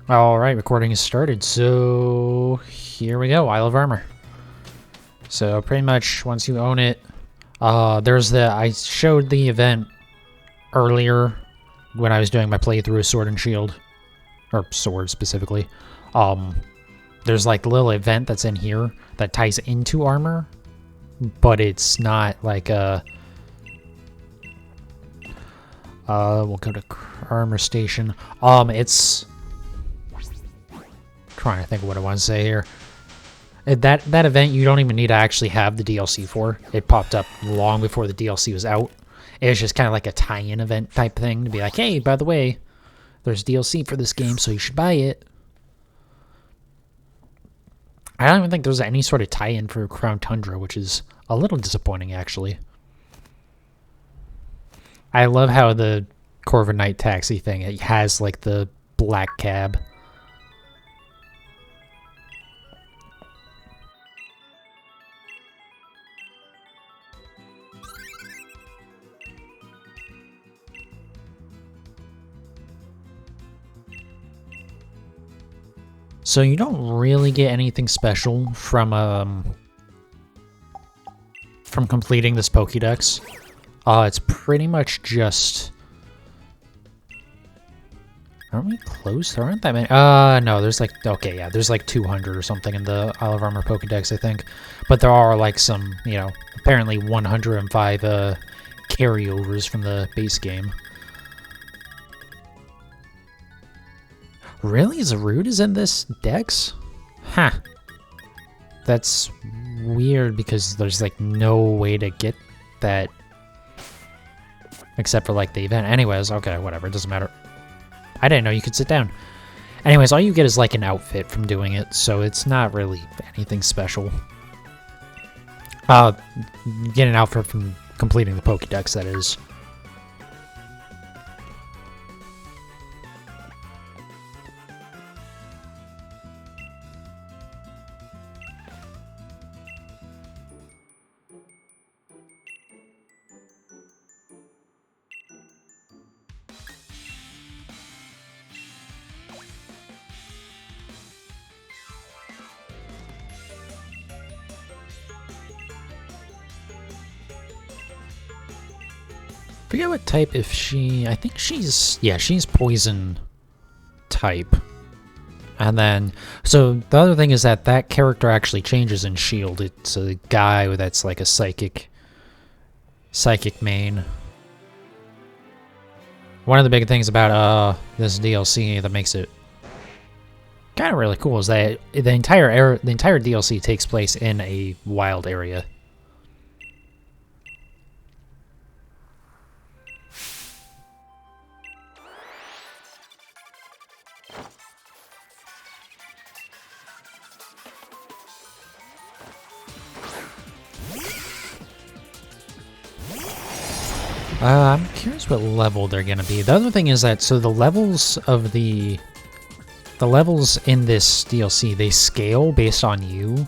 Alright, recording is started, so here we go, Isle of Armor. So pretty much once you own it, I showed the event earlier when I was doing my playthrough of Sword and Shield, or Sword specifically. There's like a little event that's in here that ties into armor, but it's not like we'll go to armor station. It's trying to think of what I want to say here. That event you don't even need to actually have the DLC for. It popped up long before the DLC was out. It was just kind of like a tie-in event type thing to be like, hey, by the way, there's DLC for this game, so you should buy it. I don't even think there's any sort of tie-in for Crown Tundra, which is a little disappointing, actually. I love how the Corvid Night Taxi thing, it has like the black cab. So you don't really get anything special from completing this Pokédex. It's pretty much just... Aren't we close? There aren't that many. No, there's like... Okay, yeah, there's like 200 or something in the Isle of Armor Pokédex, I think. But there are like some, you know, apparently 105 carryovers from the base game. Really? Zarude is in this dex? Huh. That's weird because there's like no way to get that except for like the event. Anyways, okay, whatever, it doesn't matter. I didn't know you could sit down. Anyways, all you get is like an outfit from doing it, so it's not really anything special. You get an outfit from completing the Pokédex, that is. Forget what type if she... I think she's... Yeah, she's poison type. And then... So, the other thing is that character actually changes in Shield. It's a guy that's like a psychic main. One of the big things about this DLC that makes it kind of really cool is that the entire DLC takes place in a wild area. I'm curious what level they're gonna be. The other thing is that, so the levels of the levels in this DLC, they scale based on you.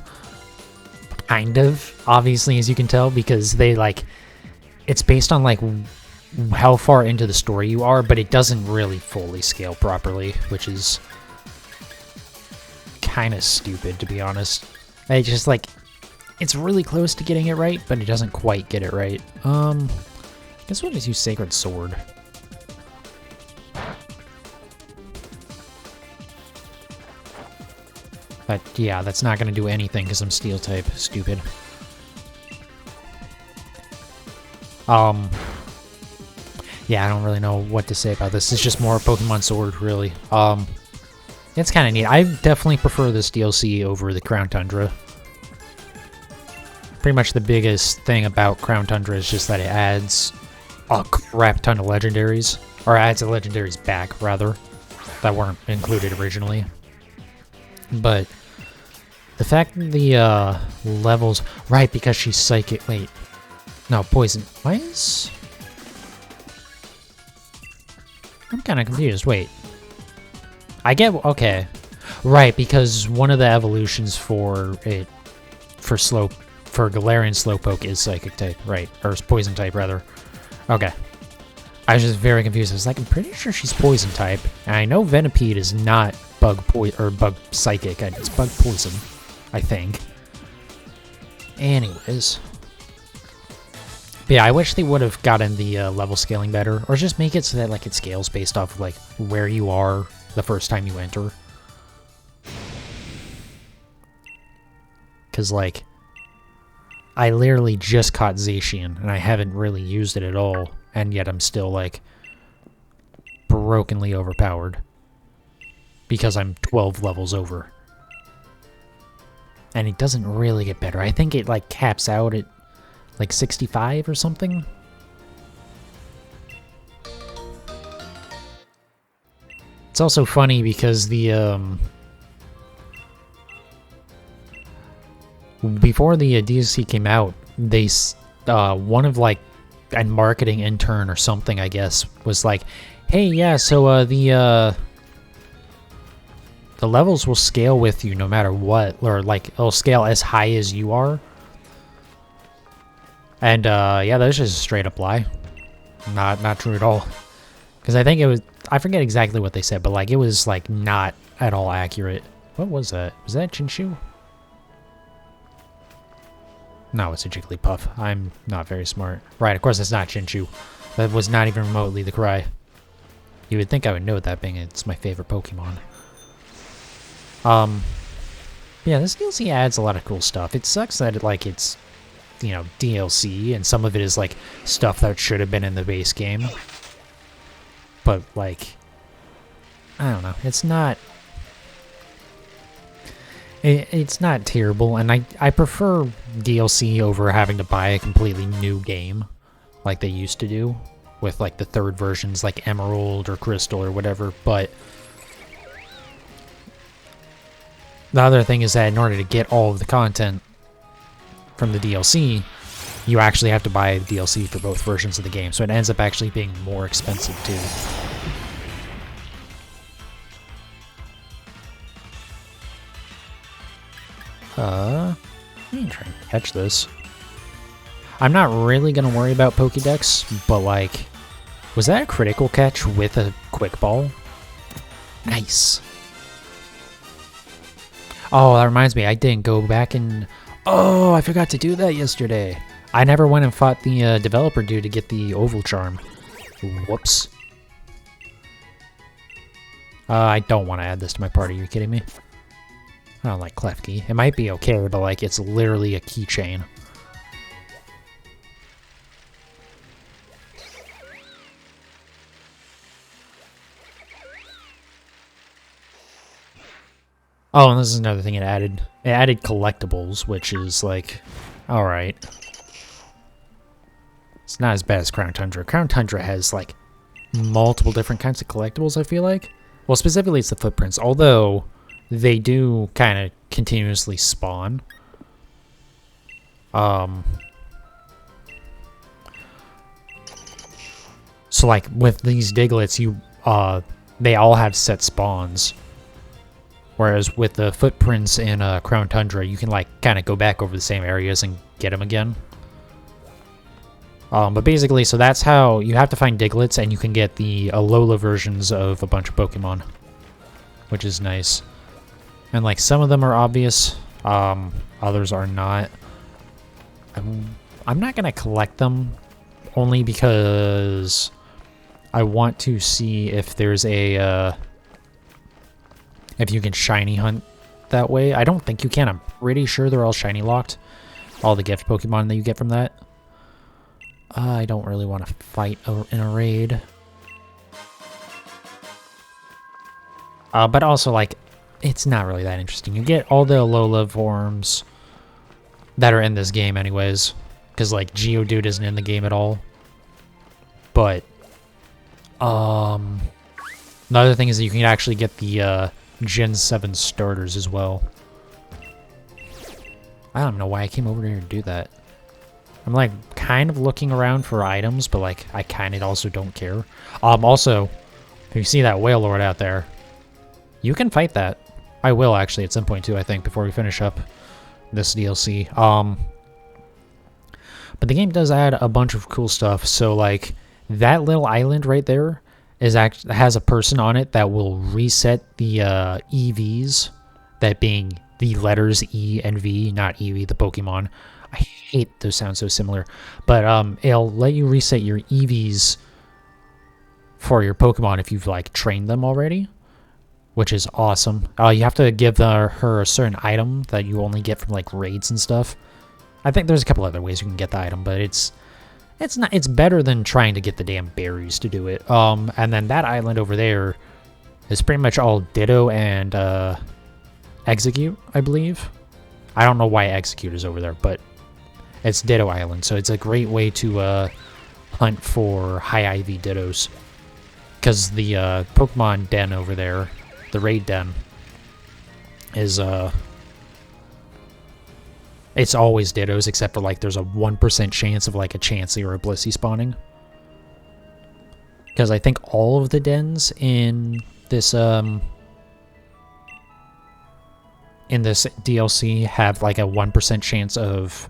Kind of, obviously, as you can tell, because they like, it's based on like how far into the story you are, but it doesn't really fully scale properly, which is kind of stupid, to be honest. I just like, it's really close to getting it right, but it doesn't quite get it right. I guess we'll just use Sacred Sword. But yeah, that's not going to do anything because I'm Steel type. Stupid. Yeah, I don't really know what to say about this. It's just more Pokemon Sword, really. It's kind of neat. I definitely prefer this DLC over the Crown Tundra. Pretty much the biggest thing about Crown Tundra is just that it adds a crap ton of legendaries, or adds the legendaries back, rather, that weren't included originally. But the fact that the levels, right, because she's psychic, wait, no, poison, why is, I'm kind of confused, wait, I get, okay, right, because one of the evolutions for it, for Galarian Slowpoke is psychic type, right, or poison type, rather. Okay. I was just very confused. I was like, I'm pretty sure she's poison type. And I know Venipede is not bug psychic. It's bug poison, I think. Anyways. But yeah, I wish they would have gotten the level scaling better, or just make it so that like it scales based off of like where you are the first time you enter. Because like, I literally just caught Zacian, and I haven't really used it at all, and yet I'm still like brokenly overpowered because I'm 12 levels over. And it doesn't really get better. I think it like caps out at like 65 or something. It's also funny because the before the DLC came out, they one of like a marketing intern or something, I guess, was like, "Hey, yeah, so the levels will scale with you no matter what, or like it'll scale as high as you are." And yeah, that's just a straight up lie. Not true at all. Because I think it was, I forget exactly what they said, but like it was like not at all accurate. What was that? Was that Chinchu? No, it's a Jigglypuff. I'm not very smart. Right, of course it's not Chinchu. That was not even remotely the cry. You would think I would know that, being it's my favorite Pokemon. Yeah, this DLC adds a lot of cool stuff. It sucks that it's, you know, DLC, and some of it is like stuff that should have been in the base game. But like, I don't know. It's not. It's not terrible, and I prefer DLC over having to buy a completely new game, like they used to do, with like the third versions, like Emerald or Crystal or whatever. But the other thing is that in order to get all of the content from the DLC, you actually have to buy the DLC for both versions of the game, so it ends up actually being more expensive too. I'm trying to catch this. I'm not really gonna worry about Pokédex, but like, was that a critical catch with a quick ball? Nice. Oh, that reminds me, I didn't go back and... Oh, I forgot to do that yesterday. I never went and fought the developer dude to get the Oval Charm. Whoops. I don't want to add this to my party, are you kidding me? I don't like Klefki. It might be okay, but like, it's literally a keychain. Oh, and this is another thing it added. It added collectibles, which is like, alright. It's not as bad as Crown Tundra. Crown Tundra has like multiple different kinds of collectibles, I feel like. Well, specifically it's the footprints, although they do kind of continuously spawn. So like with these Digletts, they all have set spawns. Whereas with the footprints in Crown Tundra, you can like kind of go back over the same areas and get them again. But basically, so that's how you have to find Digletts, and you can get the Alola versions of a bunch of Pokemon, which is nice. And like some of them are obvious, others are not. I'm not gonna collect them, only because I want to see if there's a if you can shiny hunt that way. I don't think you can. I'm pretty sure they're all shiny locked, all the gift Pokemon that you get from that. I don't really want to fight in a raid. But also, like, it's not really that interesting. You get all the Alola forms that are in this game anyways, because, like, Geodude isn't in the game at all. But, the other thing is that you can actually get the, Gen 7 starters as well. I don't know why I came over here to do that. I'm like kind of looking around for items, but like I kind of also don't care. Also, if you see that whale lord out there, you can fight that. I will actually at some point too, I think, before we finish up this DLC. But the game does add a bunch of cool stuff. So like that little island right there has a person on it that will reset the EVs, that being the letters E and V, not Eevee, the Pokemon. I hate those sounds so similar. But it'll let you reset your EVs for your Pokemon if you've like trained them already, which is awesome. You have to give her a certain item that you only get from like raids and stuff. I think there's a couple other ways you can get the item, but it's better than trying to get the damn berries to do it. And then that island over there is pretty much all Ditto and Execute, I believe. I don't know why Execute is over there, but it's Ditto Island, so it's a great way to hunt for high IV Dittos. Because the Pokemon den over there, the raid den, is it's always Dittos, except for like there's a 1% chance of like a Chansey or a Blissey spawning. Because I think all of the dens in this DLC have like a 1% chance of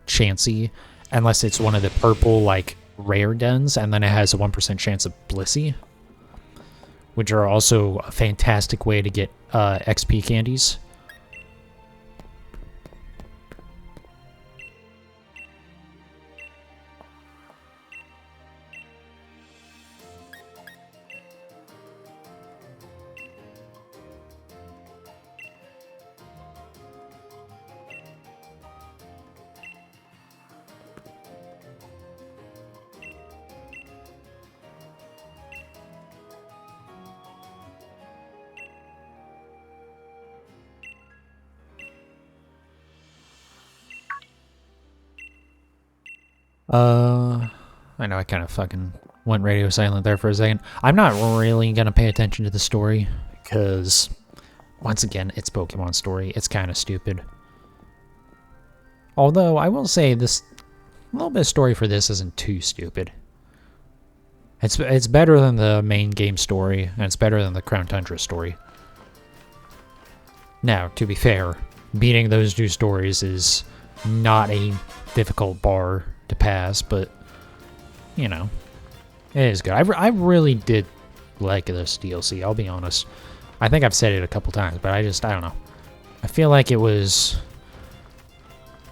Chansey, unless it's one of the purple like rare dens, and then it has a 1% chance of Blissey, which are also a fantastic way to get XP candies. I know I kind of fucking went radio silent there for a second. I'm not really gonna pay attention to the story, because, once again, it's Pokemon story. It's kind of stupid. Although, I will say this, a little bit of story for this isn't too stupid. It's better than the main game story, and it's better than the Crown Tundra story. Now, to be fair, beating those two stories is not a difficult bar to pass, but, you know, it is good. I really did like this DLC, I'll be honest. I think I've said it a couple times, but I don't know. I feel like it was,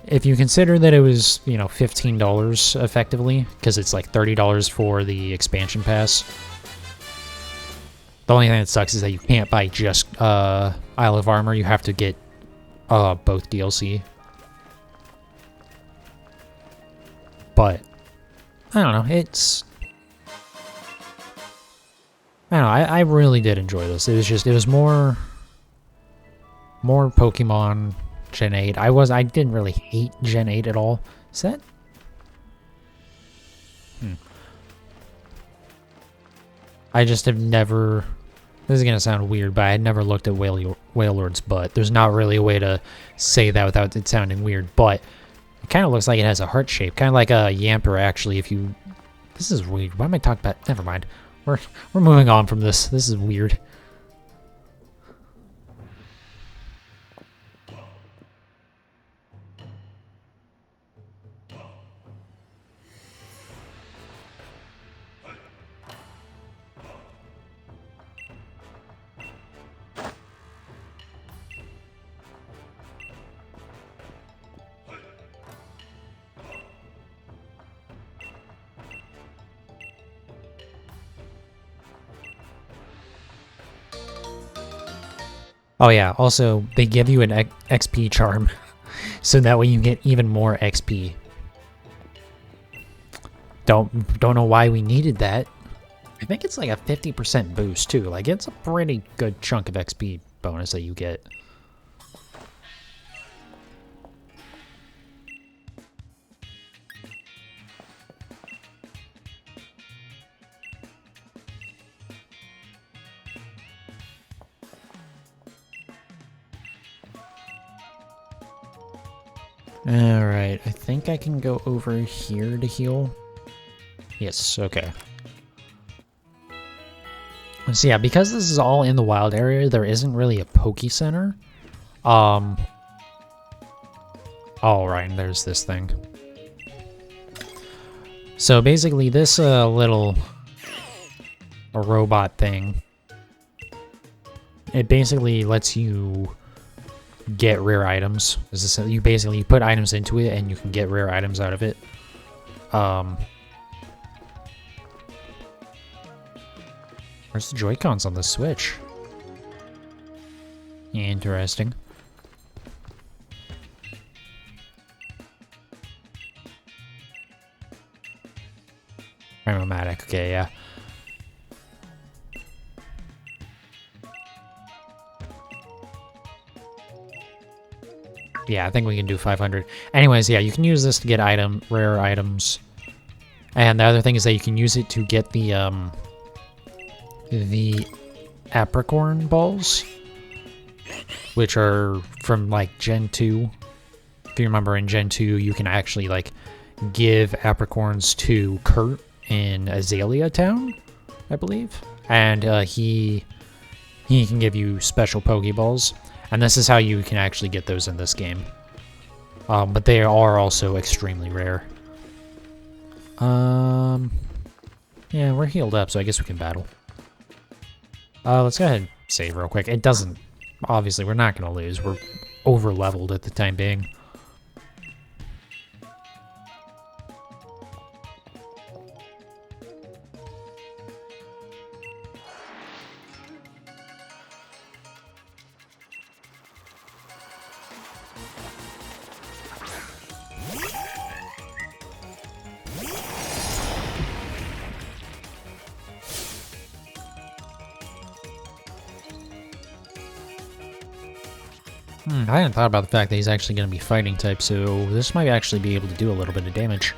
if you consider that it was, you know, $15 effectively, because it's like $30 for the expansion pass. The only thing that sucks is that you can't buy just Isle of Armor, you have to get both DLC. But, I don't know, I really did enjoy this. It was more Pokemon Gen 8. I didn't really hate Gen 8 at all. Is that? I just have never, this is going to sound weird, but I had never looked at Wailord's butt. There's not really a way to say that without it sounding weird, but it kind of looks like it has a heart shape, kind of like a Yamper, actually. If you, this is weird. Why am I talking about? Never mind. We're moving on from this. This is weird. Oh yeah, also, they give you an XP charm, so that way you get even more XP. Don't know why we needed that. I think it's like a 50% boost too, like it's a pretty good chunk of XP bonus that you get. Alright, I think I can go over here to heal. Yes, okay. So yeah, because this is all in the wild area, there isn't really a Poke Center. Alright, and there's this thing. So basically this little a robot thing. It basically lets you get rare items. You basically put items into it and you can get rare items out of it. Where's the Joy-Cons on the Switch? Interesting. Primomatic, okay, yeah. Yeah, I think we can do 500. Anyways, yeah, you can use this to get rare items. And the other thing is that you can use it to get the apricorn balls, which are from, like, Gen 2. If you remember, in Gen 2, you can actually, like, give apricorns to Kurt in Azalea Town, I believe. And he can give you special Pokeballs. And this is how you can actually get those in this game. But they are also extremely rare. Yeah, we're healed up, so I guess we can battle. Let's go ahead and save real quick. It doesn't... Obviously, we're not going to lose. We're over-leveled at the time being. I hadn't thought about the fact that he's actually going to be fighting type, so this might actually be able to do a little bit of damage.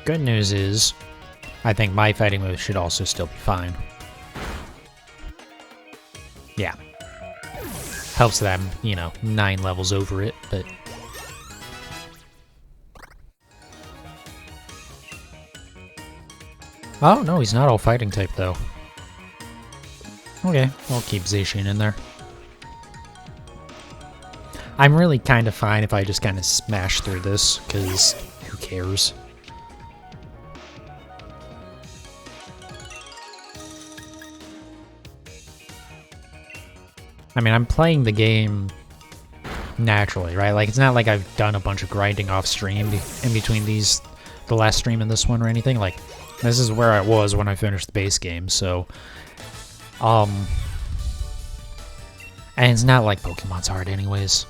Good news is, I think my fighting move should also still be fine. Yeah. Helps that I'm, you know, 9 levels over it, but... Oh, no, he's not all fighting type, though. Okay, we'll keep Zacian in there. I'm really kind of fine if I just kind of smash through this, because who cares? I mean, I'm playing the game naturally, right? Like, it's not like I've done a bunch of grinding off stream in between the last stream and this one or anything. Like, this is where I was when I finished the base game, so... And it's not like Pokemon's hard anyways.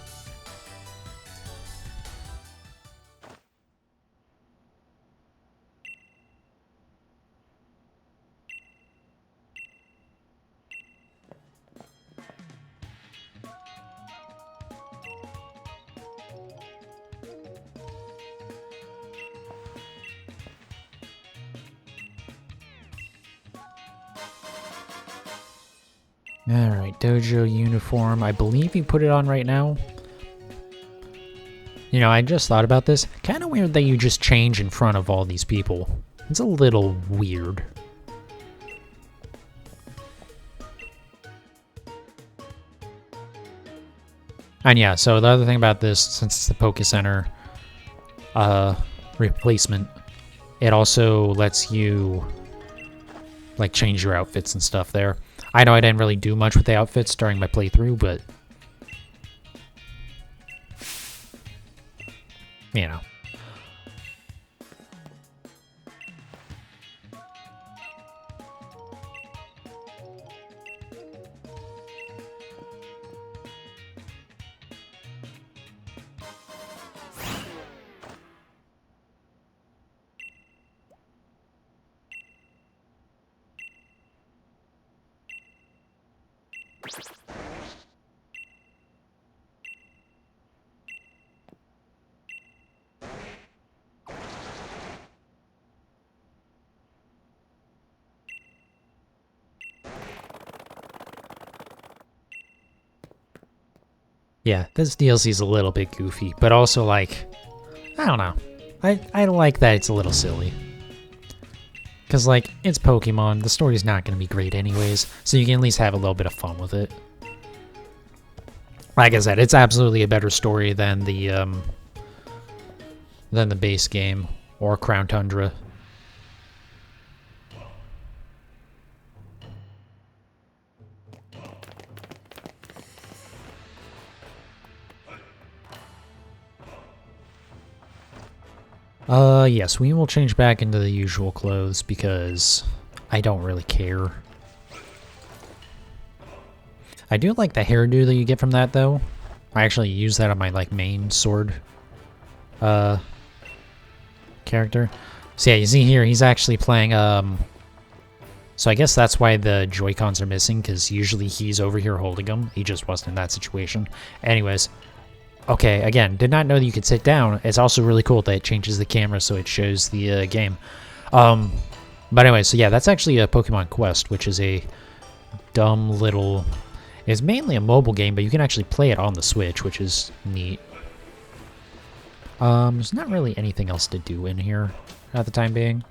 Alright, dojo uniform. I believe you put it on right now. You know, I just thought about this. Kind of weird that you just change in front of all these people. It's a little weird. And yeah, so the other thing about this, since it's the Poke Center replacement, it also lets you like change your outfits and stuff there. I know I didn't really do much with the outfits during my playthrough, but you know. Yeah, this DLC is a little bit goofy, but also, like, I don't know. I like that it's a little silly. Because, like, it's Pokemon, the story's not going to be great anyways, so you can at least have a little bit of fun with it. Like I said, it's absolutely a better story than the base game, or Crown Tundra. Yes, we will change back into the usual clothes because I don't really care. I do like the hairdo that you get from that, though. I actually use that on my, like, main sword, character. So yeah, you see here, he's actually playing, so I guess that's why the Joy-Cons are missing, because usually he's over here holding them. He just wasn't in that situation. Anyways, okay, again, did not know that you could sit down. It's also really cool that it changes the camera so it shows the game. But anyway, so yeah, that's actually a Pokemon Quest, which is a dumb little... It's mainly a mobile game, but you can actually play it on the Switch, which is neat. There's not really anything else to do in here at the time being.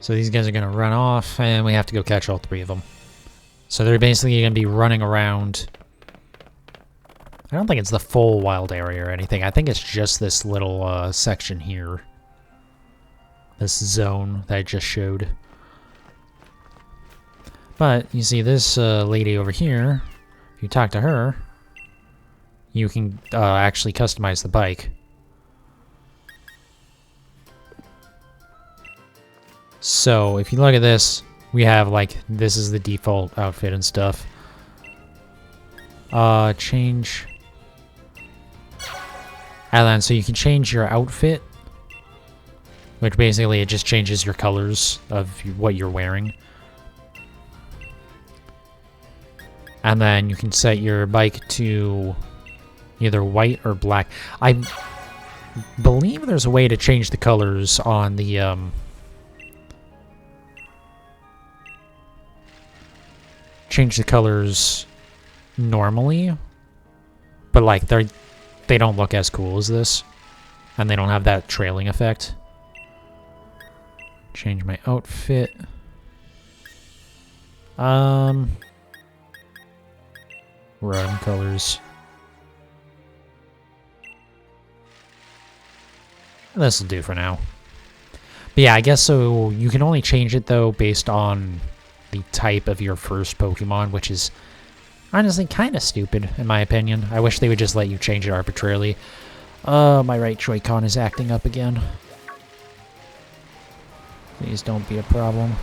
So these guys are going to run off, and we have to go catch all 3 of them. So they're basically going to be running around. I don't think it's the full wild area or anything. I think it's just this little section here. This zone that I just showed. But you see this lady over here, if you talk to her, you can actually customize the bike. So if you look at this, we have like, this is the default outfit and stuff. Change. And then so you can change your outfit, which basically it just changes your colors of what you're wearing. And then you can set your bike to either white or black. I believe there's a way to change the colors on the change the colors normally, but like they don't look as cool as this, and they don't have that trailing effect. Change my outfit. Run colors. This'll do for now. But yeah, I guess so. You can only change it though based on the type of your first Pokemon, which is honestly kind of stupid in my opinion. I wish they would just let you change it arbitrarily. My right Joy-Con is acting up again. Please don't be a problem.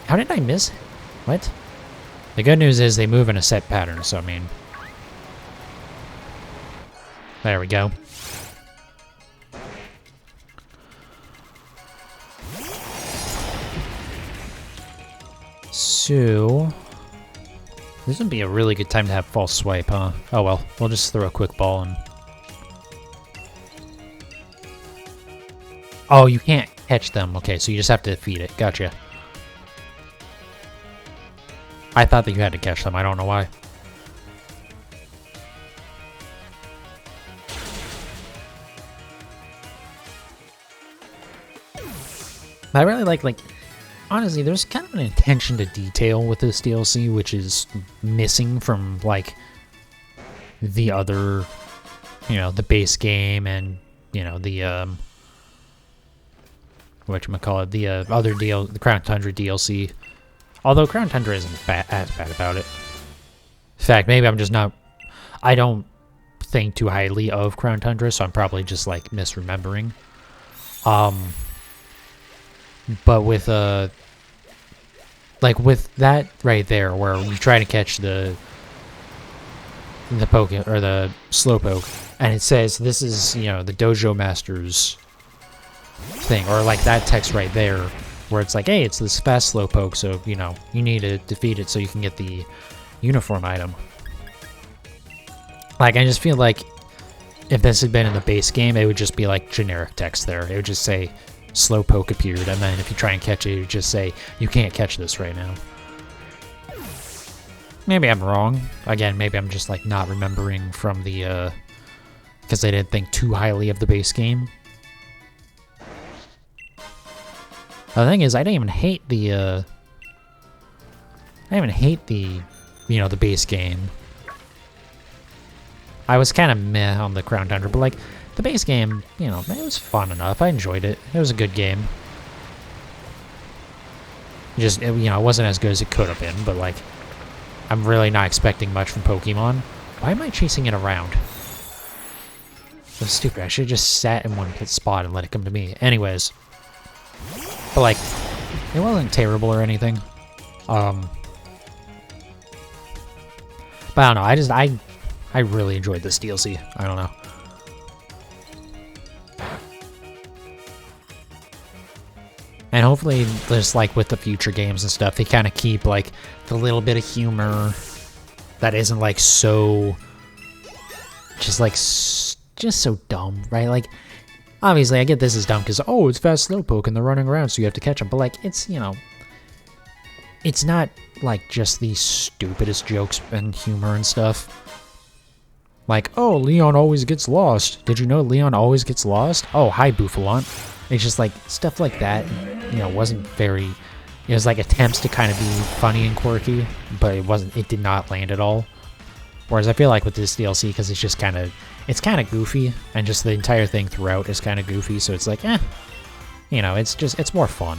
How did I miss? What? The good news is they move in a set pattern, so I mean... There we go. So... This would be a really good time to have false swipe, huh? Oh well, we'll just throw a quick ball and... Oh, you can't catch them. Okay, so you just have to defeat it. Gotcha. I thought that you had to catch them. I don't know why. I really like, honestly, there's kind of an attention to detail with this DLC, which is missing from, like, the other, you know, the base game and, you know, the, whatchamacallit, the other the Crown Tundra DLC. Although Crown Tundra isn't as bad about it. In fact, maybe I'm just not... I don't think too highly of Crown Tundra, so I'm probably just, like, misremembering. But with, like, with that right there, where you try to catch the or the Slowpoke, and it says this is, you know, the Dojo Master's thing, or like that text right there, where it's like, hey, it's this fast Slowpoke, so, you know, you need to defeat it so you can get the uniform item. Like, I just feel like if this had been in the base game, it would just be like generic text there. It would just say, Slowpoke appeared, and then if you try and catch it, it would just say, you can't catch this right now. Maybe I'm wrong. Again, maybe I'm just, like, not remembering from the, because I didn't think too highly of the base game. The thing is, I didn't even hate the, you know, the base game. I was kind of meh on the Crown Tundra, but, like, the base game, you know, it was fun enough. I enjoyed it. It was a good game. Just, you know, it wasn't as good as it could have been, but, like, I'm really not expecting much from Pokemon. Why am I chasing it around? That's stupid. I should have just sat in one spot and let it come to me. Anyways. But, like, it wasn't terrible or anything. But I don't know. I really enjoyed this DLC. I don't know. And hopefully, just like with the future games and stuff, they kind of keep like the little bit of humor that isn't like so, just so dumb, right? Like, obviously, I get this is dumb because oh, it's fast slowpoke and they're running around, so you have to catch them. But like, it's, you know, it's not like just the stupidest jokes and humor and stuff. Like, oh, Leon always gets lost. Did you know Leon always gets lost? Oh, hi, Bouffalant. It's just like stuff like that, you know, wasn't very, it was like attempts to kind of be funny and quirky, but it did not land at all. Whereas I feel like with this DLC, because it's just kind of, it's kind of goofy, and just the entire thing throughout is kind of goofy, so it's like, you know, it's more fun.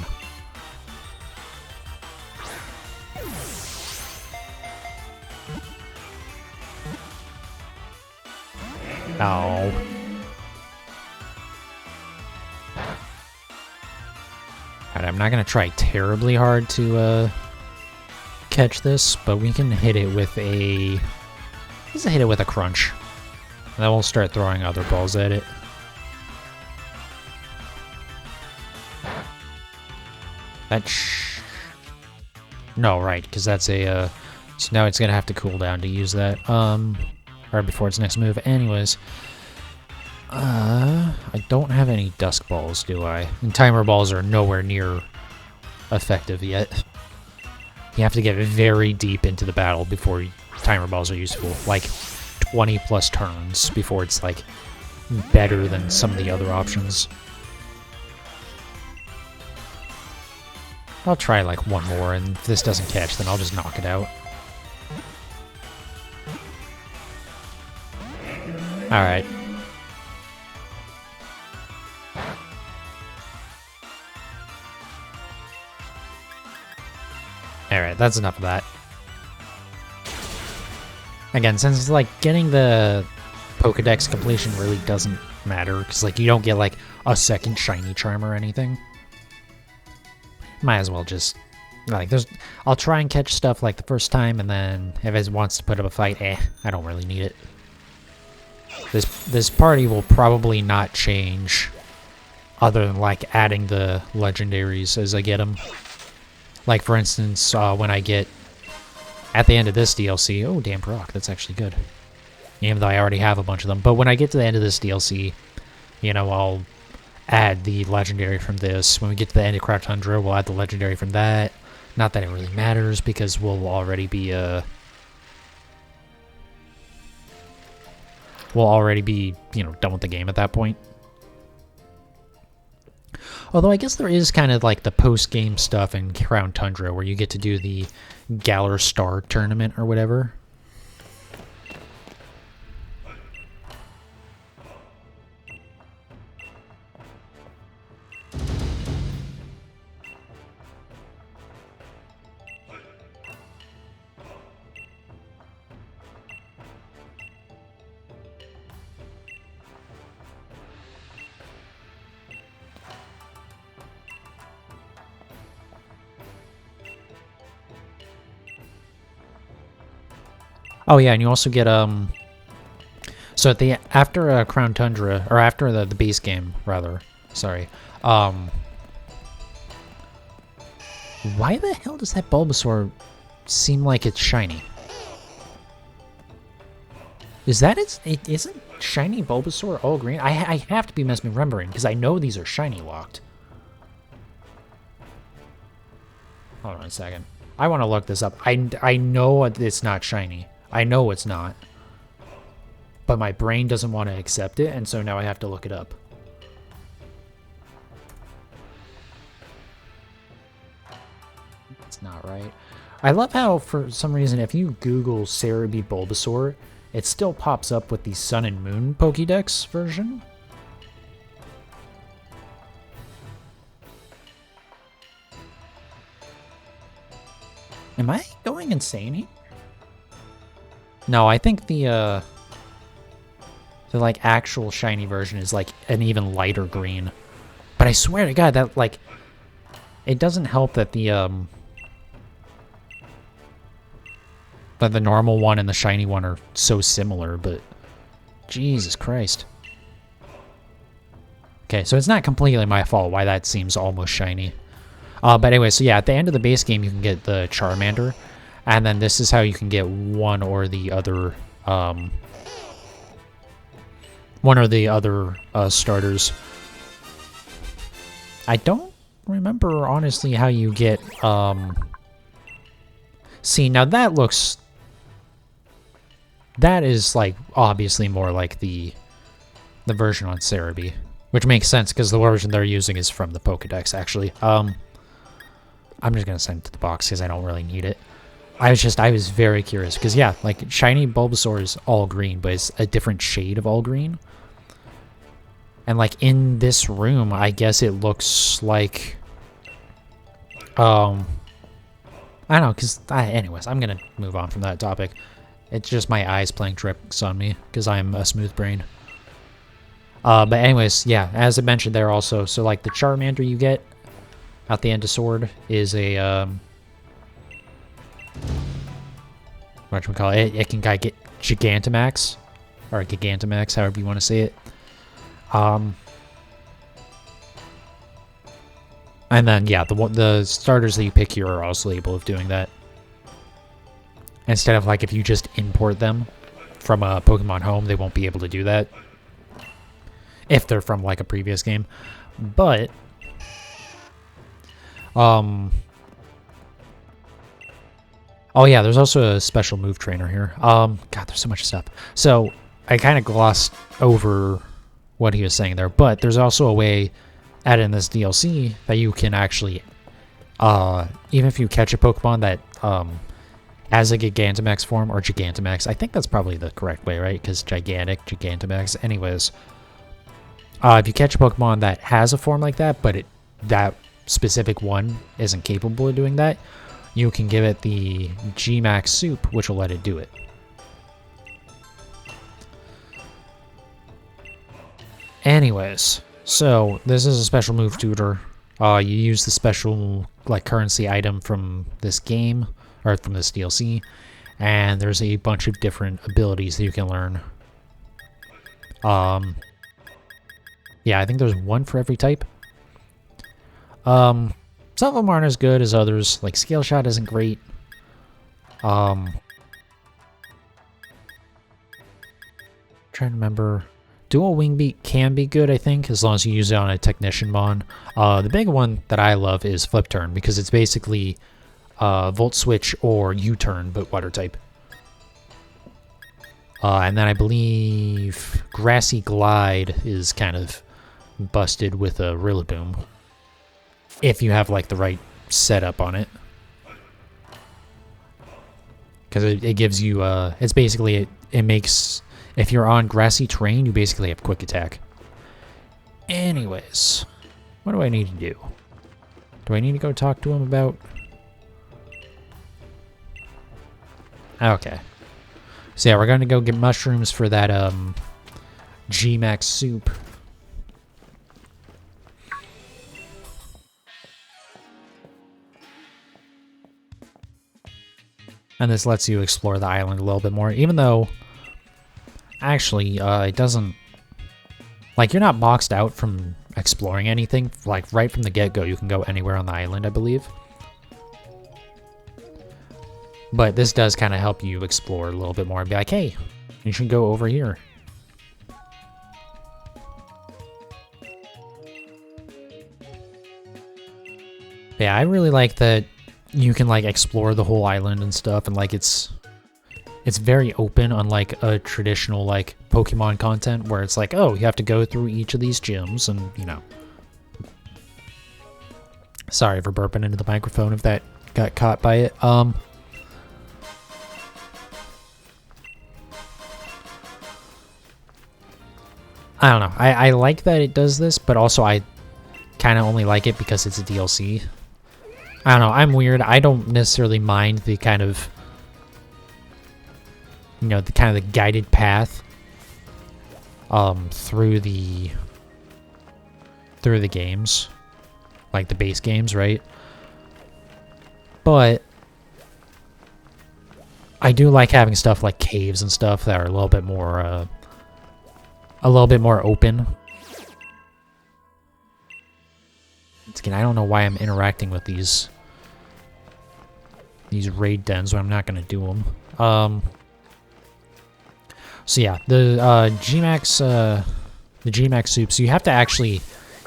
Oh. Alright, I'm not going to try terribly hard to catch this, but we can hit it with a... Let's hit it with a crunch. And then we'll start throwing other balls at it. No, right, because that's a... So now it's going to have to cool down to use that. Right before its next move. Anyways. I don't have any Dusk Balls, do I? And Timer Balls are nowhere near effective yet. You have to get very deep into the battle before Timer Balls are useful. Like, 20 plus turns before it's, like, better than some of the other options. I'll try, like, one more, and if this doesn't catch, then I'll just knock it out. Alright. Alright, that's enough of that. Again, since it's like getting the Pokedex completion really doesn't matter, because like you don't get like a second shiny charm or anything. Might as well just like I'll try and catch stuff like the first time, and then if it wants to put up a fight, I don't really need it. This party will probably not change other than like adding the legendaries as I get them. Like, for instance, when I get at the end of this DLC... Oh, damn rock, that's actually good. Even though I already have a bunch of them. But when I get to the end of this DLC, you know, I'll add the legendary from this. When we get to the end of Crown Tundra, we'll add the legendary from that. Not that it really matters, because we'll already be, you know, done with the game at that point. Although I guess there is kind of like the post-game stuff in Crown Tundra where you get to do the Galar Star tournament or whatever. Oh yeah, and you also get so at the after Crown Tundra, or after the base game rather, sorry. Why the hell does that Bulbasaur seem like it's shiny? Is that it isn't shiny Bulbasaur all green? I have to be misremembering because I know these are shiny locked. Hold on a second. I want to look this up. I know it's not shiny. I know it's not. But my brain doesn't want to accept it, and so now I have to look it up. It's not right. I love how, for some reason, if you Google Cerebi Bulbasaur, it still pops up with the Sun and Moon Pokédex version. Am I going insane here? No, I think the like actual shiny version is like an even lighter green. But I swear to God that like it doesn't help that the normal one and the shiny one are so similar, but Jesus Christ. Okay, so it's not completely my fault why that seems almost shiny. But anyway, so yeah, at the end of the base game, you can get the Charmander. And then this is how you can get one or the other starters. I don't remember, honestly, how you get... See, now that looks... That is, like, obviously more like the version on Cerebi. Which makes sense, because the version they're using is from the Pokedex, actually. I'm just going to send it to the box, because I don't really need it. I was very curious, because, yeah, like, shiny Bulbasaur is all green, but it's a different shade of all green. And, like, in this room, I guess it looks like... I don't know, because... anyways, I'm going to move on from that topic. It's just my eyes playing tricks on me, because I'm a smooth brain. But anyways, yeah, as I mentioned there also, so like the Charmander you get at the end of Sword is a, whatchamacallit, it can get Gigantamax, or Gigantamax, however you want to say it. And then, yeah, the starters that you pick here are also able of doing that. Instead of, like, if you just import them from a Pokemon Home, they won't be able to do that. If they're from, like, a previous game. But, oh yeah, there's also a special move trainer here. God, there's so much stuff. So, I kind of glossed over what he was saying there, but there's also a way added in this DLC that you can actually, even if you catch a Pokemon that, as a Gigantamax form, or Gigantamax, I think that's probably the correct way, right? Because gigantic, Gigantamax. Anyways, if you catch a Pokemon that has a form like that, but that specific one isn't capable of doing that, you can give it the Gmax Soup, which will let it do it. Anyways, so this is a special move tutor. You use the special like currency item from this game, or from this DLC, and there's a bunch of different abilities that you can learn. Yeah, I think there's one for every type. Some of them aren't as good as others. Like Scale Shot isn't great. Trying to remember. Dual Wing Beat can be good, I think, as long as you use it on a Technician Mon. The big one that I love is Flip Turn, because it's basically Volt Switch or U-Turn, but Water type. And then I believe Grassy Glide is kind of busted with a Rillaboom, if you have like the right setup on it. Because it gives you, it's basically, it makes, if you're on grassy terrain, you basically have Quick Attack. Anyways, what do I need to do? Do I need to go talk to him about... Okay. So yeah, we're going to go get mushrooms for that, Gmax Soup. And this lets you explore the island a little bit more, even though, actually, it doesn't... Like, you're not boxed out from exploring anything. Like, right from the get-go, you can go anywhere on the island, I believe. But this does kind of help you explore a little bit more and be like, hey, you should go over here. Yeah, I really like that you can, like, explore the whole island and stuff, and, like, it's very open, unlike a traditional, like, Pokemon content, where it's like, oh, you have to go through each of these gyms, and, you know. Sorry for burping into the microphone if that got caught by it. I don't know. I like that it does this, but also I kind of only like it because it's a DLC. I don't know, I'm weird. I don't necessarily mind the kind of, you know, the kind of the guided path through the games, like the base games, right? But I do like having stuff like caves and stuff that are a little bit more open. Again, I don't know why I'm interacting with these raid dens when I'm not going to do them. So yeah, the Gmax soups, you have to actually,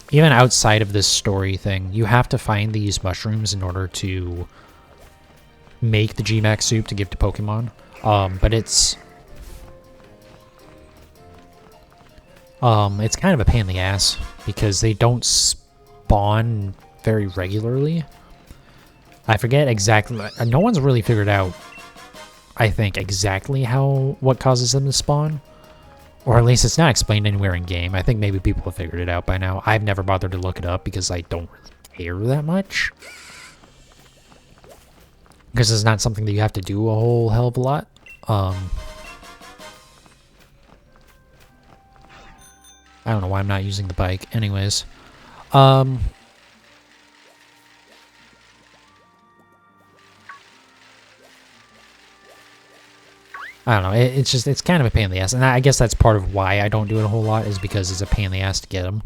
even outside of this story thing, you have to find these mushrooms in order to make the Gmax soup to give to Pokemon. But it's kind of a pain in the ass because they don't spawn very regularly. I forget exactly. No one's really figured out, I think, exactly what causes them to spawn. Or at least it's not explained anywhere in game. I think maybe people have figured it out by now. I've never bothered to look it up because I don't really care that much. Because it's not something that you have to do a whole hell of a lot. I don't know why I'm not using the bike. Anyways. I don't know, it's kind of a pain in the ass, and I guess that's part of why I don't do it a whole lot, is because it's a pain in the ass to get them.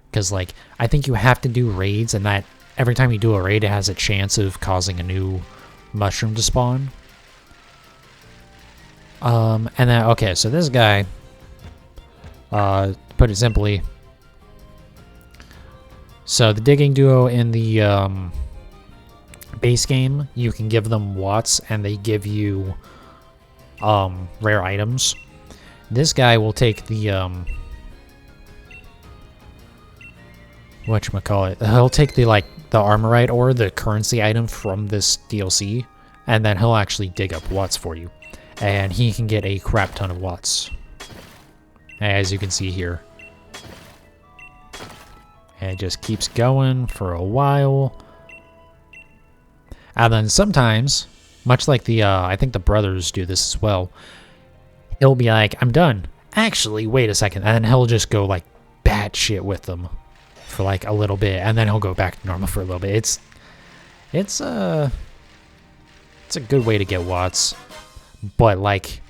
Because, like, I think you have to do raids, and that every time you do a raid, it has a chance of causing a new mushroom to spawn. And then, okay, so this guy, put it simply, so the digging duo in the, base game, you can give them watts, and they give you rare items. This guy will take the whatchamacallit, he'll take the armorite or the currency item from this DLC, and then he'll actually dig up watts for you, and he can get a crap ton of watts, as you can see here. And it just keeps going for a while, and then sometimes, much like the, I think the brothers do this as well, he'll be like, I'm done. Actually, wait a second. And then he'll just go, like, batshit with them for, like, a little bit. And then he'll go back to normal for a little bit. It's a good way to get watts. But, like,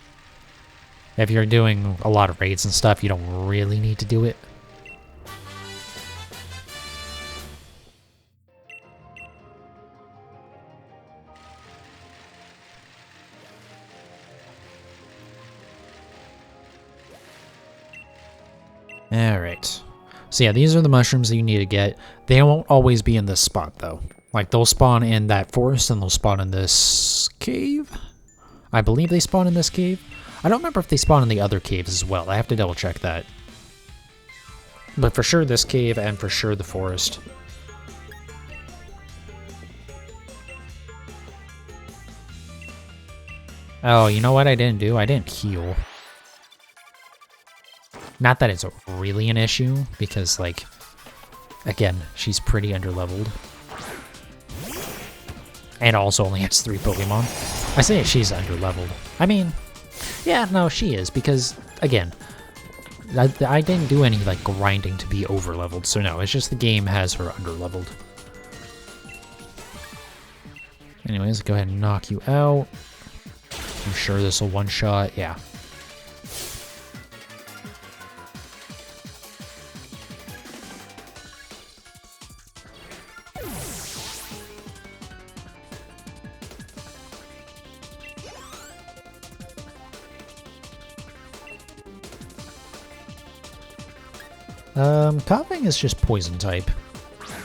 if you're doing a lot of raids and stuff, you don't really need to do it. Alright. So yeah, these are the mushrooms that you need to get. They won't always be in this spot, though. Like, they'll spawn in that forest, and they'll spawn in this cave. I believe they spawn in this cave. I don't remember if they spawn in the other caves as well. I have to double check that. But for sure this cave, and for sure the forest. Oh, you know what I didn't do? I didn't heal. Not that it's really an issue, because, like, again, she's pretty underleveled. And also only has 3 Pokemon. I say she's underleveled. I mean, yeah, no, she is, because, again, I didn't do any, like, grinding to be overleveled, so no, it's just the game has her underleveled. Anyways, go ahead and knock you out. I'm sure this will one-shot, yeah. Coughing is just poison type.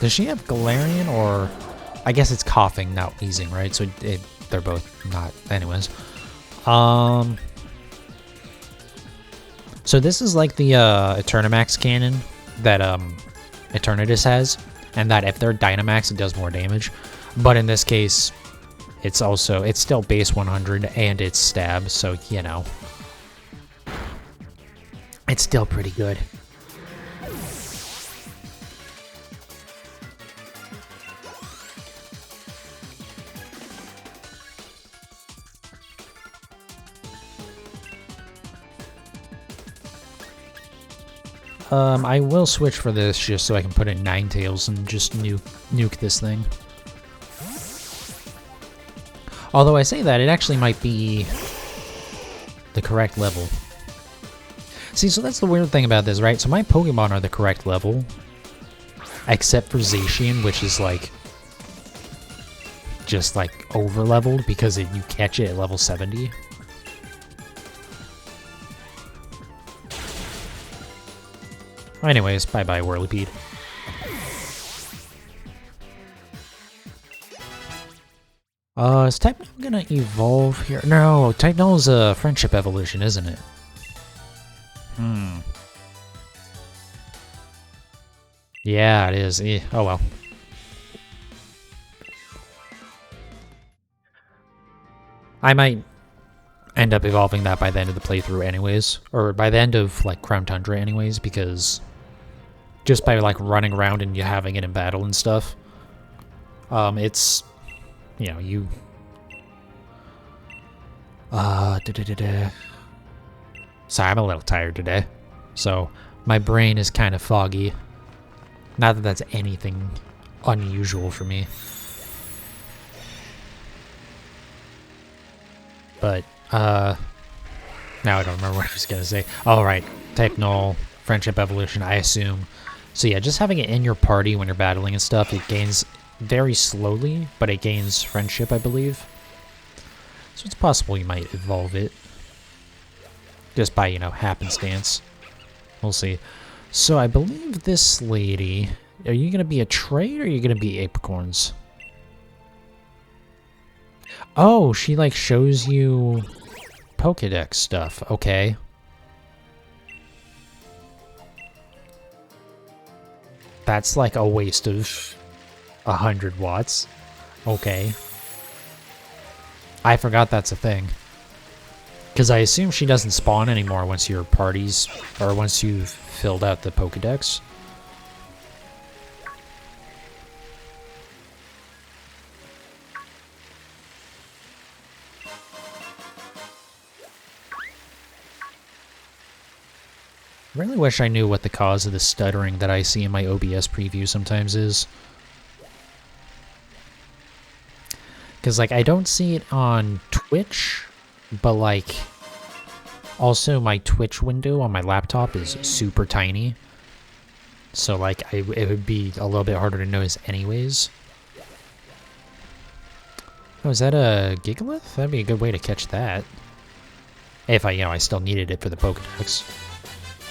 Does she have Galarian, or... I guess it's coughing, not wheezing, right? So they're both not. Anyways. So this is like the Eternamax cannon that Eternatus has, and that if they're Dynamax, it does more damage. But in this case, it's still base 100 and it's stab, so you know, it's still pretty good. I will switch for this just so I can put in Ninetales and just nuke this thing. Although I say that, it actually might be the correct level. See, so that's the weird thing about this, right? So my Pokemon are the correct level, except for Zacian, which is like just like over leveled because you catch it at level 70. Anyways, bye bye Whirlipede. Is Type Null gonna evolve here? No, Type Null is a friendship evolution, isn't it? Yeah, it is. Oh well. I might end up evolving that by the end of the playthrough anyways. Or by the end of, like, Crown Tundra anyways, because just by, like, running around and you having it in battle and stuff, it's, you know, you... Sorry, I'm a little tired today, so my brain is kind of foggy. Not that that's anything unusual for me. But, now I don't remember what I was gonna say. Oh, right. Type Null, Friendship Evolution, I assume. So yeah, just having it in your party when you're battling and stuff, it gains very slowly, but it gains Friendship, I believe. So it's possible you might evolve it. Just by, you know, happenstance. We'll see. So I believe this lady... Are you gonna be a trade or are you gonna be apricorns? Oh, she like shows you Pokedex stuff. Okay. That's like a waste of 100 watts. Okay. I forgot that's a thing. Because I assume she doesn't spawn anymore once your parties, or once you've filled out the Pokedex. I really wish I knew what the cause of the stuttering that I see in my OBS preview sometimes is. Because, like, I don't see it on Twitch, but, like, also my Twitch window on my laptop is super tiny. So, like, it would be a little bit harder to notice anyways. Oh, is that a Gigalith? That'd be a good way to catch that. If I, you know, I still needed it for the Pokedex.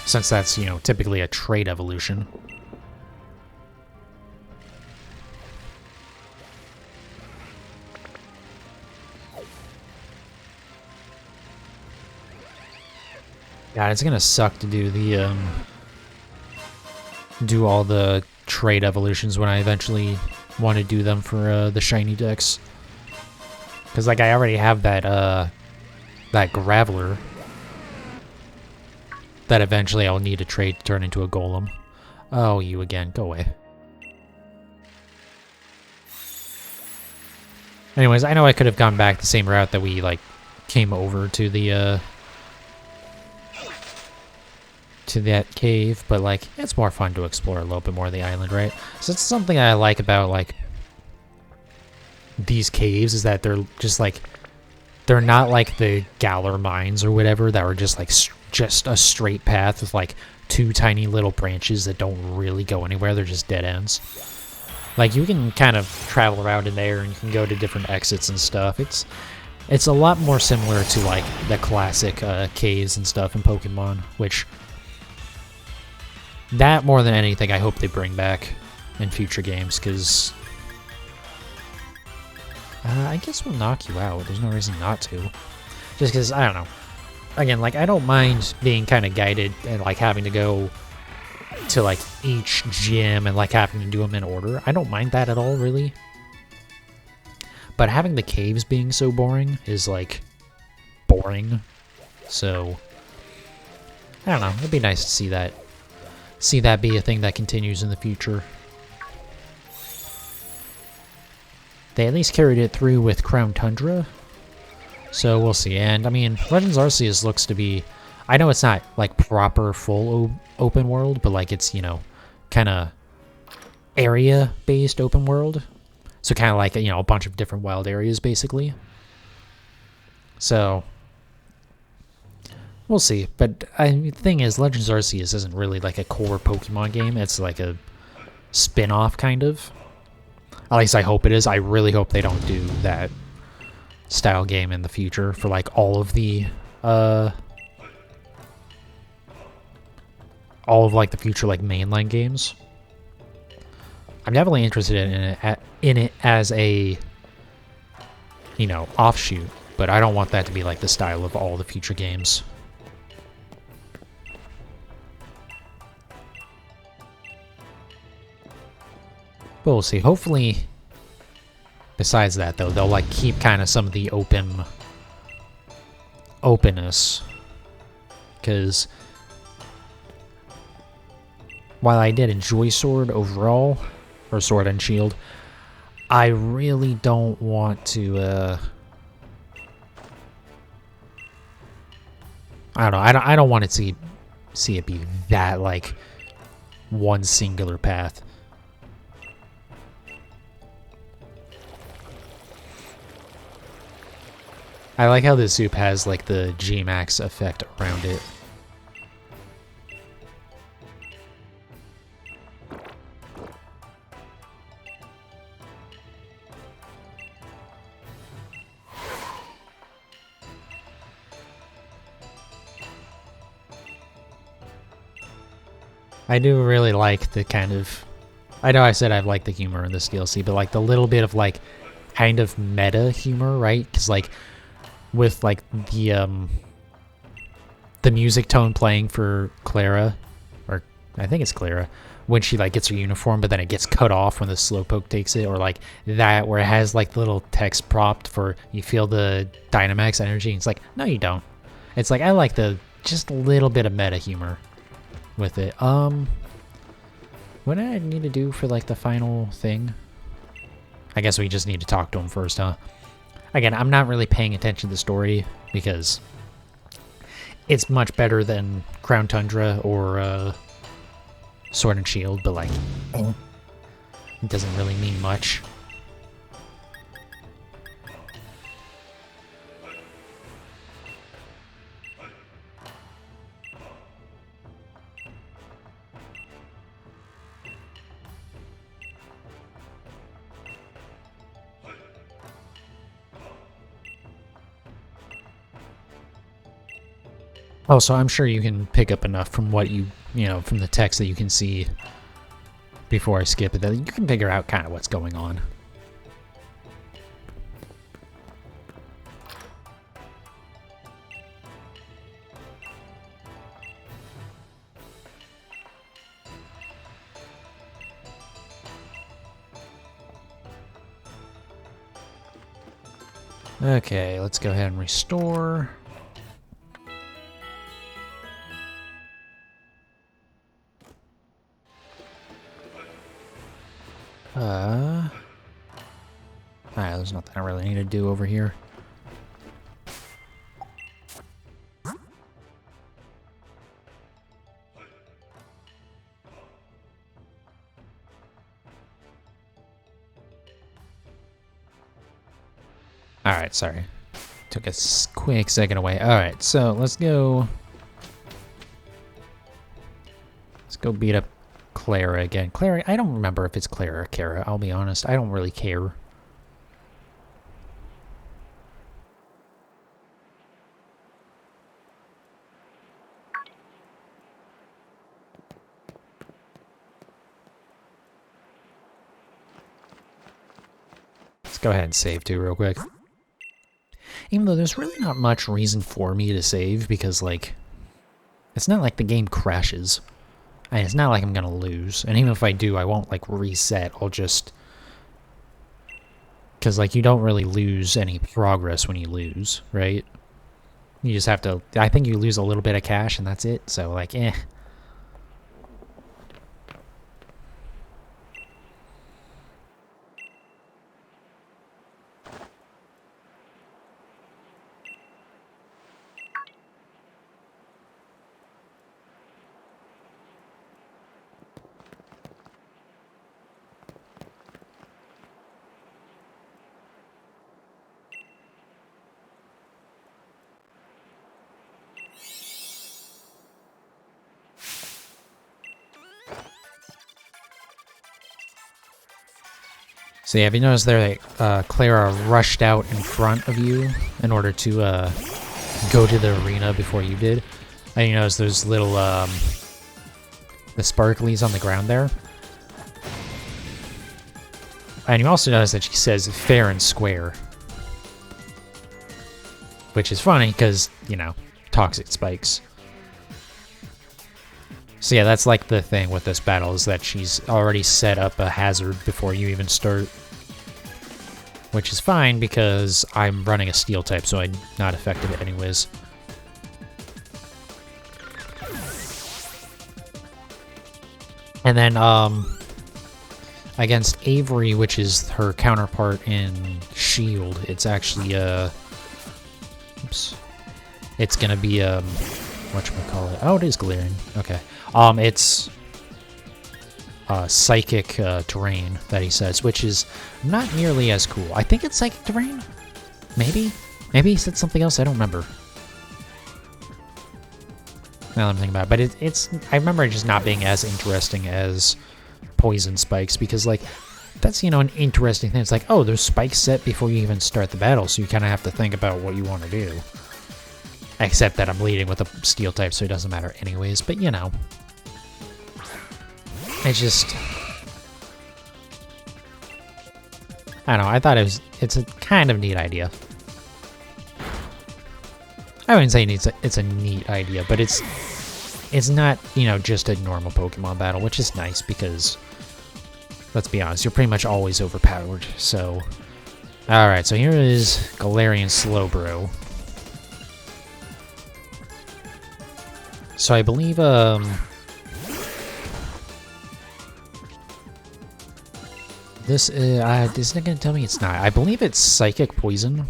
Since that's, you know, typically a trait evolution. God, it's gonna suck to do the, do all the trait evolutions when I eventually want to do them for, the shiny decks. Because, like, I already have that, that Graveler that eventually I'll need a trade to turn into a Golem. Oh, you again. Go away. Anyways, I know I could have gone back the same route that we, like, came over to the, to that cave, but, like, it's more fun to explore a little bit more of the island, right? So it's something I like about, like, these caves is that they're just, like, they're not like the Galar mines or whatever that were just, like, just a straight path with, like, two tiny little branches that don't really go anywhere. They're just dead ends. Like, you can kind of travel around in there and you can go to different exits and stuff. It's a lot more similar to, like, the classic caves and stuff in Pokemon, which... That, more than anything, I hope they bring back in future games, because... I guess we'll knock you out. There's no reason not to. Just because, I don't know. Again, like, I don't mind being kind of guided and, like, having to go to, like, each gym and, like, having to do them in order. I don't mind that at all, really. But having the caves being so boring is, like, boring. So, I don't know. It'd be nice to see that. See that be a thing that continues in the future. They at least carried it through with Crown Tundra. So we'll see. And, I mean, Legends Arceus looks to be I know it's not like proper full open world, but like it's, you know, kind of area based open world. So kind of like, you know, a bunch of different wild areas basically. So we'll see. But the thing is, Legends Arceus isn't really like a core Pokemon game. It's like a spin-off kind of. At least I hope it is. I really hope they don't do that style game in the future for like all of like the future like mainline games. I'm definitely interested in it as a, you know, offshoot, but I don't want that to be like the style of all the future games. But we'll see. Hopefully, besides that though, they'll like keep kind of some of the openness, because while I did enjoy Sword overall, or Sword and Shield, I really don't want to, I don't know, I don't want to see it be that, like, one singular path. I like how this soup has, like, the G-Max effect around it. I do really like the kind of... I know I said I like the humor in this DLC, but like the little bit of like kind of meta humor, right? Because like with like the music tone playing for Clara, or I think it's Clara, when she like gets her uniform, but then it gets cut off when the Slowpoke takes it, or like that where it has like the little text propped for you feel the Dynamax energy. And it's like, no, you don't. It's like I like the just a little bit of meta humor with it. What do I need to do for like the final thing? I guess we just need to talk to him first, huh? Again, I'm not really paying attention to the story because it's much better than Crown Tundra or Sword and Shield, but like it doesn't really mean much. Oh, so I'm sure you can pick up enough from what you know, from the text that you can see before I skip it, that you can figure out kind of what's going on. Okay, let's go ahead and restore. Alright, there's nothing I really need to do over here. Alright, sorry. Took a quick second away. Alright, so let's go... Let's go beat up Clara again. Clara, I don't remember if it's Clara or Kara, I'll be honest. I don't really care. Let's go ahead and save too real quick. Even though there's really not much reason for me to save because, like, it's not like the game crashes. And it's not like I'm gonna lose. And even if I do, I won't, like, reset. I'll just... Because, like, you don't really lose any progress when you lose, right? You just have to... I think you lose a little bit of cash and that's it. So, like, eh. So yeah, have you noticed there that Clara rushed out in front of you in order to go to the arena before you did? And you notice those little the sparklies on the ground there? And you also notice that she says fair and square. Which is funny because, you know, toxic spikes. So yeah, that's like the thing with this battle, is that she's already set up a hazard before you even start. Which is fine because I'm running a steel type, so I'm not affected anyways. And then, against Avery, which is her counterpart in Shield, it's actually, oops. It's gonna be, whatchamacallit? Oh, it is Galarian. Okay. It's Psychic Terrain that he says, which is not nearly as cool. I think it's Psychic Terrain? Maybe? Maybe he said something else, I don't remember. Now that I'm thinking about it, but I remember it just not being as interesting as Poison Spikes, because, like, that's, you know, an interesting thing. It's like, oh, there's spikes set before you even start the battle, so you kind of have to think about what you want to do. Except that I'm leading with a steel type, so it doesn't matter anyways, but, you know. It's just... I don't know, I thought it's a kind of neat idea. I wouldn't say it's a neat idea, but it's not, you know, just a normal Pokemon battle, which is nice because, let's be honest, you're pretty much always overpowered, so... Alright, so here is Galarian Slowbro. So I believe, this, isn't it gonna tell me it's not? I believe it's Psychic Poison.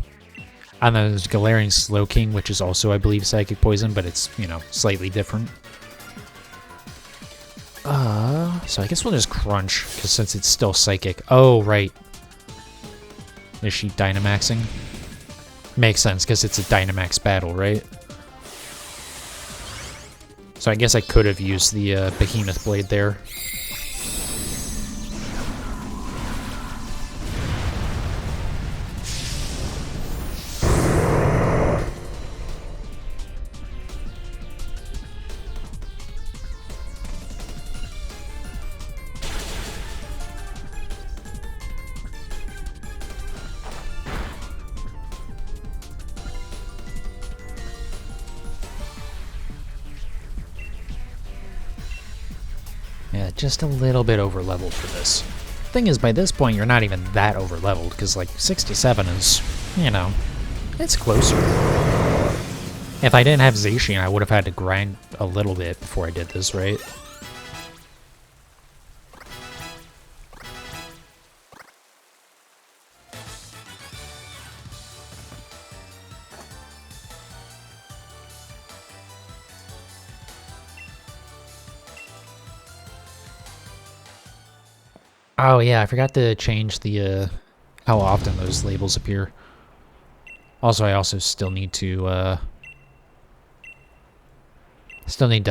And then there's Galarian Slowking, which is also, I believe, Psychic Poison, but it's, you know, slightly different. So I guess we'll just Crunch, because since it's still Psychic. Oh, right. Is she Dynamaxing? Makes sense, because it's a Dynamax battle, right? So I guess I could have used the Behemoth Blade there. Yeah, just a little bit over-leveled for this. Thing is, by this point, you're not even that over-leveled, because, like, 67 is, you know, it's closer. If I didn't have Zacian, I would have had to grind a little bit before I did this, right? Oh yeah, I forgot to change the, how often those labels appear. Also, I also still need to,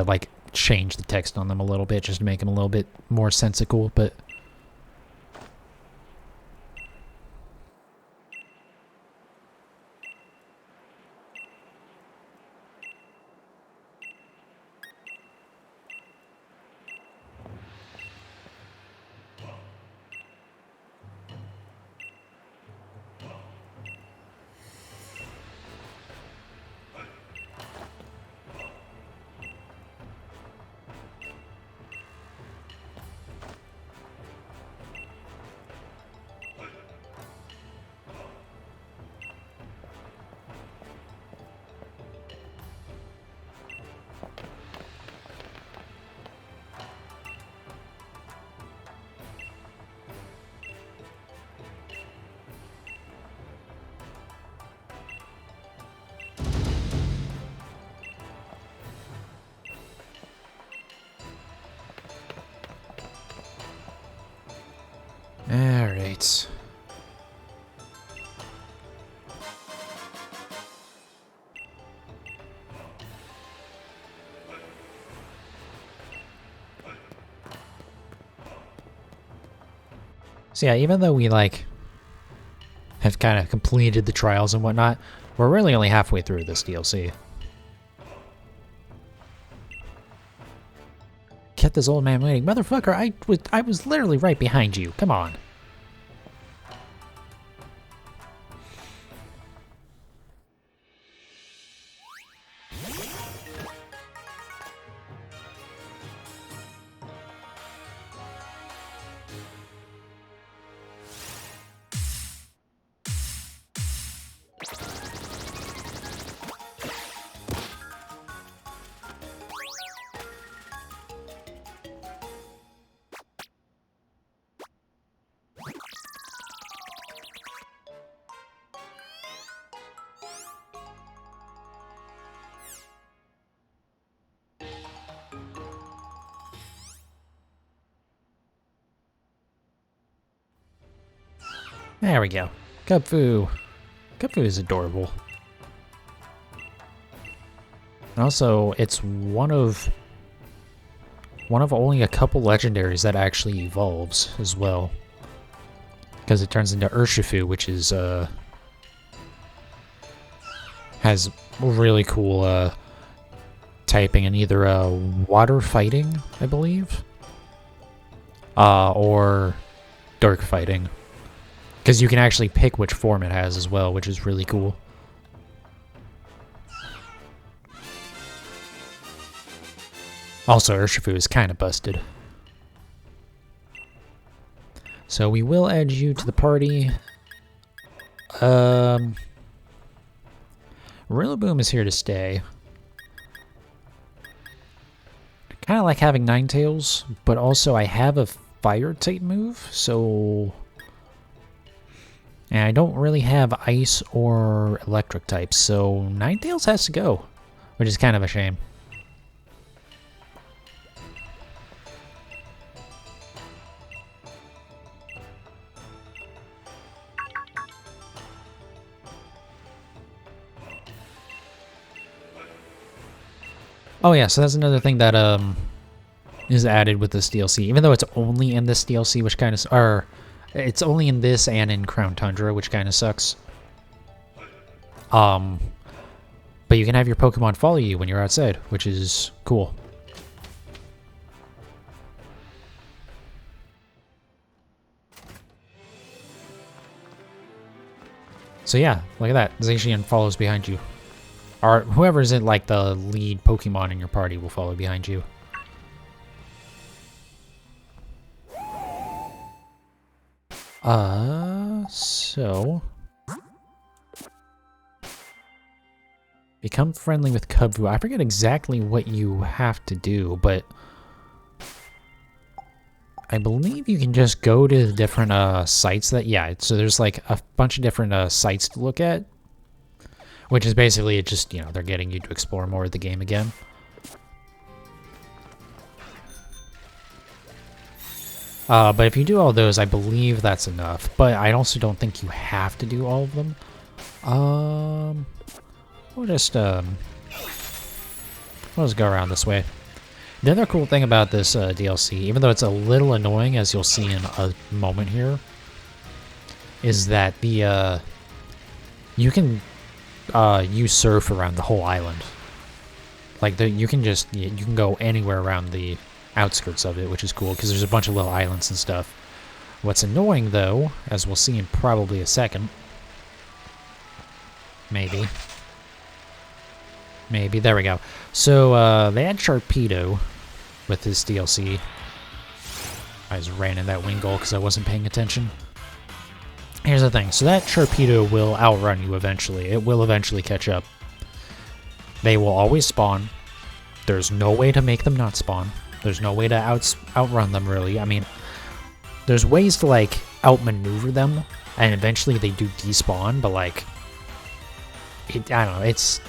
like, change the text on them a little bit, just to make them a little bit more sensical, but... Alright. So yeah, even though we like have kind of completed the trials and whatnot, we're really only halfway through this DLC. Kept this old man waiting. Motherfucker, I was literally right behind you. Come on. There we go. Cubfu. Cubfu is adorable. Also, it's one of only a couple legendaries that actually evolves as well. Because it turns into Urshifu, which is has really cool typing in either water fighting, I believe, or dark fighting. Because you can actually pick which form it has as well, which is really cool. Also, Urshifu is kind of busted. So we will add you to the party. Rillaboom is here to stay. Kind of like having Ninetales, but also I have a fire type move, so... And I don't really have ice or electric types, so Ninetales has to go, which is kind of a shame. Oh yeah, so that's another thing that is added with this DLC, even though it's only in this DLC, which kind of... It's only in this and in Crown Tundra, which kind of sucks. But you can have your Pokemon follow you when you're outside, which is cool. So yeah, look at that. Zacian follows behind you. Or whoever's in like the lead Pokemon in your party will follow behind you. So... Become friendly with Cubfu. I forget exactly what you have to do, but... I believe you can just go to the different sites that... Yeah, so there's like a bunch of different sites to look at. Which is basically just, you know, they're getting you to explore more of the game again. But if you do all those, I believe that's enough. But I also don't think you have to do all of them. We'll just go around this way. The other cool thing about this DLC, even though it's a little annoying, as you'll see in a moment here, is that the you can use surf around the whole island. Like you can go anywhere around the outskirts of it, which is cool because there's a bunch of little islands and stuff. What's annoying though, as we'll see in probably a second, maybe there we go. So they had Sharpedo with this DLC. I just ran in that wing goal because I wasn't paying attention. Here's the thing, so that Sharpedo will outrun you eventually. It will eventually catch up. They will always spawn. There's no way to make them not spawn. There's no way to outrun them, really. I mean, there's ways to, like, outmaneuver them, and eventually they do despawn, but, like, I don't know, it's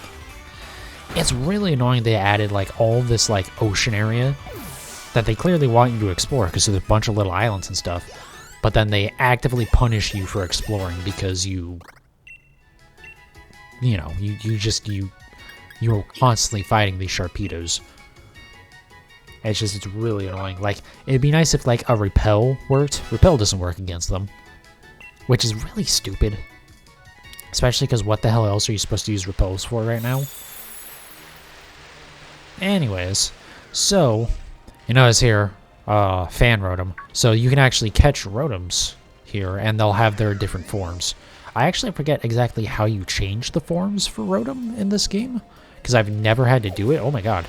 really annoying they added, like, all this, like, ocean area that they clearly want you to explore, because there's a bunch of little islands and stuff, but then they actively punish you for exploring because you're constantly fighting these Sharpedos. It's really annoying. Like, it'd be nice if, like, a repel worked. Repel doesn't work against them, which is really stupid. Especially because what the hell else are you supposed to use repels for right now? Anyways, so, you notice here, fan Rotom. So you can actually catch Rotoms here, and they'll have their different forms. I actually forget exactly how you change the forms for Rotom in this game, because I've never had to do it. Oh my god.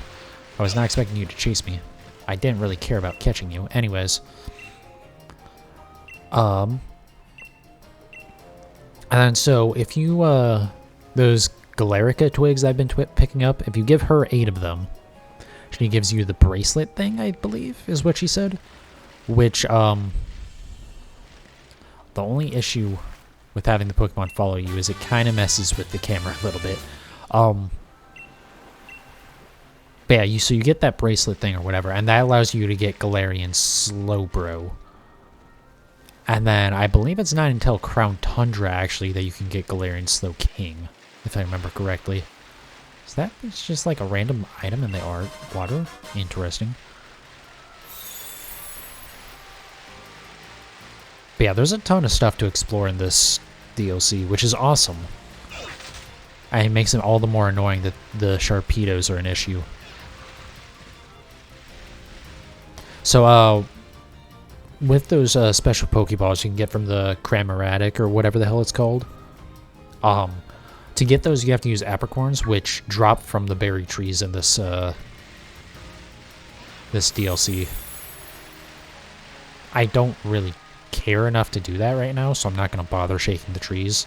I was not expecting you to chase me. I didn't really care about catching you. Anyways. And then so if you, those Galarica twigs I've been picking up, if you give her 8 of them, she gives you the bracelet thing, I believe, is what she said. Which, the only issue with having the Pokemon follow you is it kind of messes with the camera a little bit. But yeah, so you get that bracelet thing or whatever, and that allows you to get Galarian Slowbro. And then I believe it's not until Crown Tundra, actually, that you can get Galarian Slowking, if I remember correctly. Is that it's just like a random item in the water? Interesting. But yeah, there's a ton of stuff to explore in this DLC, which is awesome. And it makes it all the more annoying that the Sharpedos are an issue. So, with those special Pokeballs you can get from the Cramoratic, or whatever the hell it's called, to get those you have to use apricorns, which drop from the berry trees in this, this DLC. I don't really care enough to do that right now, so I'm not going to bother shaking the trees.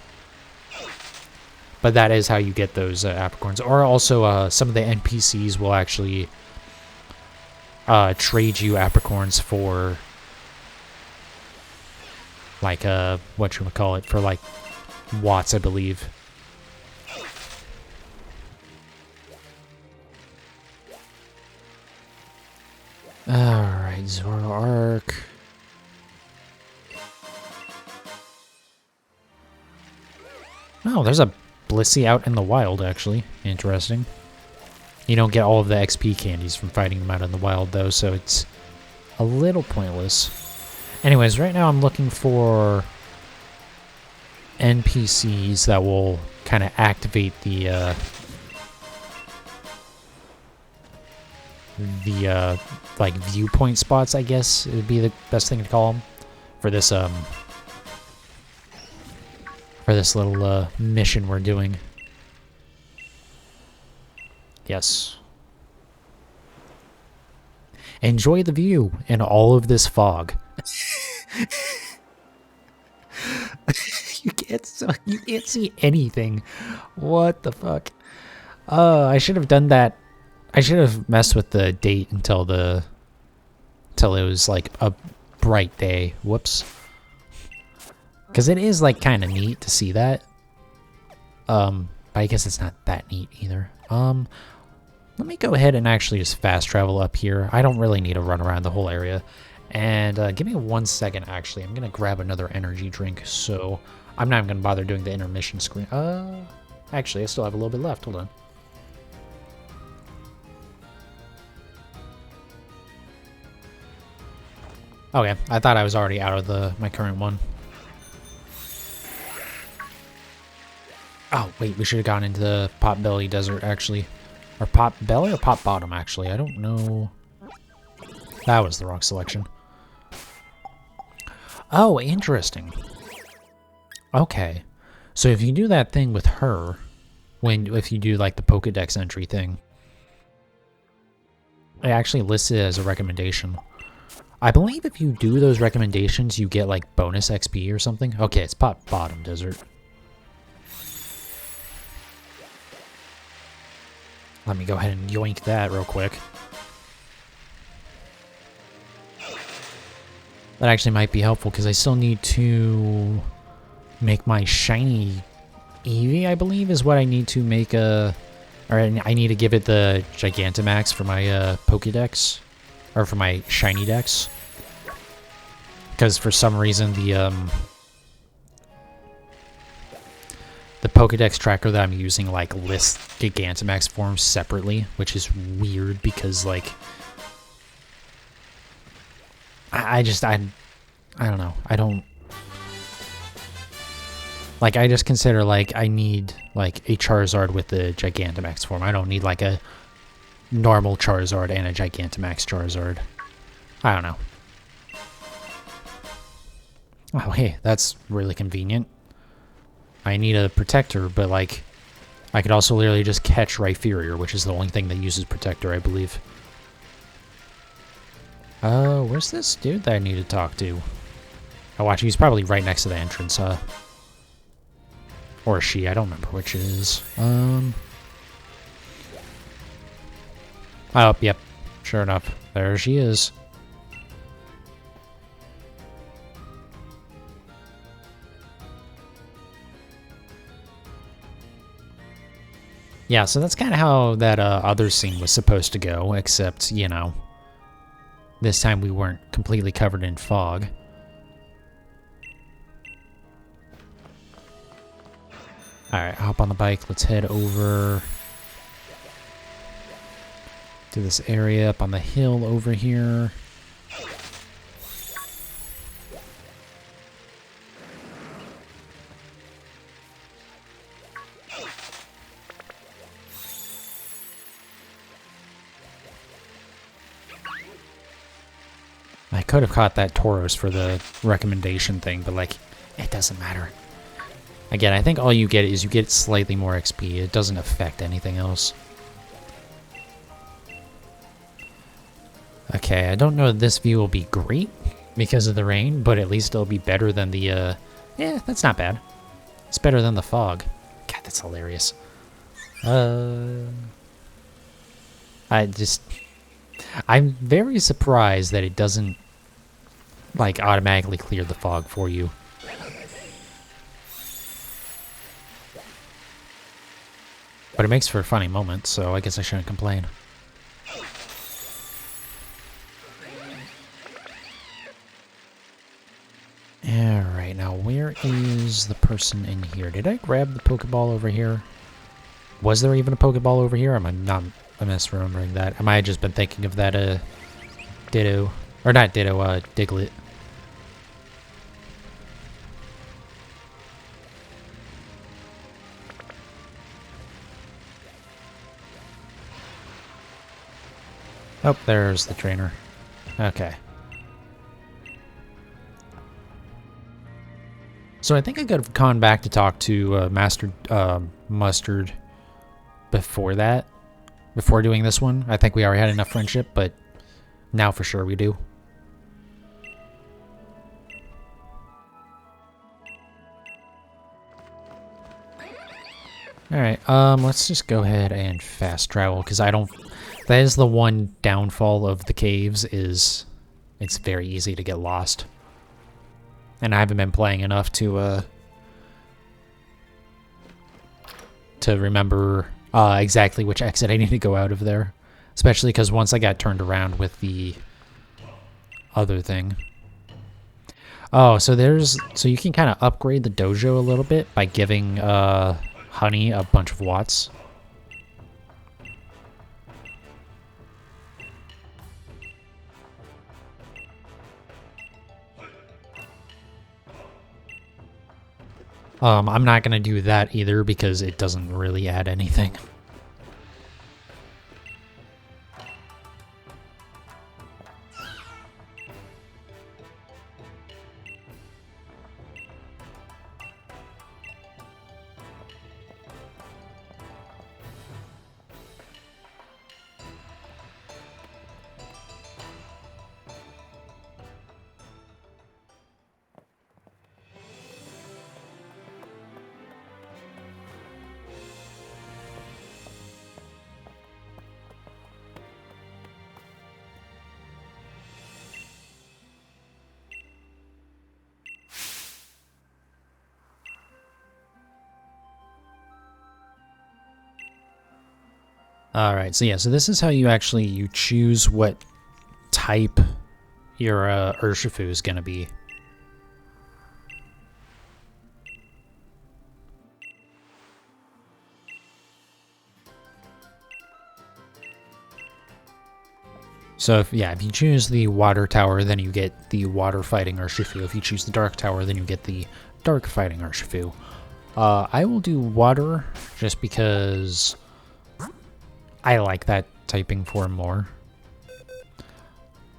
But that is how you get those apricorns. Or also, some of the NPCs will actually trade you apricorns for, like, whatchamacallit, for, like, watts, I believe. Alright, Zoroark. Oh, there's a Blissey out in the wild, actually. Interesting. You don't get all of the XP candies from fighting them out in the wild, though, so it's a little pointless. Anyways, right now I'm looking for NPCs that will kind of activate the like, viewpoint spots, I guess, it would be the best thing to call them, for this, little, mission we're doing. Yes. Enjoy the view in all of this fog. You can't see anything. What the fuck? I should have done that. I should have messed with the date until it was like a bright day. Whoops. Because it is, like, kind of neat to see that. But I guess it's not that neat either. Let me go ahead and actually just fast travel up here. I don't really need to run around the whole area. And give me 1 second, actually. I'm going to grab another energy drink, so I'm not even going to bother doing the intermission screen. Actually, I still have a little bit left. Hold on. Okay, I thought I was already out of my current one. Oh, wait, we should have gone into the Potbelly Desert, actually. Or Potbelly or Pot Bottom, actually. I don't know. That was the wrong selection. Oh, interesting. Okay. So if you do that thing with her, if you do, like, the Pokedex entry thing, it actually lists it as a recommendation. I believe if you do those recommendations, you get, like, bonus XP or something. Okay, it's Pot Bottom Desert. Let me go ahead and yoink that real quick. That actually might be helpful, because I still need to make my shiny Eevee, I believe, is what I need to make or I need to give it the Gigantamax for my Pokédex, or for my shiny dex. Because for some reason the Pokédex tracker that I'm using, like, lists Gigantamax forms separately, which is weird because, like, I don't know. I don't... Like, I just consider, like, I need, like, a Charizard with the Gigantamax form. I don't need, like, a normal Charizard and a Gigantamax Charizard. I don't know. Oh, hey, that's really convenient. I need a Protector, but, like, I could also literally just catch Rhyperior, which is the only thing that uses Protector, I believe. Where's this dude that I need to talk to? Oh, watch, he's probably right next to the entrance, huh? Or she, I don't remember which it is. Oh, yep. Sure enough. There she is. Yeah, so that's kind of how that other scene was supposed to go, except, you know, this time we weren't completely covered in fog. Alright, hop on the bike. Let's head over to this area up on the hill over here. I could have caught that Tauros for the recommendation thing, but, like, it doesn't matter. Again, I think all you get is you get slightly more XP. It doesn't affect anything else. Okay, I don't know if this view will be great because of the rain, but at least it'll be better than the, yeah, that's not bad. It's better than the fog. God, that's hilarious. I'm very surprised that it doesn't, like, automatically clear the fog for you. But it makes for a funny moment, so I guess I shouldn't complain. Alright, now where is the person in here? Did I grab the Pokeball over here? Was there even a Pokeball over here? I'm misremembering that. I might have just been thinking of that, Ditto. Or not Ditto, Diglett. Oh, there's the trainer. Okay. So I think I could have gone back to talk to Mustard before that. Before doing this one. I think we already had enough friendship, but now for sure we do. Alright, let's just go ahead and fast travel, because I don't... That is the one downfall of the caves, is it's very easy to get lost. And I haven't been playing enough to remember exactly which exit I need to go out of there. Especially because once I got turned around with the other thing. Oh, so you can kind of upgrade the dojo a little bit by giving Honey a bunch of watts. I'm not going to do that either because it doesn't really add anything. Alright, so yeah, so this is how you choose what type your Urshifu is going to be. So if you choose the water tower, then you get the water fighting Urshifu. If you choose the dark tower, then you get the dark fighting Urshifu. I will do water just because I like that typing form more.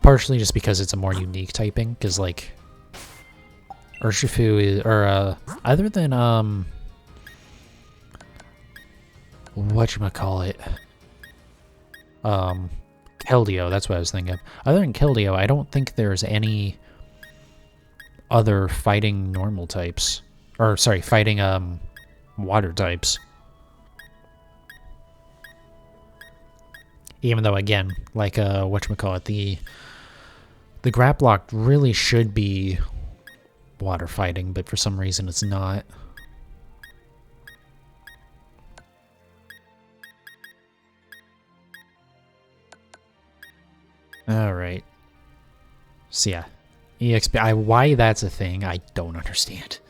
Partially just because it's a more unique typing, because like Urshifu is, or other than whatchamacallit, Keldeo, that's what I was thinking of. Other than Keldeo, I don't think there's any other fighting normal types. Or, sorry, fighting, water types. Even though, again, like, whatchamacallit, the Graplock really should be water fighting, but for some reason it's not. Alright. So yeah, EXP, why that's a thing, I don't understand.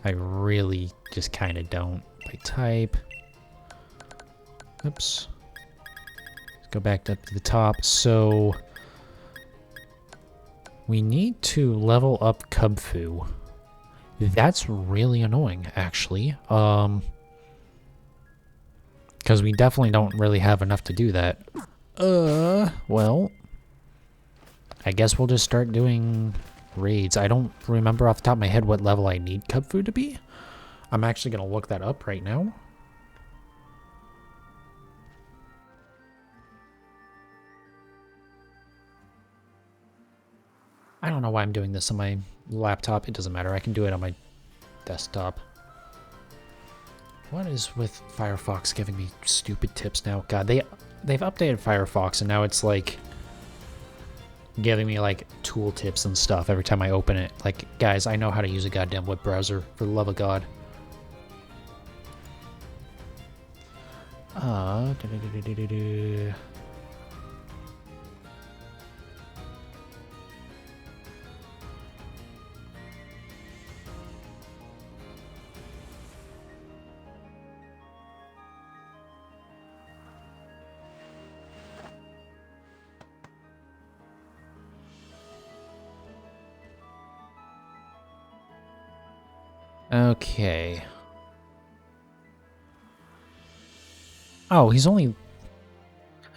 I really just kind of don't. By type. Oops. Let's go back up to the top. So we need to level up Kubfu. That's really annoying, actually. Because we definitely don't really have enough to do that. Well, I guess we'll just start doing raids. I don't remember off the top of my head what level I need Kubfu to be. I'm actually going to look that up right now. I don't know why I'm doing this on my laptop. It doesn't matter. I can do it on my desktop. What is with Firefox giving me stupid tips now? God, they've updated Firefox and now it's like giving me like tool tips and stuff every time I open it. Like, guys, I know how to use a goddamn web browser, for the love of God. Okay. Oh, he's only...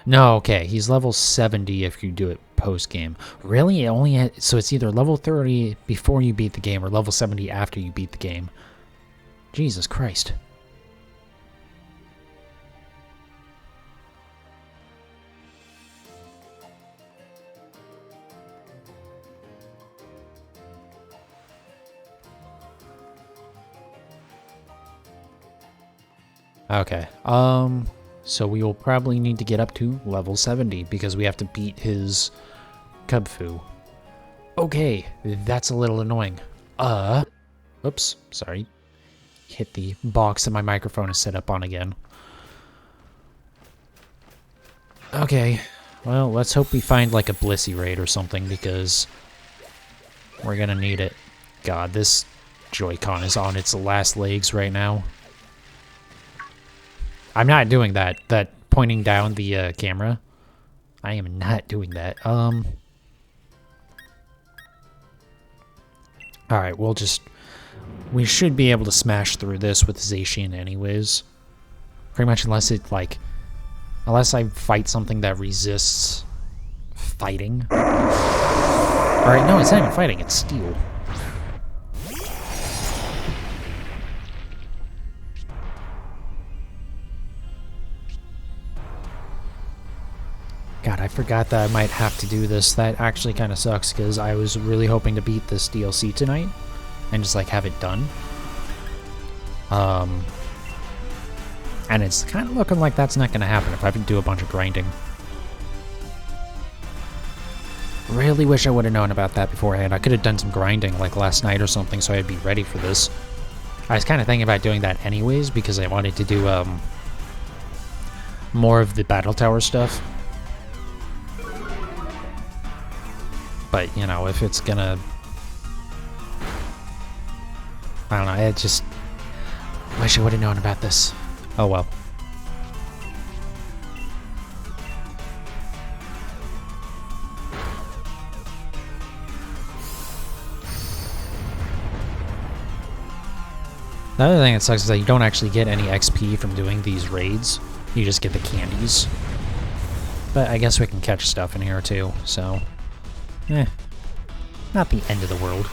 No, okay. He's level 70 if you do it post-game. Really? It only so it's either level 30 before you beat the game or level 70 after you beat the game. Jesus Christ. Okay, so we will probably need to get up to level 70 because we have to beat his Kubfu. Okay, that's a little annoying. Oops, sorry. Hit the box that my microphone is set up on again. Okay, well, let's hope we find like a Blissey raid or something because we're gonna need it. God, this Joy-Con is on its last legs right now. I'm not doing that pointing down the camera. I am not doing that. Alright, we should be able to smash through this with Zacian anyways. Pretty much unless I fight something that resists fighting. Alright, no, it's not even fighting, it's steel. God, I forgot that I might have to do this. That actually kind of sucks because I was really hoping to beat this DLC tonight and just like have it done. And it's kind of looking like that's not going to happen if I have to do a bunch of grinding. Really wish I would have known about that beforehand. I could have done some grinding like last night or something so I'd be ready for this. I was kind of thinking about doing that anyways because I wanted to do more of the Battle Tower stuff. But, you know, if it's gonna... I don't know, I just... wish I would have known about this. Oh well. The other thing that sucks is that you don't actually get any XP from doing these raids. You just get the candies. But I guess we can catch stuff in here too, so... not the end of the world.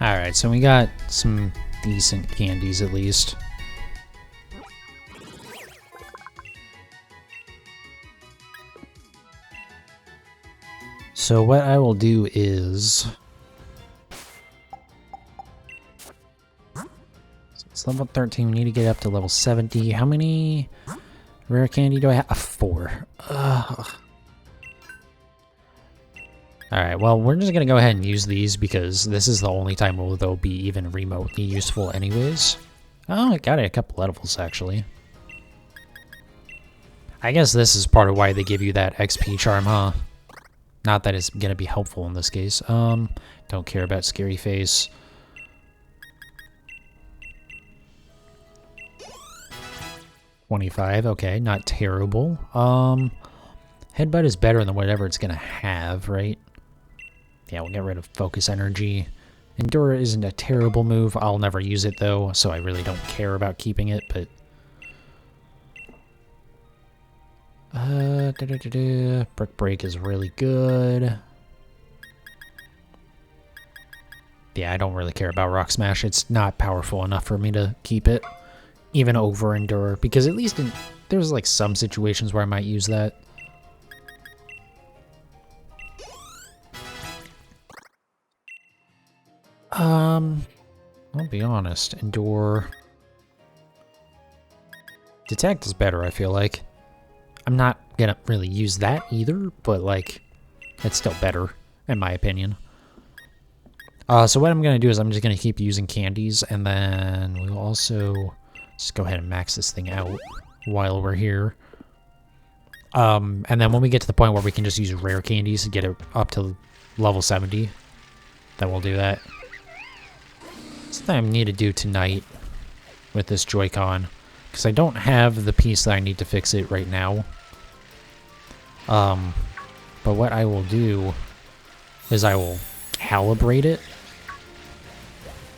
Alright, so we got some decent candies at least. So what I will do is... So it's level 13, we need to get up to level 70. How many rare candy do I have? 4. Ugh. Alright, well, we're just going to go ahead and use these because this is the only time where they'll be even remotely useful anyways. Oh, I got it a couple levels, actually. I guess this is part of why they give you that XP charm, huh? Not that it's going to be helpful in this case. Don't care about Scary Face. $25, okay, not terrible. Headbutt is better than whatever it's going to have, right? Yeah, we'll get rid of Focus Energy. Endure isn't a terrible move. I'll never use it, though, so I really don't care about keeping it, but... Brick Break is really good. Yeah, I don't really care about Rock Smash. It's not powerful enough for me to keep it, even over Endure, because at least there's like some situations where I might use that. I'll be honest, Endure... Detect is better, I feel like. I'm not gonna really use that either, but like, it's still better, in my opinion. So what I'm gonna do is I'm just gonna keep using candies, and then we'll also just go ahead and max this thing out while we're here. And then when we get to the point where we can just use rare candies to get it up to level 70, then we'll do that. Something I need to do tonight with this Joy-Con, because I don't have the piece that I need to fix it right now. But what I will do is I will calibrate it,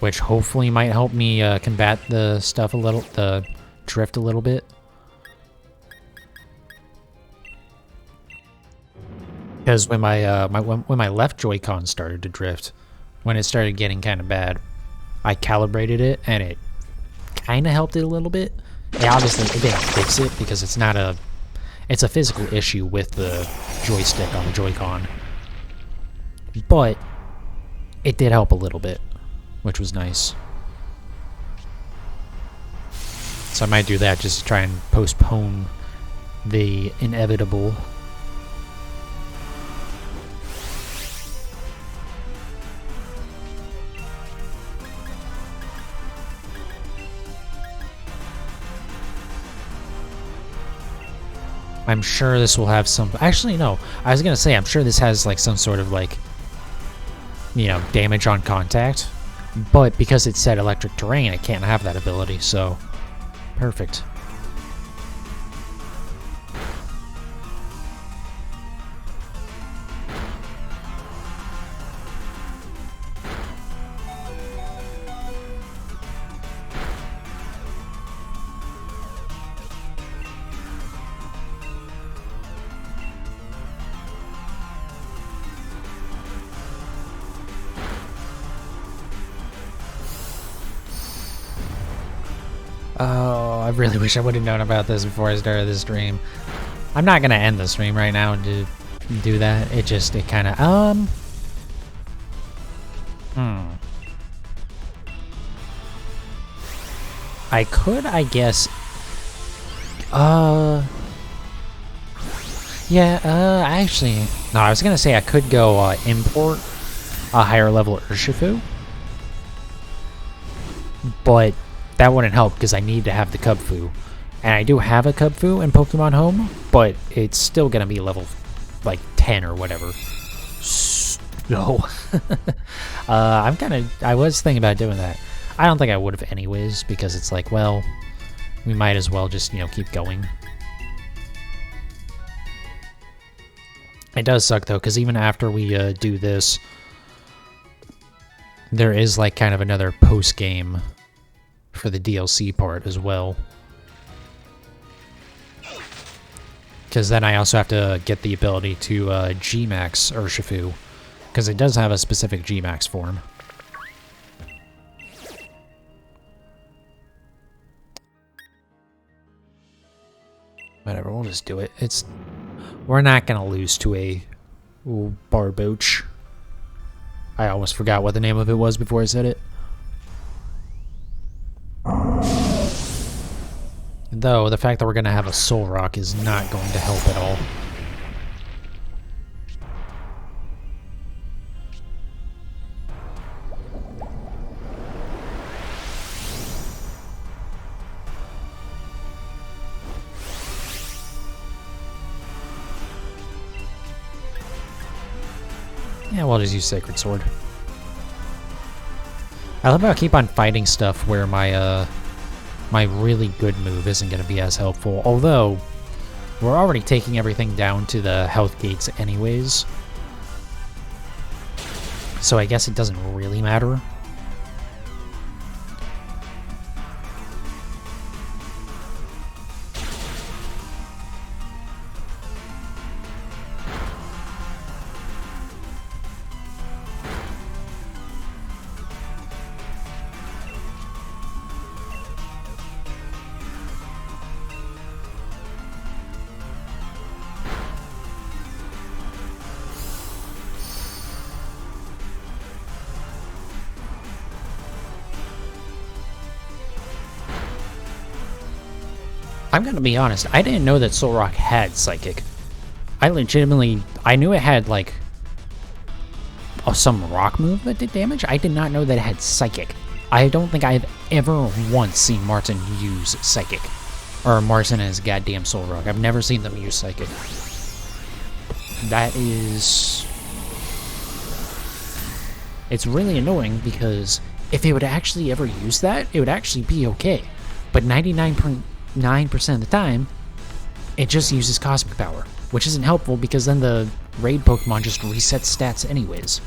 which hopefully might help me combat the stuff a little, the drift a little bit. Because when my when my left Joy-Con started to drift, when it started getting kind of bad, I calibrated it and it kind of helped it a little bit. It obviously it didn't fix it because it's not a, it's a physical issue with the joystick on the Joy-Con. But it did help a little bit, which was nice. So I might do that just to try and postpone the inevitable. I'm sure this will have some... Actually, no. I was going to say, I'm sure this has, like, some sort of, like, you know, damage on contact. But because it said electric terrain, it can't have that ability, so... Perfect. Oh, I really wish I would have known about this before I started this stream. I'm not gonna end the stream right now to do that. It just, it kind of, I could, I guess, yeah, actually, no, I was gonna say I could go, import a higher level Urshifu. but that wouldn't help because I need to have the Cubfu. And I do have a Cubfu in Pokemon Home, but it's still going to be level, like, 10 or whatever. So, I was thinking about doing that. I don't think I would have anyways, because it's like, well, we might as well just, keep going. It does suck, though, because even after we do this, there is, like, kind of another post-game for the DLC part as well. Because then I also have to get the ability to G-Max Urshifu, because it does have a specific G-Max form. Whatever, we'll just do it. We're not gonna lose to a Barboach. I almost forgot what the name of it was before I said it. Though, the fact that we're going to have a Soul Rock is not going to help at all. Yeah, we'll just use Sacred Sword. I love how I keep on fighting stuff where my really good move isn't going to be as helpful. Although, we're already taking everything down to the health gates anyways. So I guess it doesn't really matter. I'm gonna be honest, I didn't know that Soul Rock had Psychic. I knew it had, like, some rock move that did damage. I did not know that it had Psychic. I don't think I've ever once seen Martin use Psychic. Or Martin and his goddamn Soul Rock. I've never seen them use Psychic. That is... It's really annoying because if it would actually ever use that, it would actually be okay. But 99% of the time, it just uses Cosmic Power, which isn't helpful because then the raid Pokemon just resets stats anyways.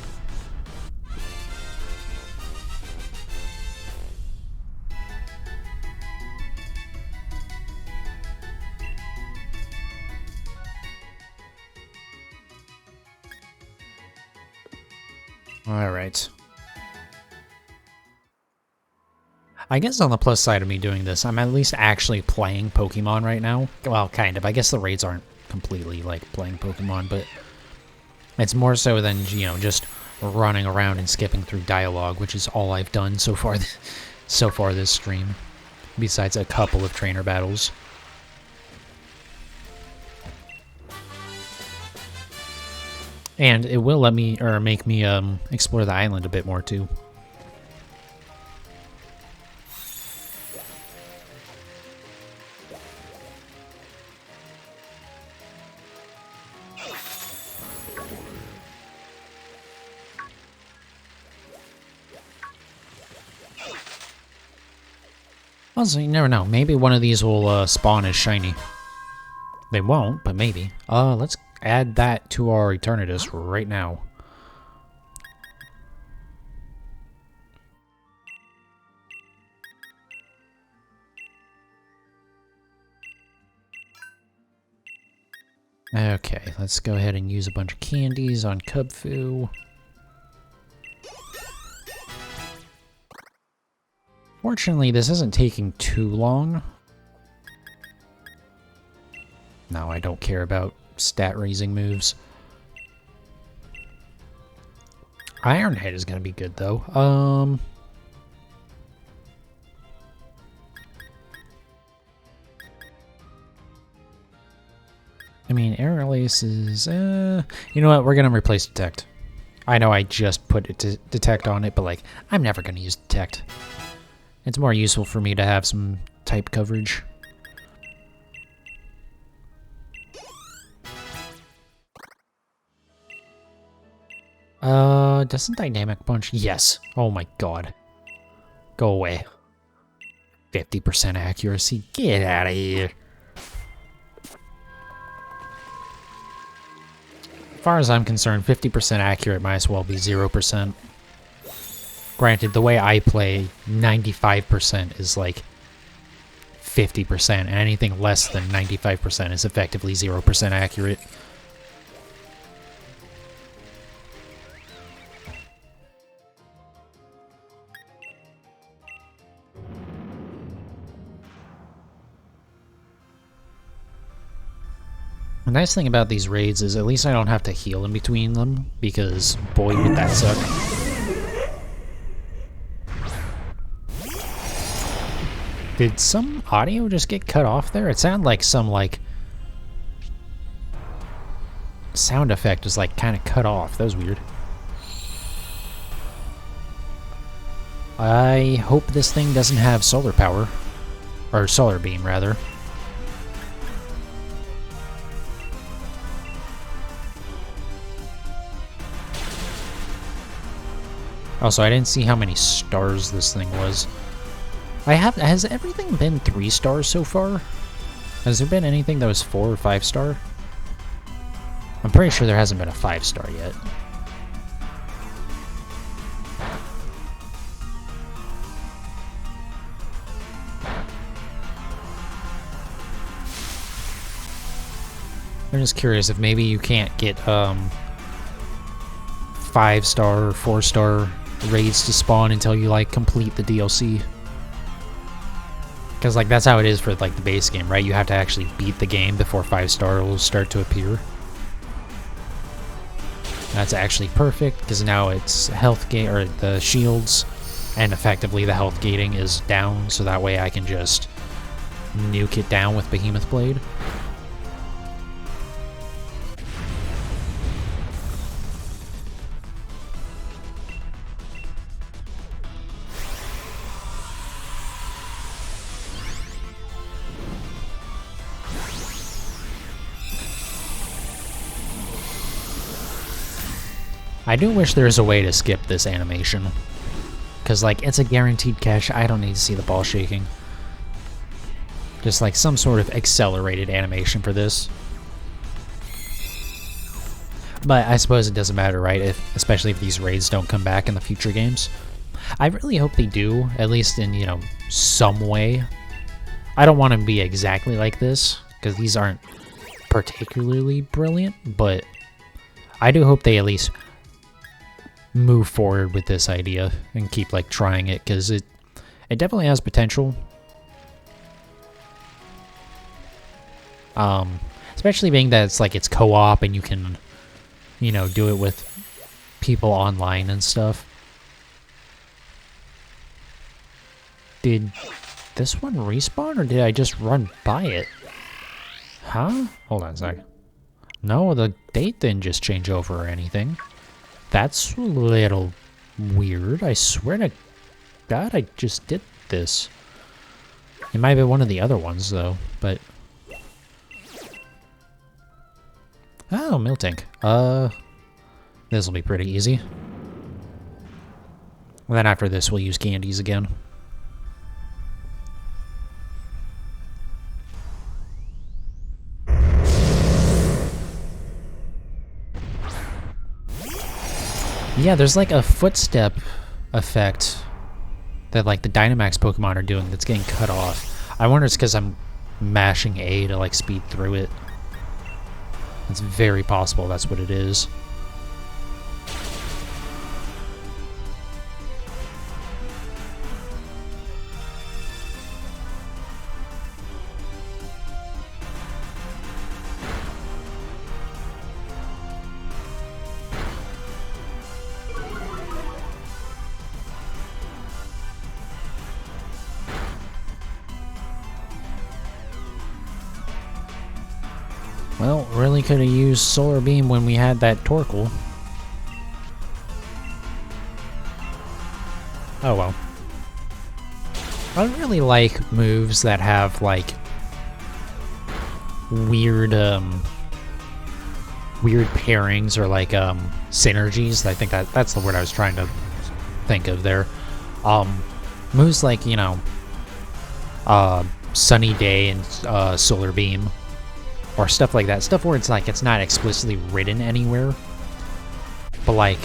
Alright. I guess on the plus side of me doing this, I'm at least actually playing Pokemon right now. Well, kind of. I guess the raids aren't completely, like, playing Pokemon, but it's more so than, just running around and skipping through dialogue, which is all I've done so far this stream, besides a couple of trainer battles. And it will let me, or make me, explore the island a bit more, too. Also, you never know. Maybe one of these will spawn as shiny. They won't, but maybe. Let's add that to our Eternatus right now. Okay, let's go ahead and use a bunch of candies on Cubfu. Fortunately, this isn't taking too long. No, I don't care about stat-raising moves. Iron Head is going to be good, though. I mean, Air Lace is... you know what? We're going to replace Detect. I know I just put it to Detect on it, but, like, I'm never going to use Detect. It's more useful for me to have some type coverage. Doesn't Dynamic Punch? Yes. Oh my god. Go away. 50% accuracy. Get out of here. As far as I'm concerned, 50% accurate might as well be 0%. Granted, the way I play, 95% is like 50%, and anything less than 95% is effectively 0% accurate. The nice thing about these raids is at least I don't have to heal in between them, because boy would that suck. Did some audio just get cut off there? It sounded like some, like, sound effect was, like, kind of cut off. That was weird. I hope this thing doesn't have solar power. Or solar beam, rather. Also, I didn't see how many stars this thing was. Has everything been 3 stars so far? Has there been anything that was 4 or 5 star? I'm pretty sure there hasn't been a 5 star yet. I'm just curious if maybe you can't get 5 star or 4 star raids to spawn until you like complete the DLC. Because like that's how it is for like the base game, right? You have to actually beat the game before 5 star will start to appear. That's actually perfect because now it's health gate or the shields, and effectively the health gating is down, so that way I can just nuke it down with Behemoth Blade. I do wish there was a way to skip this animation, because like it's a guaranteed catch. I don't need to see the ball shaking. Just like some sort of accelerated animation for this. But I suppose it doesn't matter, right? Especially if these raids don't come back in the future games. I really hope they do, at least in, you know, some way. I don't want to be exactly like this, because these aren't particularly brilliant, but I do hope they at least move forward with this idea and keep like trying it, because it definitely has potential. Especially being that it's like it's co-op and you can, you know, do it with people online and stuff. Did this one respawn or did I just run by it? Huh? Hold on a sec. No, the date didn't just change over or anything. That's a little weird. I swear to God, I just did this. It might be one of the other ones, though, but... Oh, Miltank. This'll be pretty easy. And then after this, we'll use candies again. Yeah, there's like a footstep effect that like the Dynamax Pokemon are doing that's getting cut off. I wonder if it's because I'm mashing A to like speed through it. It's very possible that's what it is. Well, really could have used Solar Beam when we had that Torkoal. Oh well. I really like moves that have, like, weird, weird pairings or, like, synergies. I think that's the word I was trying to think of there. Moves like, you know, Sunny Day and Solar Beam, or stuff like that. Stuff where it's like it's not explicitly written anywhere, but like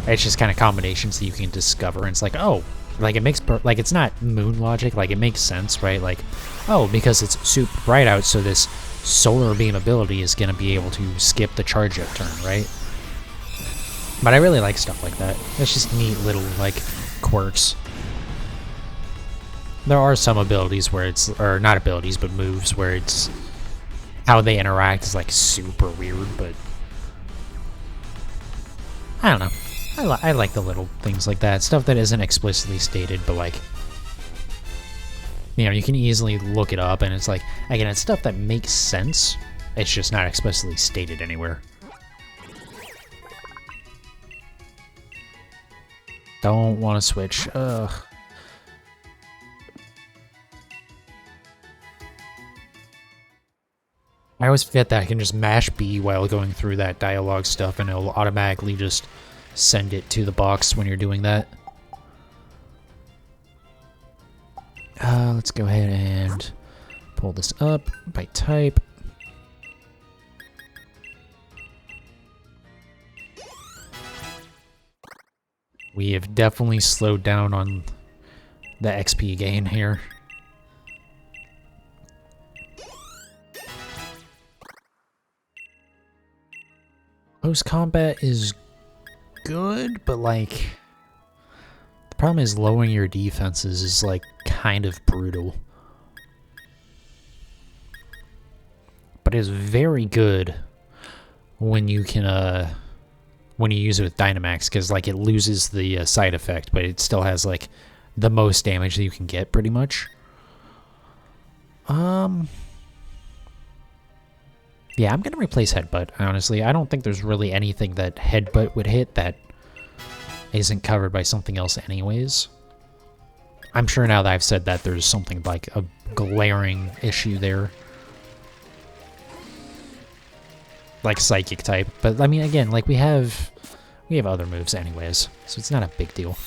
it's just kind of combinations that you can discover. And it's like, oh, like it makes like it's not moon logic. Like it makes sense, right? Like, oh, because it's super bright out, so this Solar Beam ability is gonna be able to skip the charge up turn, right? But I really like stuff like that. It's just neat little like quirks. There are some abilities where it's, or not abilities, but moves where it's, how they interact is like super weird, but I don't know. I like the little things like that. Stuff that isn't explicitly stated, but like, you know, you can easily look it up and it's like, again, it's stuff that makes sense. It's just not explicitly stated anywhere. Don't want to switch. Ugh. I always forget that I can just mash B while going through that dialogue stuff and it'll automatically just send it to the box when you're doing that. Let's go ahead and pull this up by type. We have definitely slowed down on the XP gain here. Close combat is good, but like the problem is lowering your defenses is like kind of brutal. But it's very good when you can when you use it with Dynamax, because like it loses the side effect, but it still has like the most damage that you can get pretty much. Yeah, I'm going to replace Headbutt, honestly. I don't think there's really anything that Headbutt would hit that isn't covered by something else anyways. I'm sure now that I've said that there's something like a glaring issue there. Like Psychic type. But, I mean, again, like we have other moves anyways, so it's not a big deal.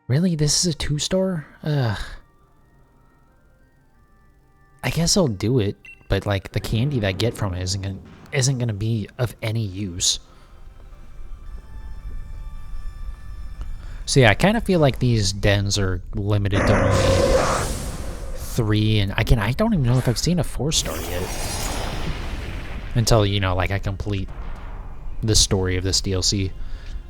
Really? This is a 2-star? Ugh. I guess I'll do it, but like the candy that I get from it isn't gonna be of any use. So yeah, I kind of feel like these dens are limited to only 3, and again, I don't even know if I've seen a 4-star yet. Until, you know, like I complete the story of this DLC.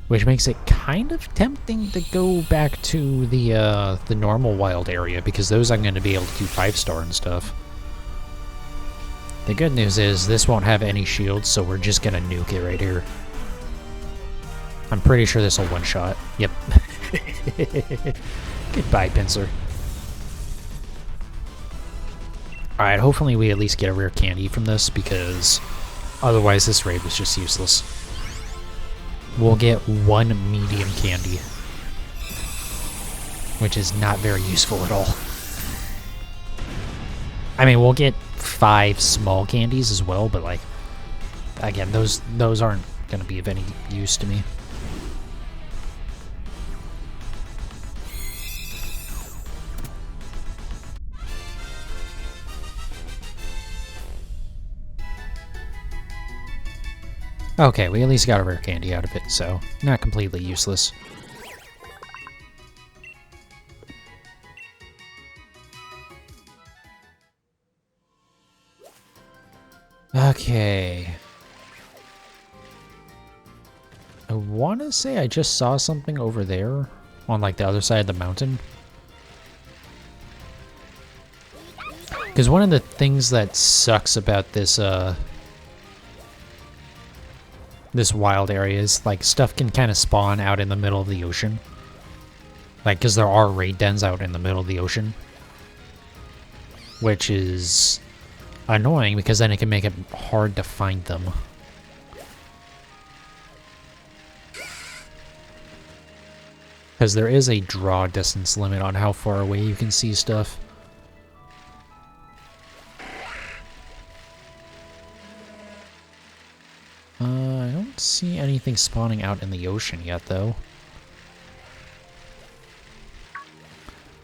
Which makes it kind of tempting to go back to the normal wild area, because those I'm going to be able to do 5-star and stuff. The good news is this won't have any shields, so we're just going to nuke it right here. I'm pretty sure this will one-shot. Yep. Goodbye, Pinsir. Alright, hopefully we at least get a rare candy from this, because otherwise this raid was just useless. We'll get 1 medium candy, which is not very useful at all. I mean, we'll get 5 small candies as well, but like, again, those aren't going to be of any use to me. Okay, we at least got a rare candy out of it, so not completely useless. Okay. I want to say I just saw something over there on like the other side of the mountain. Because one of the things that sucks about this this wild area is like stuff can kind of spawn out in the middle of the ocean. Like, because there are raid dens out in the middle of the ocean. which is annoying because then it can make it hard to find them. Because there is a draw distance limit on how far away you can see stuff. I don't see anything spawning out in the ocean yet, though.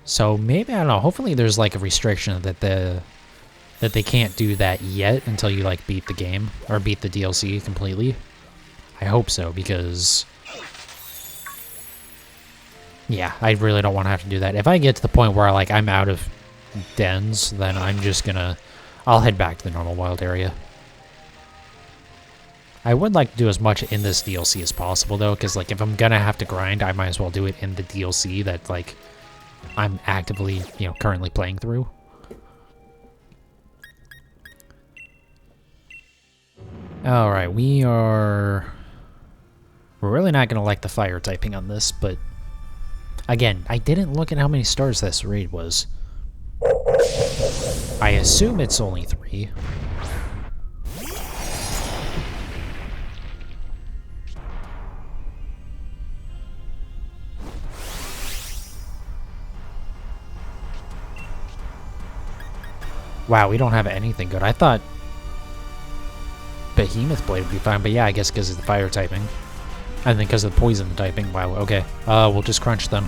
So maybe, I don't know, hopefully there's like a restriction that they can't do that yet until you like beat the game, or beat the DLC completely. I hope so, because yeah, I really don't want to have to do that. If I get to the point where like I'm out of dens, then I'm just gonna, I'll head back to the normal wild area. I would like to do as much in this DLC as possible though, because like if I'm gonna have to grind, I might as well do it in the DLC that like I'm actively, you know, currently playing through. Alright, we're really not gonna like the fire typing on this, but again, I didn't look at how many stars this raid was. I assume it's only 3. Wow, we don't have anything good. I thought Behemoth Blade would be fine, but yeah, I guess because of the fire typing. And then because of the poison typing. Wow, okay. We'll just crunch them.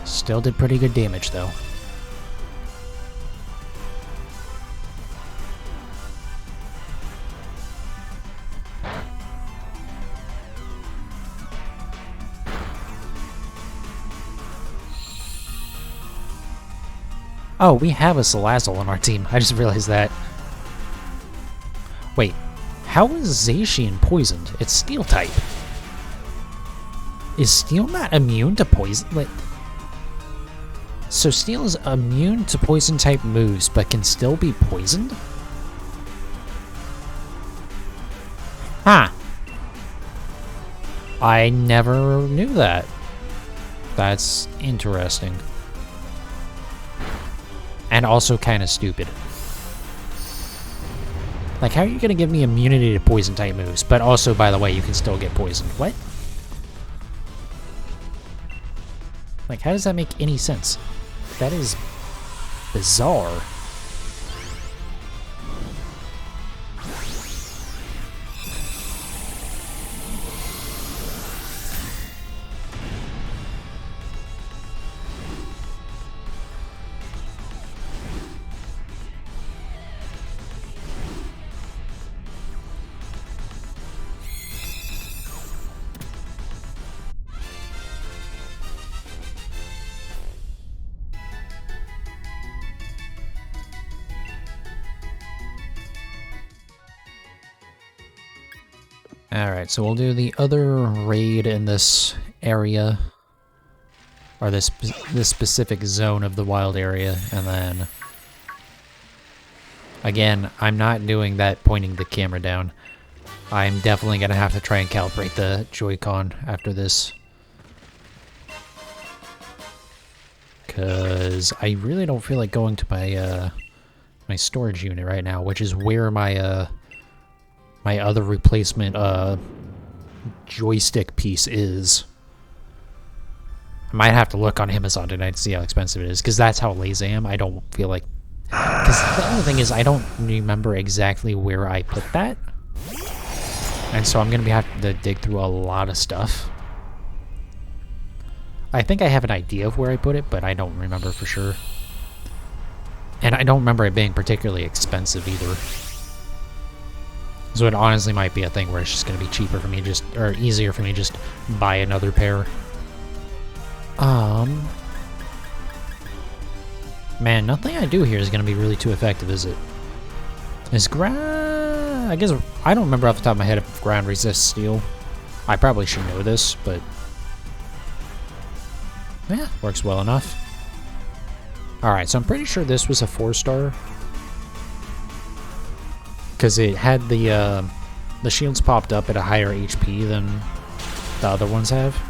Still did pretty good damage, though. Oh, we have a Salazzle on our team. I just realized that. Wait, how is Zacian poisoned? It's Steel type. Is Steel not immune to poison? Like, so Steel is immune to poison type moves, but can still be poisoned? Huh. I never knew that. That's interesting. And also kind of stupid. Like, how are you going to give me immunity to poison type moves? But also, by the way, you can still get poisoned. What? Like, how does that make any sense? That is bizarre. Alright, so we'll do the other raid in this area, or this specific zone of the wild area, and then, again, I'm not doing that pointing the camera down. I'm definitely going to have to try and calibrate the Joy-Con after this. Because I really don't feel like going to my, my storage unit right now, which is where my, my other replacement joystick piece is. I might have to look on Amazon tonight to see how expensive it is, because that's how lazy I am. I don't feel like... Because the other thing is, I don't remember exactly where I put that. And so I'm going to have to dig through a lot of stuff. I think I have an idea of where I put it, but I don't remember for sure. And I don't remember it being particularly expensive either. So it honestly might be a thing where it's just going to be cheaper for me, or easier for me just buy another pair. Man, nothing I do here is going to be really too effective, is it? Is I guess, I don't remember off the top of my head if ground resists steel. I probably should know this, but... yeah, works well enough. Alright, so I'm pretty sure this was a 4-star. Because it had the shields popped up at a higher HP than the other ones have.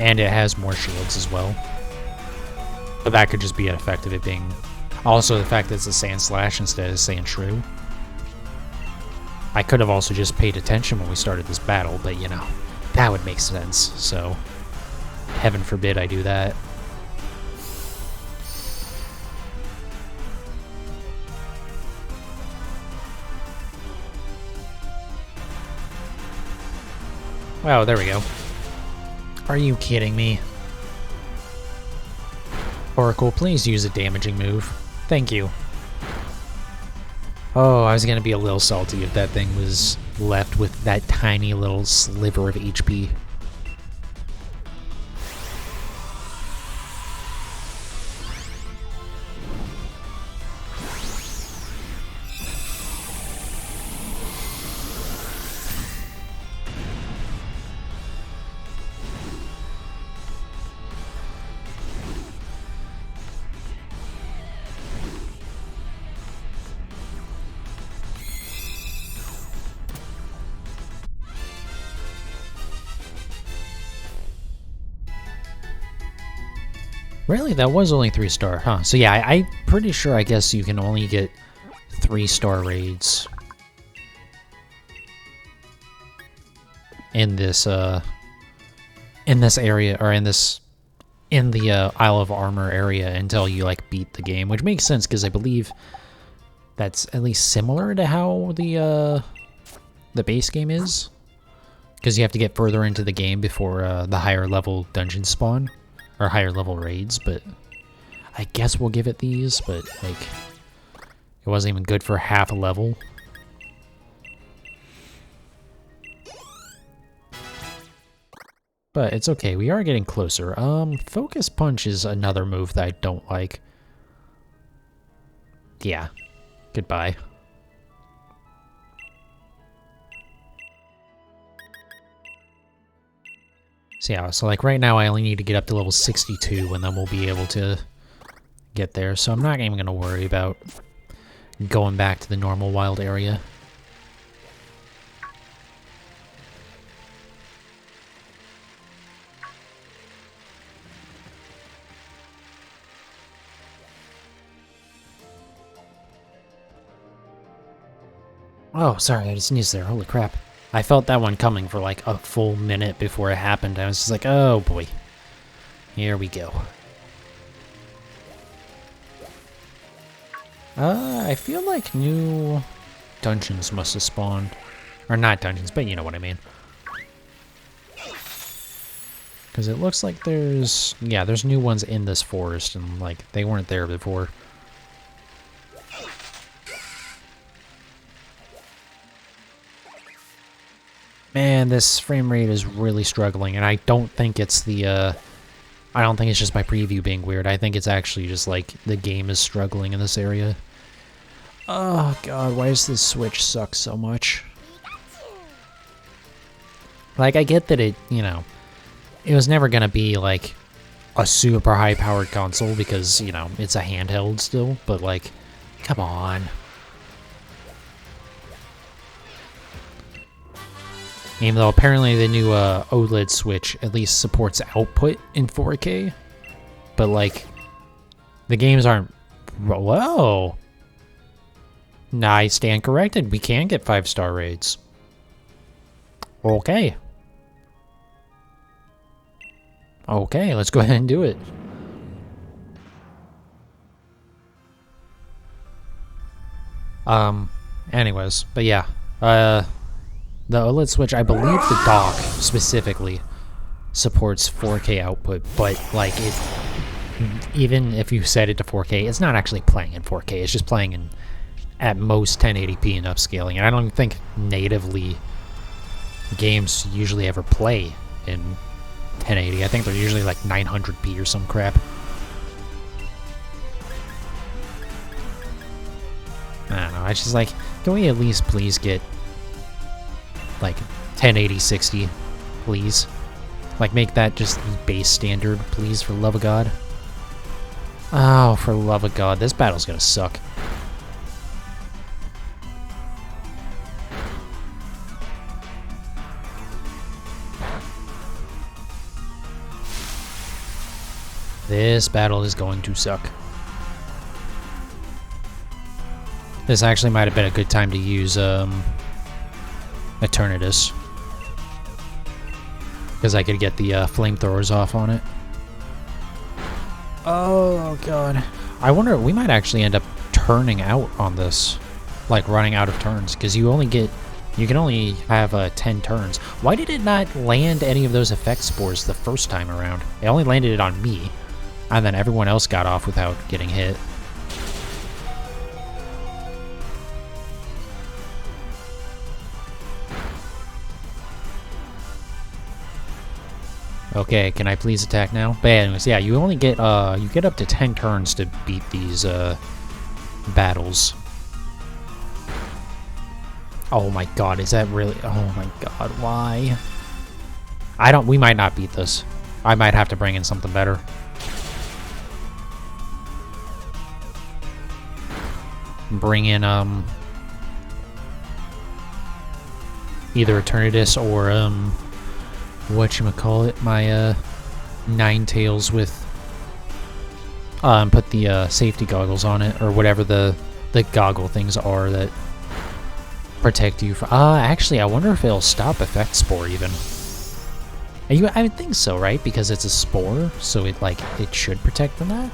And it has more shields as well. But that could just be an effect of it being... Also, the fact that it's a Sand Slash instead of Sand Shrew. I could have also just paid attention when we started this battle, but, you know, that would make sense. So, heaven forbid I do that. Wow, there we go. Are you kidding me? Oracle, please use a damaging move. Thank you. Oh, I was gonna be a little salty if that thing was left with that tiny little sliver of HP. Really? That was only 3-star, huh? So yeah, I'm pretty sure I guess you can only get 3-star raids in this area, or in the Isle of Armor area until you like beat the game, which makes sense because I believe that's at least similar to how the base game is, because you have to get further into the game before the higher level dungeons spawn. Or higher level raids, but I guess we'll give it these, but like it wasn't even good for half a level. But it's okay, we are getting closer. Focus Punch is another move that I don't like. Yeah. Goodbye. So yeah, so like right now I only need to get up to level 62 and then we'll be able to get there. So I'm not even going to worry about going back to the normal wild area. Oh, sorry, I just sneezed there. Holy crap. I felt that one coming for like a full minute before it happened. I was just like, oh boy. Here we go. I feel like new dungeons must have spawned. Or not dungeons, but you know what I mean. Because it looks like there's new ones in this forest, and like they weren't there before. Man, this frame rate is really struggling, and I don't think it's the, I don't think it's just my preview being weird. I think it's actually just, like, the game is struggling in this area. Oh, God, why does this Switch suck so much? Like, I get that it, you know, it was never gonna be, like, a super high-powered console because, you know, it's a handheld still, but, like, come on. Even though apparently the new OLED Switch at least supports output in 4K. But, like, the games aren't... Whoa! Nah, I stand corrected. We can get 5-star raids. Okay. Okay, let's go ahead and do it. Anyways, but yeah. The OLED Switch, I believe the dock specifically supports 4K output, but like it, even if you set it to 4K, it's not actually playing in 4K. It's just playing in at most 1080p and upscaling. And I don't think natively games usually ever play in 1080. I think they're usually like 900p or some crap. I don't know. I just like, can we at least please get like 1080 60, please? Like, make that just the base standard, please, for love of God. Oh, for love of God, this battle's gonna suck. this battle is going to suck. This actually might have been a good time to use Eternatus, because I could get the flamethrowers off on it. Oh god. I wonder, we might actually end up turning out on this, like running out of turns, because you can only have 10 turns. Why did it not land any of those effect spores the first time around? It only landed it on me, and then everyone else got off without getting hit. Okay, can I please attack now? But anyways, yeah, you only get you get up to 10 turns to beat these battles. Oh my god, is that really? Oh my god, why? We might not beat this. I might have to bring in something better. Bring in either Eternatus or whatchamacallit, my Ninetales with put the safety goggles on it, or whatever the goggle things are that protect you from... actually, I wonder if it'll stop Effect Spore, even. I would think so, right? Because it's a spore, so it should protect from that?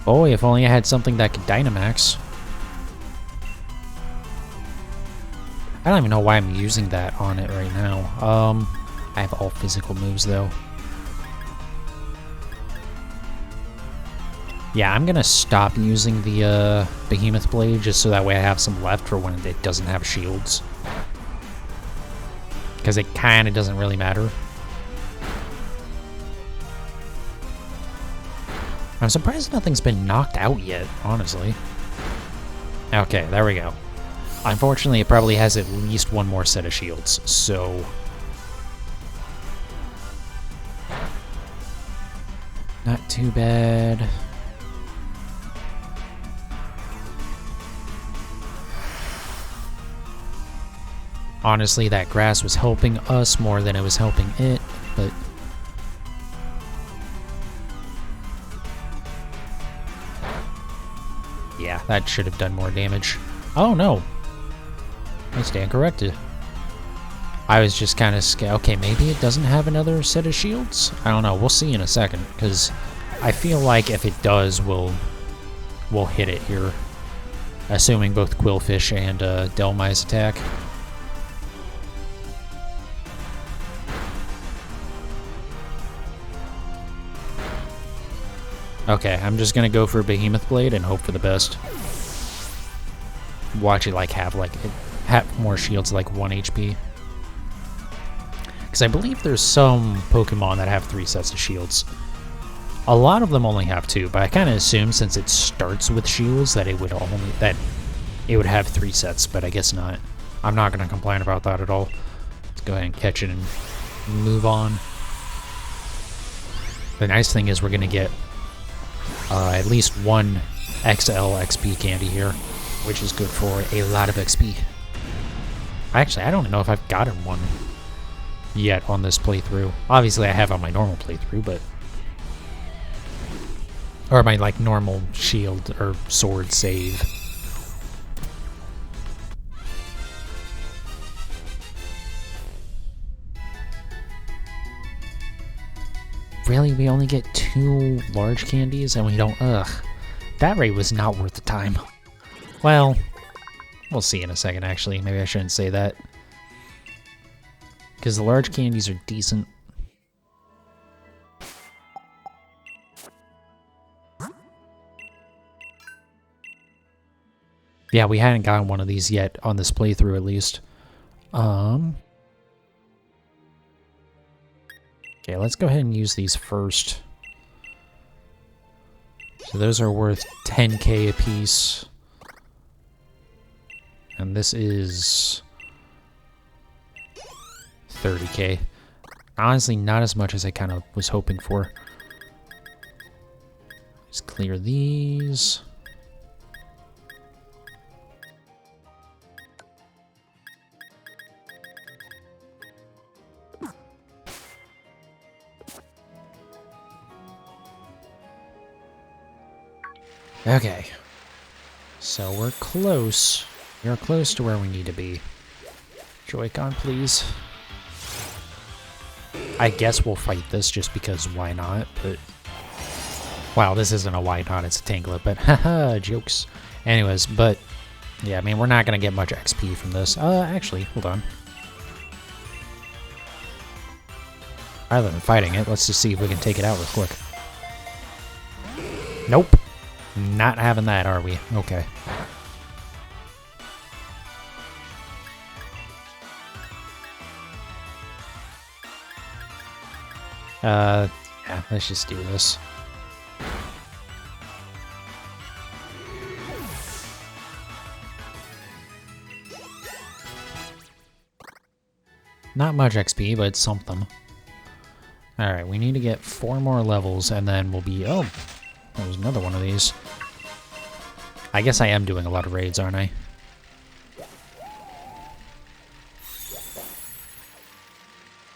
Oh, if only I had something that could Dynamax. I don't even know why I'm using that on it right now. I have all physical moves, though. Yeah, I'm gonna stop using the Behemoth Blade, just so that way I have some left for when it doesn't have shields. Because it kinda doesn't really matter. I'm surprised nothing's been knocked out yet, honestly. Okay, there we go. Unfortunately, it probably has at least one more set of shields, so... not too bad. Honestly, that grass was helping us more than it was helping it, but... yeah, that should have done more damage. Oh, no. I stand corrected. I was just kind of scared. Okay, maybe it doesn't have another set of shields? I don't know. We'll see in a second, because I feel like if it does, we'll hit it here. Assuming both Quillfish and Delmai's attack. Okay, I'm just gonna go for Behemoth Blade and hope for the best. Watch it have more shields, like 1 HP. Because I believe there's some Pokemon that have 3 sets of shields. A lot of them only have 2, but I kind of assume since it starts with shields that it would have 3 sets, but I guess not. I'm not gonna complain about that at all. Let's go ahead and catch it and move on. The nice thing is we're gonna get at least 1 XL XP candy here, which is good for a lot of XP. Actually, I don't know if I've gotten one yet on this playthrough. Obviously, I have on my normal playthrough, but... or my, normal shield or sword save. Really? We only get 2 large candies and we don't... ugh. That rate was not worth the time. Well, we'll see in a second, actually. Maybe I shouldn't say that. Because the large candies are decent. Yeah, we hadn't gotten one of these yet on this playthrough, at least. Okay, let's go ahead and use these first. So those are worth 10k apiece. And this is 30k. Honestly, not as much as I kind of was hoping for. Just clear these. Okay. So we're close. We're close to where we need to be. Joy-Con, please. I guess we'll fight this just because why not, but... Wow, this isn't a why not, it's a Tanglet, but haha, jokes. Anyways, but... Yeah, I mean, we're not gonna get much XP from this. Actually, hold on. Rather than fighting it, let's just see if we can take it out real quick. Nope. Not having that, are we? Okay. Yeah, let's just do this. Not much XP, but it's something. Alright, we need to get 4 more levels, and then we'll be... Oh! There's another one of these. I guess I am doing a lot of raids, aren't I?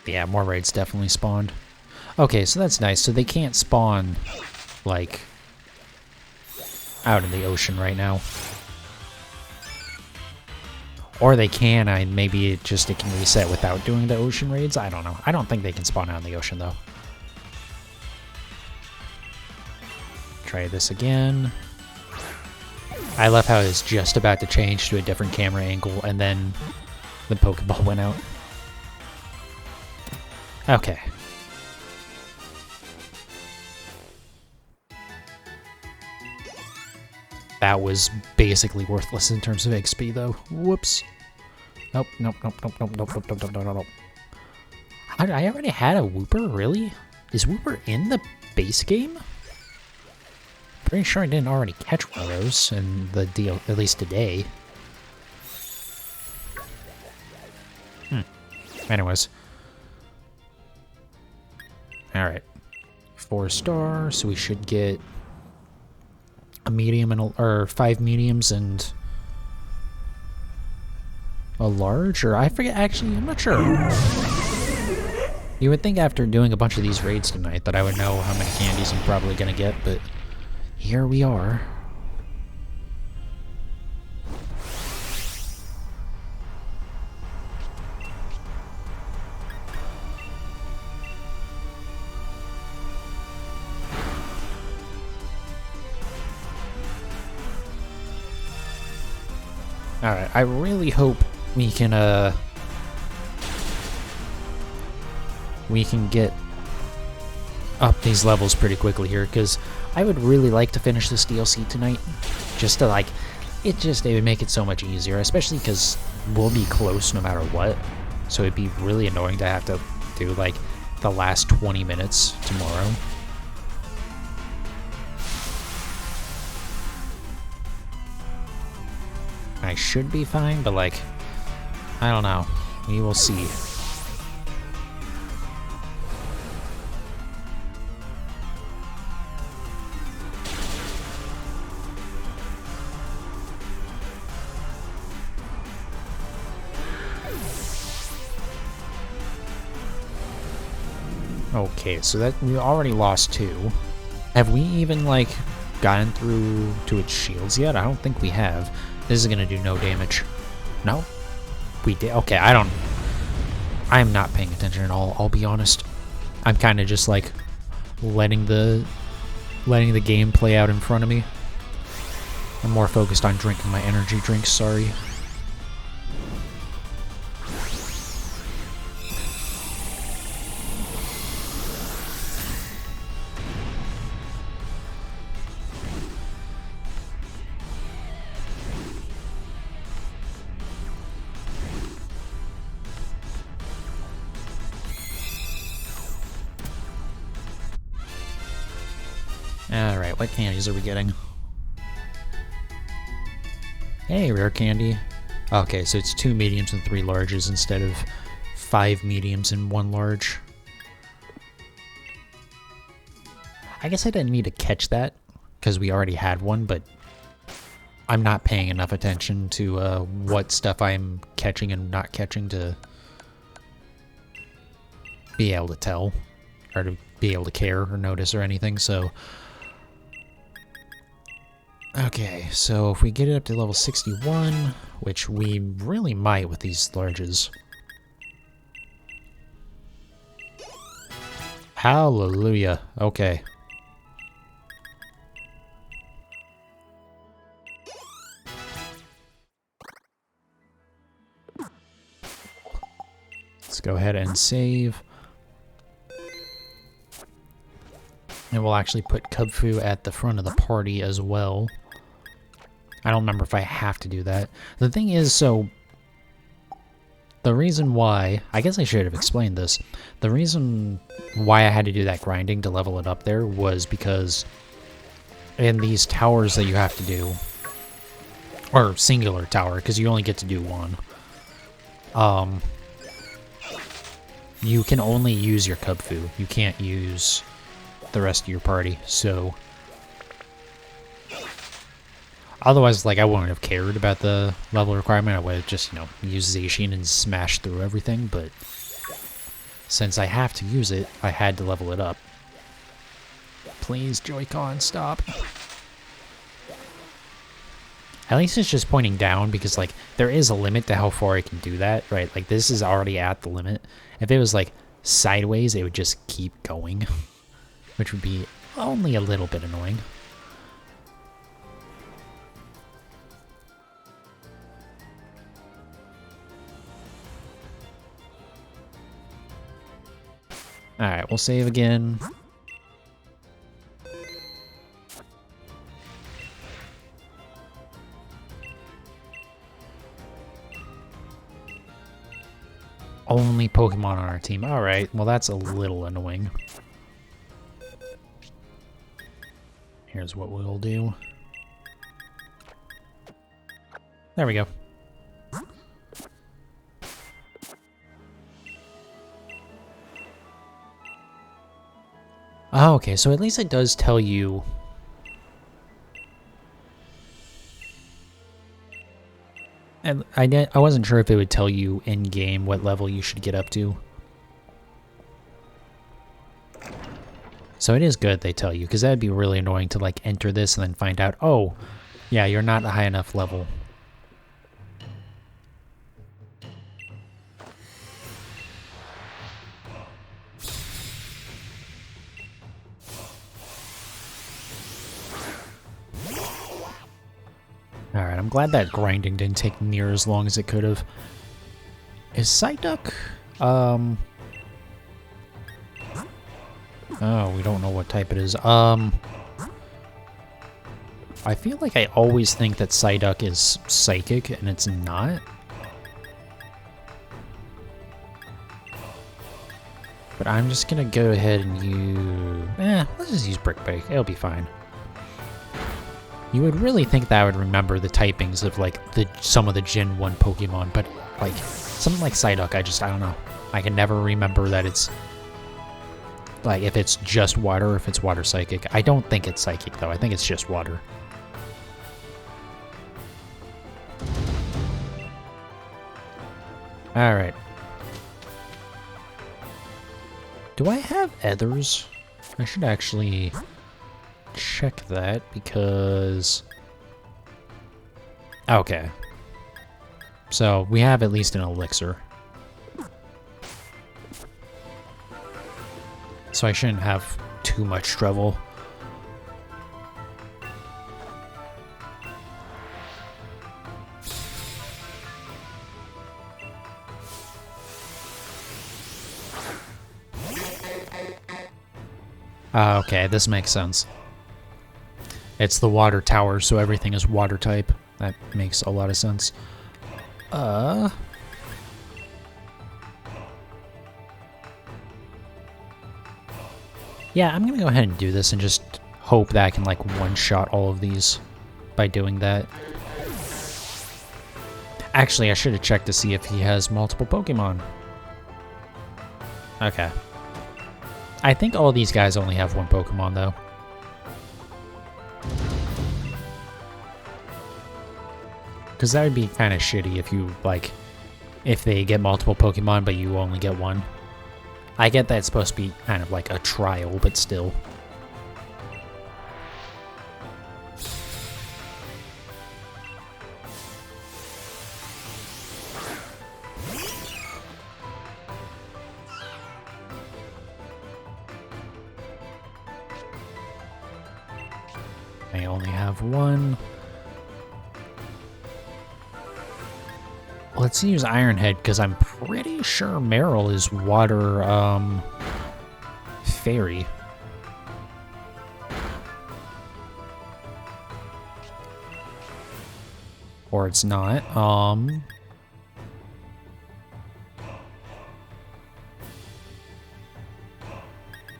Yeah, more raids definitely spawned. Okay, so that's nice. So they can't spawn, like, out in the ocean right now. Or they can, maybe it can reset without doing the ocean raids. I don't know. I don't think they can spawn out in the ocean, though. Try this again. I love how it's just about to change to a different camera angle, and then the Pokeball went out. Okay. That was basically worthless in terms of XP, though. Whoops. Nope, nope, nope, nope, nope, nope, nope, nope, nope, nope. I already had a Wooper, really? Is Wooper in the base game? Pretty sure I didn't already catch one of those in the deal, at least today. Anyways. Alright. 4-star, so we should get a medium and or 5 mediums and a large, or I forget, actually, I'm not sure. You would think after doing a bunch of these raids tonight that I would know how many candies I'm probably gonna get, but here we are. Alright, I really hope we can get up these levels pretty quickly here, because I would really like to finish this DLC tonight, just to, like, it would make it so much easier, especially because we'll be close no matter what, so it'd be really annoying to have to do, like, the last 20 minutes tomorrow. I should be fine, but, like, I don't know. We will see. Okay, so that we already lost 2. Have we even, like, gotten through to its shields yet? I don't think we have. This is gonna do no damage. No? We did. Okay, I am not paying attention at all, I'll be honest. I'm kind of just, like, letting the game play out in front of me. I'm more focused on drinking my energy drinks, sorry. Alright, what candies are we getting? Hey, rare candy. Okay, so it's 2 mediums and 3 larges instead of 5 mediums and 1 large. I guess I didn't need to catch that, because we already had one, but I'm not paying enough attention to what stuff I'm catching and not catching to be able to tell, or to be able to care or notice or anything, so... Okay, so if we get it up to level 61, which we really might with these larges. Hallelujah. Okay. Let's go ahead and save. And we'll actually put Kubfu at the front of the party as well. I don't remember if I have to do that. The thing is, so... The reason why... I guess I should have explained this. The reason why I had to do that grinding to level it up there was because in these towers that you have to do, or singular tower, because you only get to do one, you can only use your Kubfu. You can't use the rest of your party, so... Otherwise, like, I wouldn't have cared about the level requirement. I would have just, you know, used Zacian and smashed through everything, but since I have to use it, I had to level it up. Please, Joy-Con, stop. At least it's just pointing down, because, like, there is a limit to how far I can do that, right? Like, this is already at the limit. If it was, like, sideways, it would just keep going, which would be only a little bit annoying. Alright, we'll save again. Only Pokemon on our team. Alright, well that's a little annoying. Here's what we'll do. There we go. Oh, okay, so at least it does tell you... And I wasn't sure if it would tell you in-game what level you should get up to. So it is good they tell you, because that'd be really annoying to, like, enter this and then find out, oh, yeah, you're not a high enough level. Alright, I'm glad that grinding didn't take near as long as it could have. Is Psyduck? Oh, we don't know what type it is. I feel like I always think that Psyduck is psychic, and it's not. But I'm just gonna go ahead and use... let's just use Brick Break. It'll be fine. You would really think that I would remember the typings of, like, some of the Gen 1 Pokemon, but, like, something like Psyduck, I don't know. I can never remember that it's, like, if it's just water or if it's water psychic. I don't think it's psychic, though. I think it's just water. Alright. Do I have Ethers? I should actually... check that, because... Okay. So, we have at least an elixir. So I shouldn't have too much trouble. Okay, this makes sense. It's the water tower, so everything is water type. That makes a lot of sense. Yeah, I'm gonna go ahead and do this and just hope that I can, like, one-shot all of these by doing that. Actually, I should have checked to see if he has multiple Pokemon. Okay. I think all these guys only have one Pokemon, though. because that would be kind of shitty if you, like, if they get multiple Pokemon, but you only get one. I get that it's supposed to be kind of like a trial, but still. I only have one. Let's use Iron Head, because I'm pretty sure Meryl is water, fairy. Or it's not.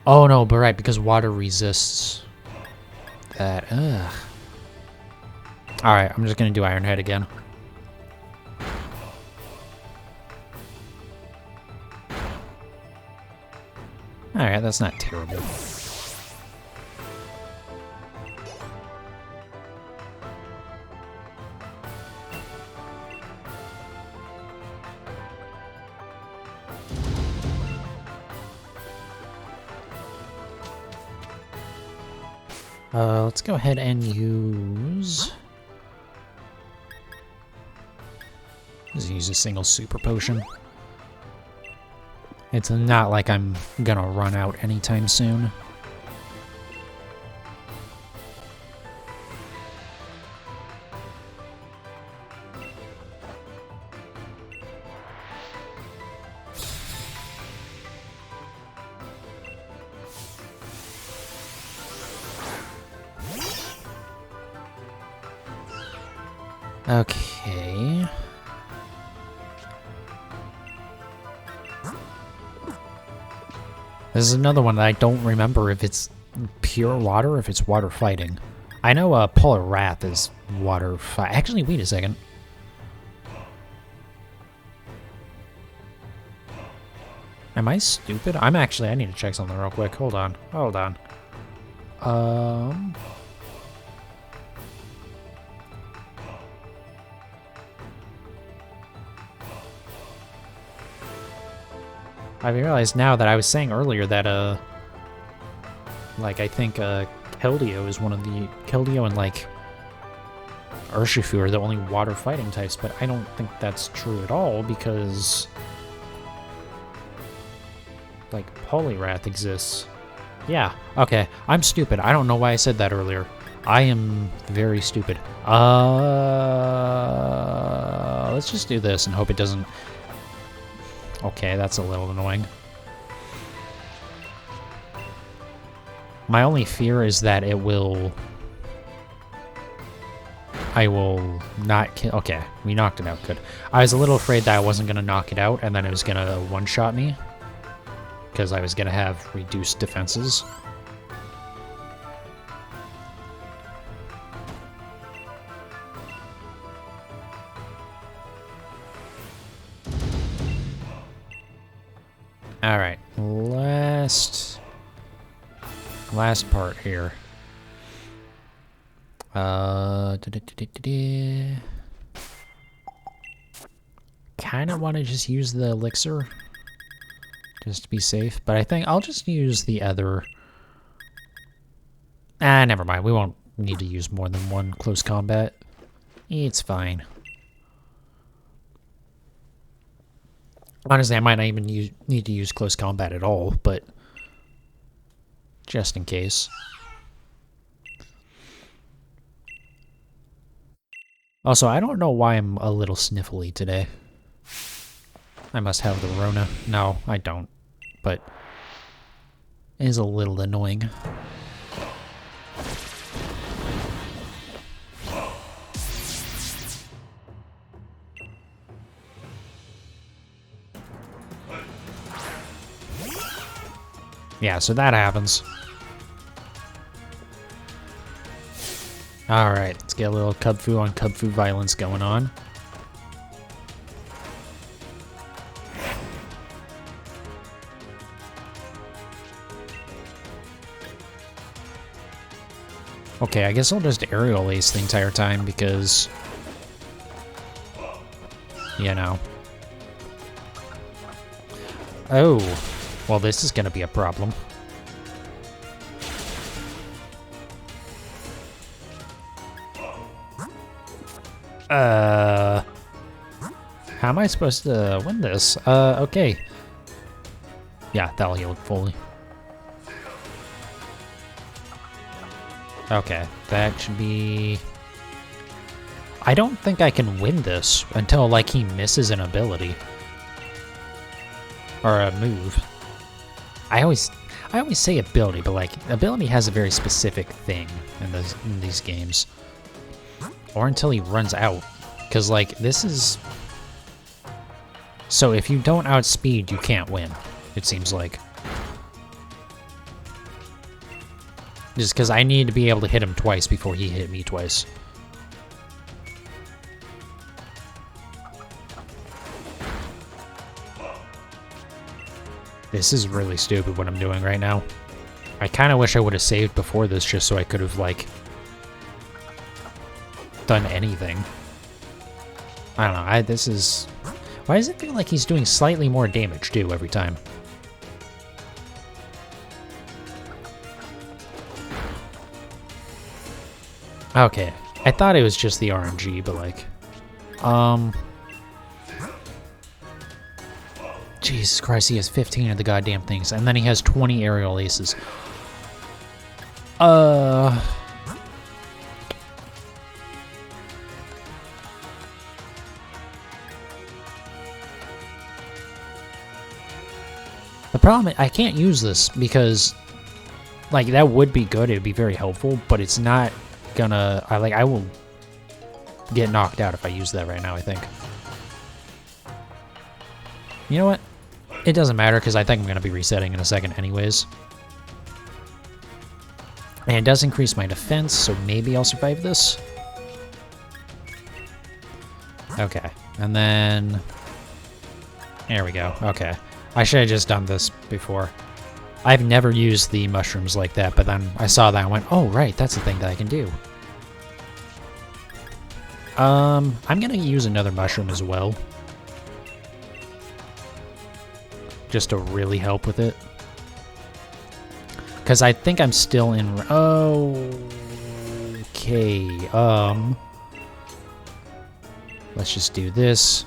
Oh no, but right, because water resists that. Ugh. Alright, I'm just gonna do Iron Head again. Alright, that's not terrible. Let's go ahead and use... Just use a single super potion. It's not like I'm gonna run out anytime soon. Okay. This is another one that I don't remember if it's pure water or if it's water fighting. I know Polar Wrath is water fight. Actually, wait a second. Am I stupid? I need to check something real quick. Hold on. Hold on. I realized now that I was saying earlier that, like, I think, Keldeo is one of the... Keldeo and, like, Urshifu are the only water fighting types, but I don't think that's true at all, because... like, Poliwrath exists. Yeah, okay. I'm stupid. I don't know why I said that earlier. I am very stupid. Let's just do this and hope it doesn't... Okay, that's a little annoying. My only fear is that it will... I will not kill... Okay, we knocked it out, good. I was a little afraid that I wasn't going to knock it out, and then it was going to one-shot me. Because I was going to have reduced defenses. Alright, last part here. Kinda want to just use the elixir. Just to be safe, but I think I'll just use the other... never mind. We won't need to use more than one close combat. It's fine. Honestly, I might not even need to use close combat at all, but just in case. Also, I don't know why I'm a little sniffly today. I must have the Rona. No, I don't. But it is a little annoying. Yeah, so that happens. Alright, let's get a little Cubfu on Cubfu violence going on. Okay, I guess I'll just aerial ace the entire time because you know. Oh, well, this is gonna be a problem. How am I supposed to win this? Okay. Yeah, that'll heal it fully. Okay, that should be... I don't think I can win this until, like, he misses an ability. Or a move. I always say ability, but, like, ability has a very specific thing in these games. Or until he runs out. Because, like, this is... So if you don't outspeed, you can't win, it seems like. Just because I need to be able to hit him twice before he hit me twice. This is really stupid what I'm doing right now. I kind of wish I would have saved before this just so I could have, like, done anything. I don't know, this is... Why does it feel like he's doing slightly more damage, too, every time? Okay, I thought it was just the RNG, but, like... Jesus Christ, he has 15 of the goddamn things, and then he has 20 aerial aces. The problem, I can't use this because, like, that would be good. It would be very helpful, but it's not gonna. I will get knocked out if I use that right now, I think. You know what? It doesn't matter because I think I'm gonna be resetting in a second, anyways. And it does increase my defense, so maybe I'll survive this. Okay, and then there we go. Okay. I should have just done this before. I've never used the mushrooms like that, but then I saw that and went, oh, right, that's the thing that I can do. I'm gonna use another mushroom as well. Just to really help with it. Because I think I'm still in... Okay, let's just do this.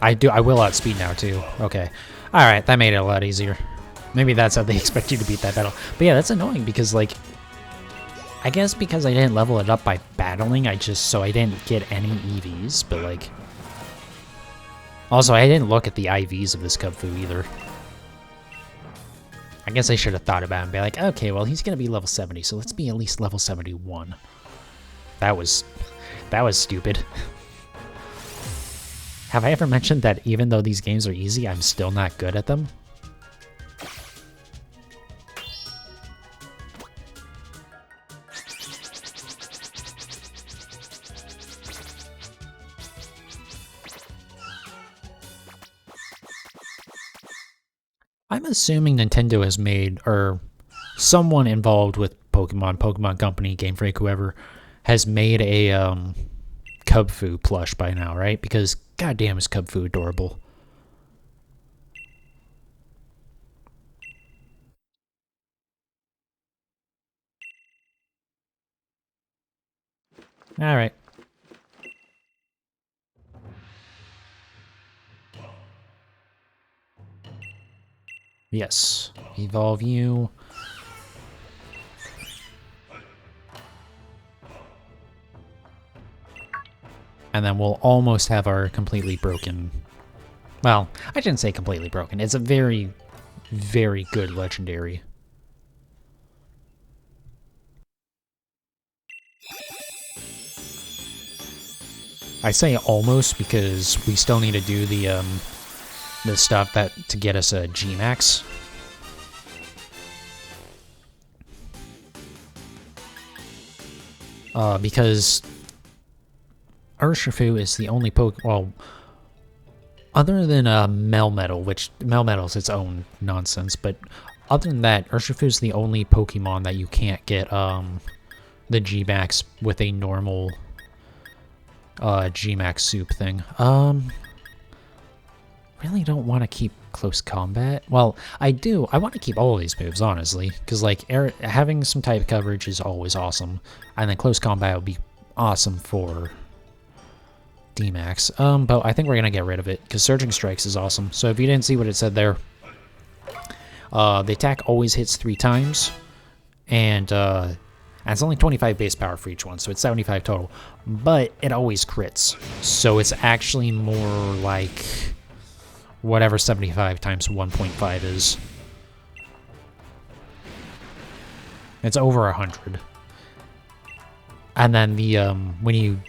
I will outspeed now, too. Okay. Alright, that made it a lot easier. Maybe that's how they expect you to beat that battle. But yeah, that's annoying because, like... I guess because I didn't level it up by battling, so I didn't get any EVs, but, like... Also, I didn't look at the IVs of this Kubfu either. I guess I should have thought about it and be like, okay, well, he's gonna be level 70, so let's be at least level 71. That was stupid. Have I ever mentioned that even though these games are easy, I'm still not good at them? I'm assuming Nintendo has made, or someone involved with Pokemon Company, Game Freak, whoever, has made a Kubfu plush by now, right? Because goddamn is Kubfu adorable. Alright. Yes. Evolve you. And then we'll almost have our completely broken... Well, I shouldn't say completely broken. It's a very, very good legendary. I say almost because we still need to do the stuff to get us a G-Max. Because Urshifu is the only well, other than Melmetal, which Melmetal is its own nonsense, but other than that, Urshifu is the only Pokemon that you can't get the G-Max with a normal G-Max soup thing. really don't want to keep close combat. Well, I do. I want to keep all of these moves, honestly, because like having some type coverage is always awesome, and then close combat would be awesome for D-Max. But I think we're gonna get rid of it because Surging Strikes is awesome. So if you didn't see what it said there, the attack always hits 3 times, and it's only 25 base power for each one, so it's 75 total. But it always crits, so it's actually more like whatever 75 times 1.5 is. It's over 100. And then the when you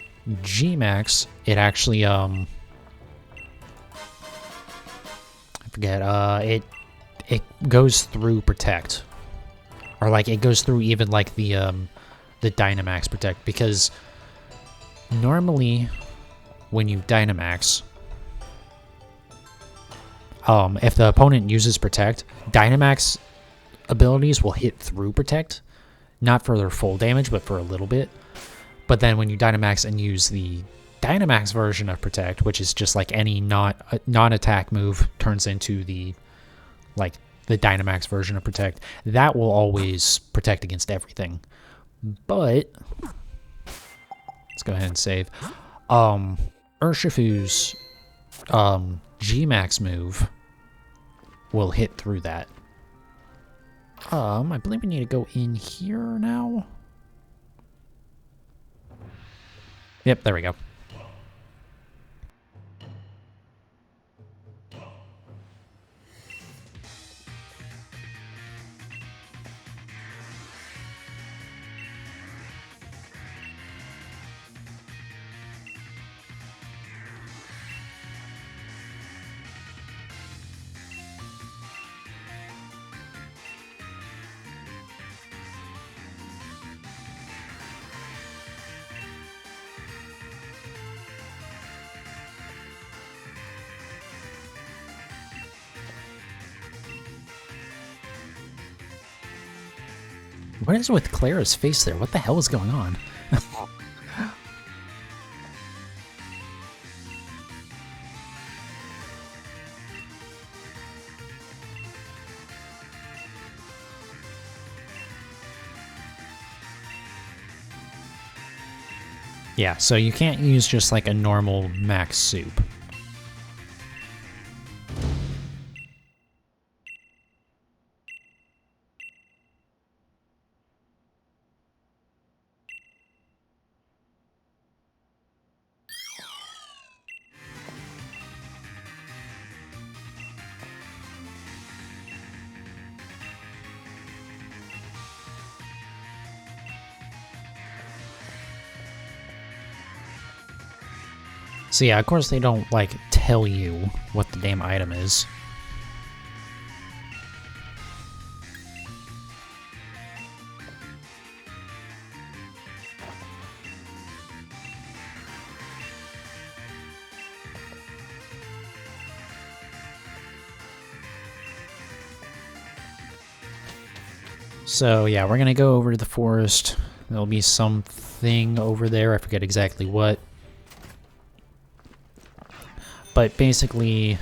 G-Max, it actually I forget, it goes through Protect. Or like it goes through even like the Dynamax Protect, because normally when you Dynamax, if the opponent uses Protect, Dynamax abilities will hit through Protect, not for their full damage, but for a little bit. But then when you Dynamax and use the Dynamax version of Protect, which is just like any non-attack move turns into the Dynamax version of Protect, that will always protect against everything. But let's go ahead and save. Urshifu's G-Max move will hit through that. I believe we need to go in here now. Yep, there we go. What is with Clara's face there? What the hell is going on? Yeah, so you can't use just like a normal max soup. So yeah, of course they don't, like, tell you what the damn item is. So yeah, we're gonna go over to the forest. There'll be something over there, I forget exactly what. But basically,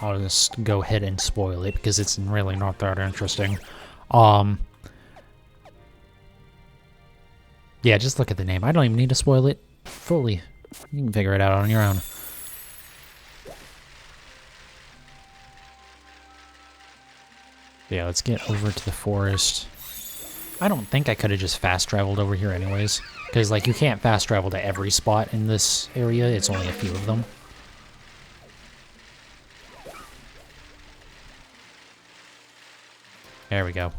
I'll just go ahead and spoil it because it's really not that interesting. Yeah, just look at the name. I don't even need to spoil it fully. You can figure it out on your own. Yeah, let's get over to the forest. I don't think I could have just fast traveled over here anyways, because like you can't fast travel to every spot in this area. It's only a few of them. There we go.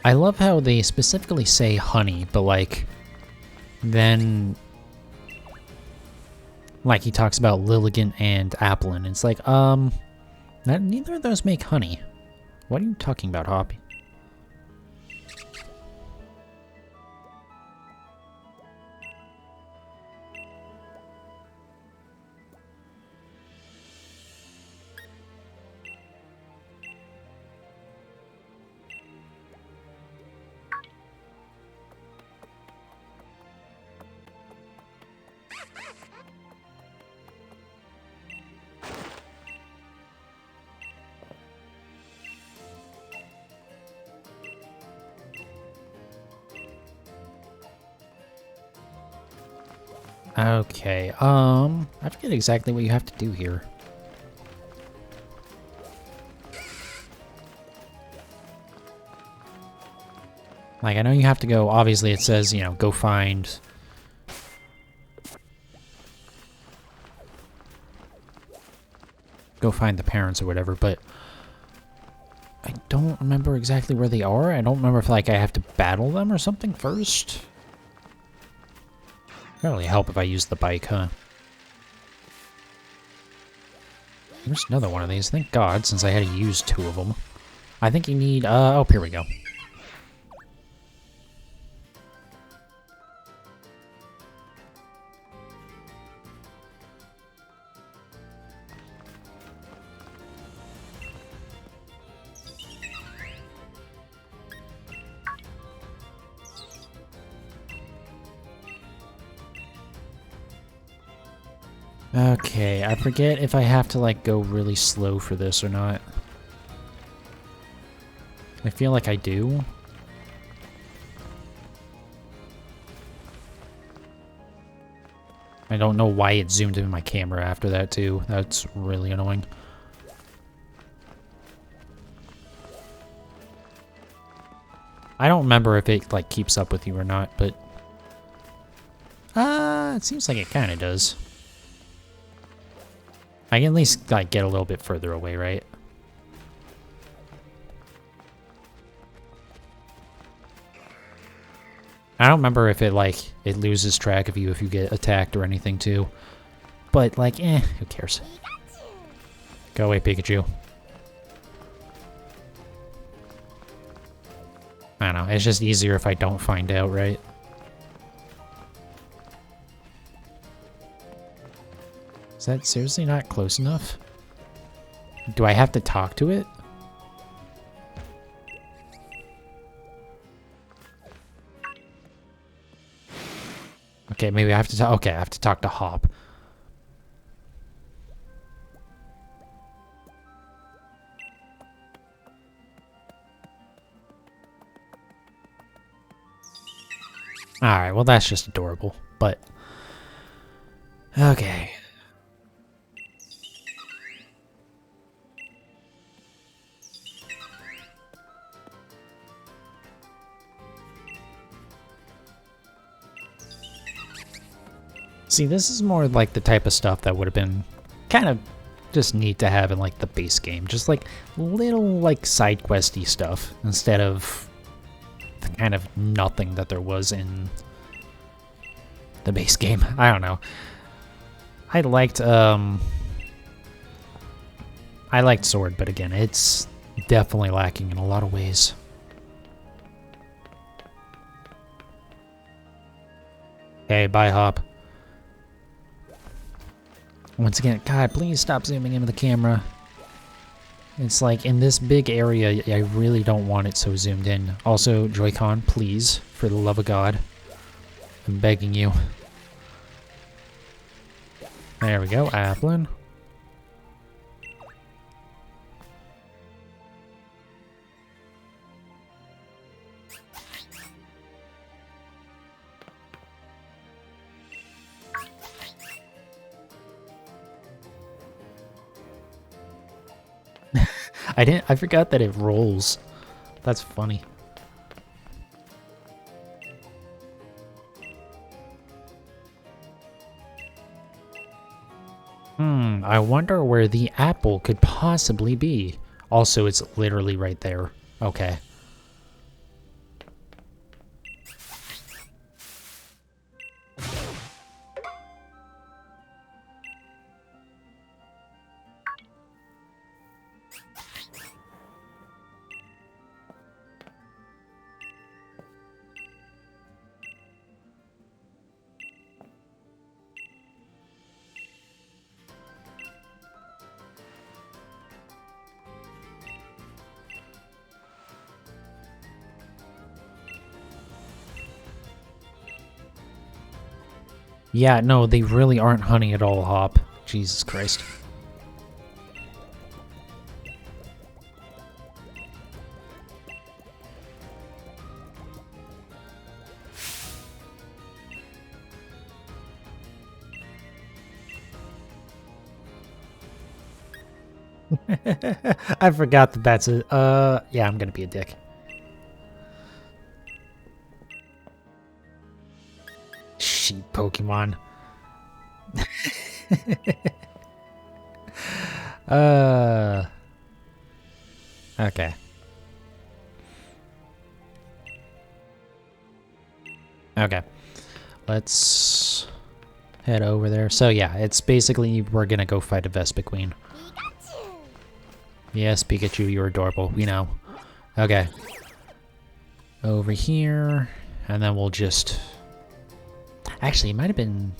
I love how they specifically say honey, but like, then, like he talks about Lilligant and Applin. It's like, neither of those make honey. What are you talking about, Hoppy? Okay, I forget exactly what you have to do here. Like, I know you have to go, obviously it says, you know, go find... Go find the parents or whatever, but... I don't remember exactly where they are. I don't remember if, like, I have to battle them or something first. It'd really help if I use the bike, huh? There's another one of these. Thank God, since I had to use 2 of them. I think you need, oh, here we go. Okay, I forget if I have to, like, go really slow for this or not. I feel like I do. I don't know why it zoomed in my camera after that, too. That's really annoying. I don't remember if it, like, keeps up with you or not, but... it seems like it kind of does. I can at least, like, get a little bit further away, right? I don't remember if it, like, it loses track of you if you get attacked or anything, too. But, like, who cares? Go away, Pikachu. I don't know, it's just easier if I don't find out, right? Is that seriously not close enough? Do I have to talk to it? Okay, maybe I have to talk. Okay, I have to talk to Hop. Alright, well that's just adorable, but... Okay. See, this is more like the type of stuff that would have been kind of just neat to have in, like, the base game. Just, like, little, like, side questy stuff instead of the kind of nothing that there was in the base game. I don't know. I liked Sword, but again, it's definitely lacking in a lot of ways. Okay, bye, Hop. Once again, God, please stop zooming into the camera. It's like, in this big area, I really don't want it so zoomed in. Also, Joy-Con, please, for the love of God. I'm begging you. There we go, Applin. I forgot that it rolls. That's funny. I wonder where the apple could possibly be. Also, it's literally right there. Okay. Yeah, no, they really aren't honey at all, Hop. Jesus Christ. I forgot that that's a, yeah, I'm gonna be a dick. Sheep Pokemon. Okay. Okay. Let's head over there. So yeah, it's basically we're gonna go fight a Vespiquen. Yes, Pikachu, you're adorable. We know. Okay. Over here, and then we'll just... Actually, it might have been...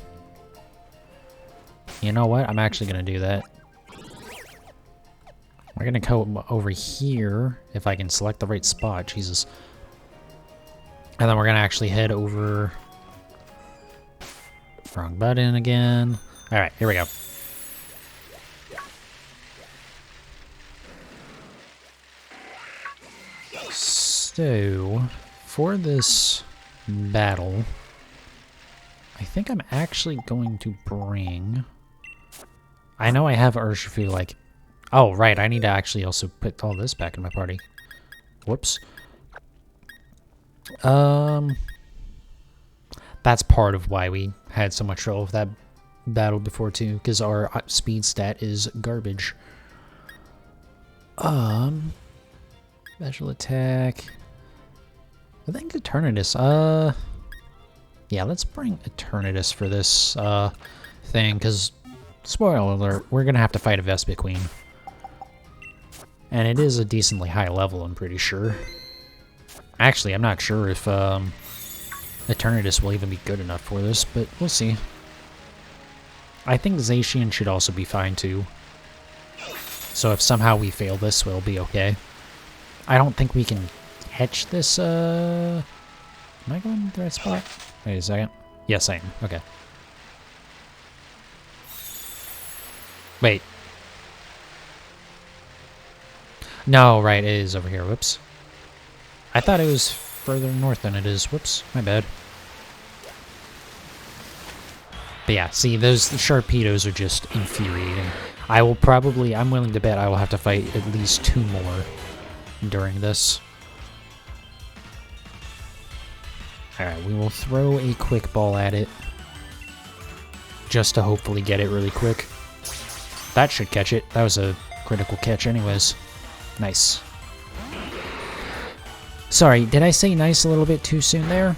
You know what? I'm actually gonna do that. We're gonna go over here, if I can select the right spot. Jesus. And then we're gonna actually head over... Wrong button again. Alright, here we go. So, for this battle, I think I'm actually going to bring... I know I have Urshifu, like... Oh, right, I need to actually also put all this back in my party. Whoops. That's part of why we had so much trouble with that battle before, too, because our speed stat is garbage. Special attack... I think Eternatus, yeah, let's bring Eternatus for this, thing, because, spoiler alert, we're gonna have to fight a Vespiquen. And it is a decently high level, I'm pretty sure. Actually, I'm not sure if, Eternatus will even be good enough for this, but we'll see. I think Zacian should also be fine, too. So if somehow we fail this, we'll be okay. I don't think we can catch this, Am I going to the right spot? Wait a second. Yes, I am. Okay. Wait. No, right, it is over here. Whoops. I thought it was further north than it is. Whoops, my bad. But yeah, see, those Sharpedos are just infuriating. I'm willing to bet I will have to fight at least 2 more during this. Alright, we will throw a quick ball at it. Just to hopefully get it really quick. That should catch it. That was a critical catch anyways. Nice. Sorry, did I say nice a little bit too soon there?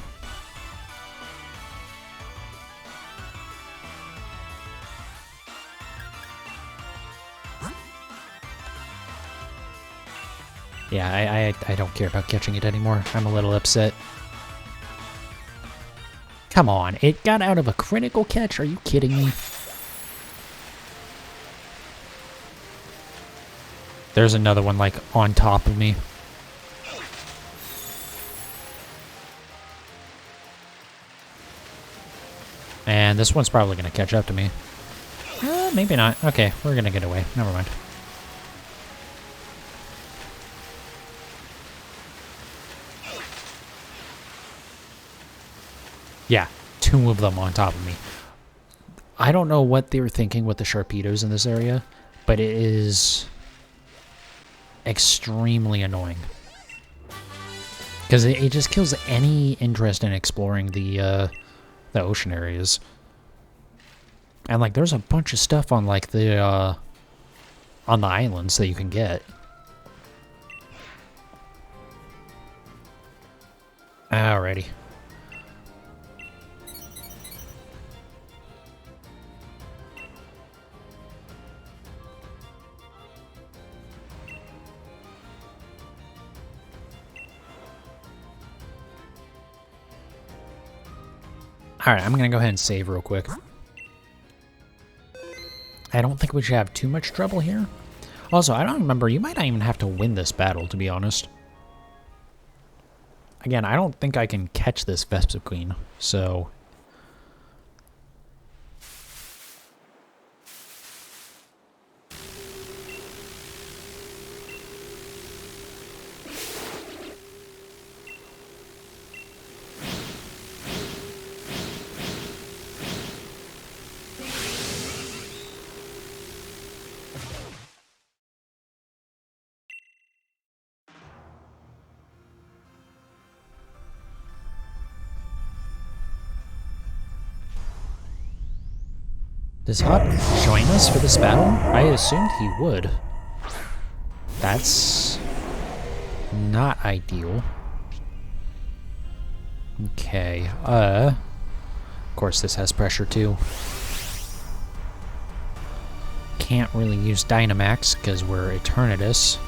Yeah, I don't care about catching it anymore. I'm a little upset. Come on, it got out of a critical catch? Are you kidding me? There's another one, like, on top of me. And this one's probably going to catch up to me. Maybe not. Okay, we're going to get away. Never mind. Yeah, 2 of them on top of me. I don't know what they were thinking with the Sharpedos in this area, but it is extremely annoying. Because it just kills any interest in exploring the ocean areas. And, like, there's a bunch of stuff on, like, on the islands that you can get. Alrighty. Alright, I'm gonna go ahead and save real quick. I don't think we should have too much trouble here. Also, I don't remember, you might not even have to win this battle, to be honest. Again, I don't think I can catch this Vespiquen, so Does Hop join us for this battle? I assumed he would. That's not ideal. Okay, of course this has pressure too. Can't really use Dynamax because we're Eternatus.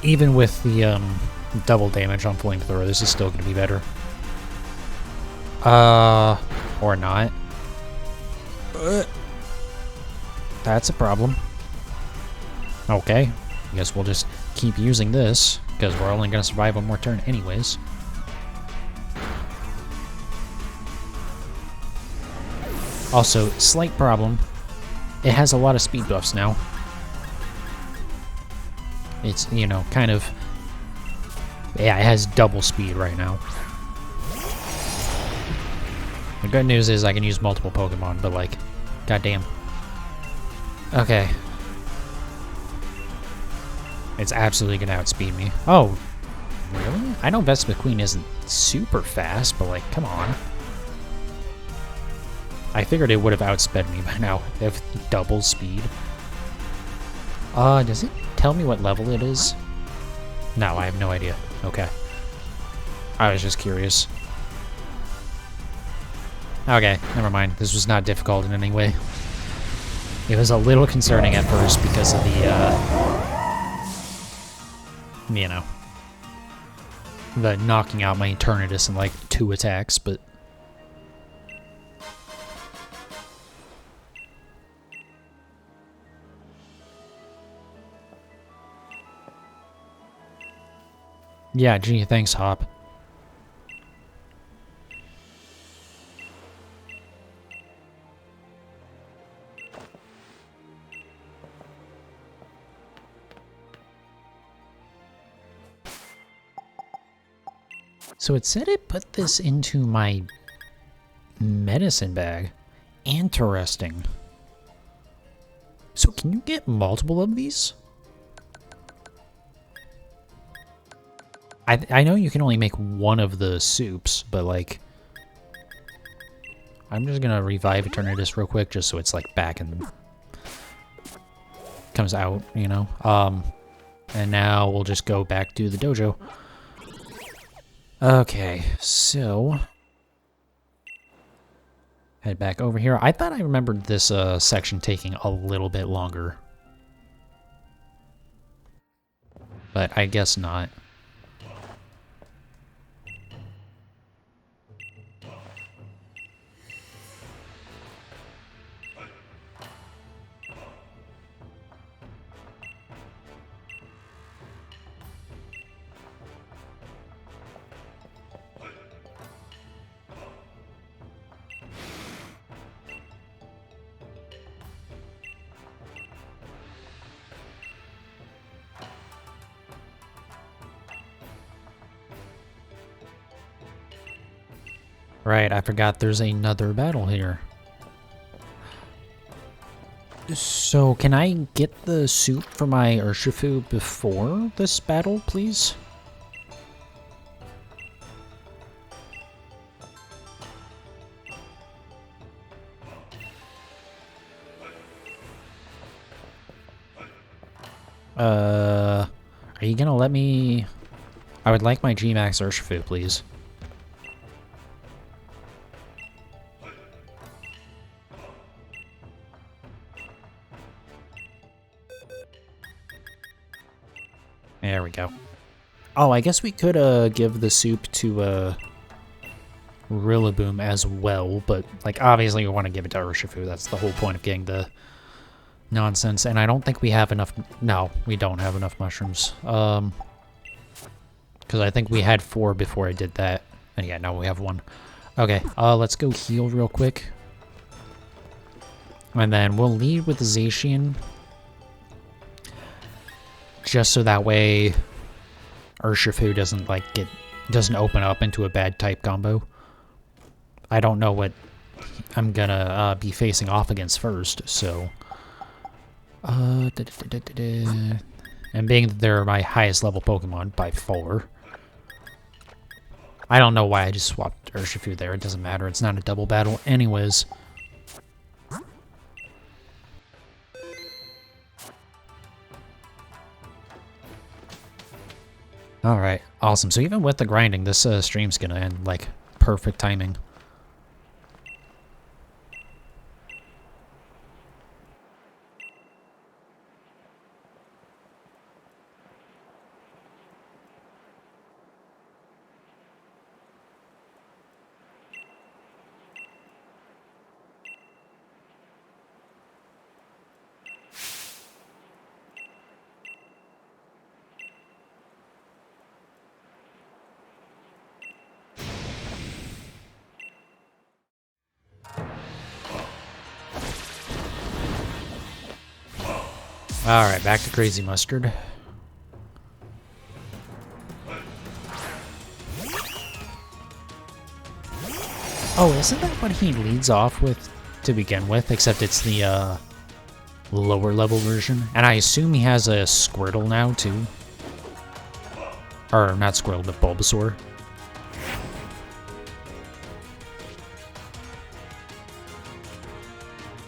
Even with the double damage on Flamethrower, this is still going to be better. Or not. That's a problem. Okay, I guess we'll just keep using this, because we're only going to survive one more turn anyways. Also, slight problem. It has a lot of speed buffs now. It's, you know, kind of... Yeah, it has double speed right now. The good news is I can use multiple Pokemon, but like, goddamn. Okay. It's absolutely gonna outspeed me. Oh, really? I know Vespiquen isn't super fast, but like, come on. I figured it would have outsped me by now. They have double speed. Does it tell me what level it is? No, I have no idea. Okay. I was just curious. Okay, never mind. This was not difficult in any way. It was a little concerning at first because of the, you know, the knocking out my Eternatus in like 2 attacks, but... Yeah, gee, thanks, Hop. So it said it put this into my medicine bag. Interesting. So can you get multiple of these? I know you can only make one of the soups, but like... I'm just gonna revive Eternatus real quick just so it's like back and... comes out, you know? And now we'll just go back to the dojo. Okay, so... head back over here. I thought I remembered this section taking a little bit longer. But I guess not. Right, I forgot there's another battle here. So, can I get the soup for my Urshifu before this battle, please? Are you gonna let me... I would like my G-Max Urshifu, please. There we go. Oh, I guess we could give the soup to Rillaboom as well, but like obviously we want to give it to Urshifu. That's the whole point of getting the nonsense. And I don't think we have enough. No, we don't have enough mushrooms. Because I think we had 4 before I did that. And yeah, now we have 1. Okay, let's go heal real quick. And then we'll lead with the Zacian. Just so that way Urshifu doesn't like doesn't open up into a bad type combo. I don't know what I'm gonna be facing off against first, so and being that they're my highest level Pokemon by far, I don't know why I just swapped Urshifu there. It doesn't matter. It's not a double battle anyways. Alright, awesome. So even with the grinding, this stream's gonna end, like, perfect timing. Alright, back to Crazy Mustard. Oh, isn't that what he leads off with to begin with? Except it's the lower level version. And I assume he has a Squirtle now, too. Or, not Squirtle, but Bulbasaur.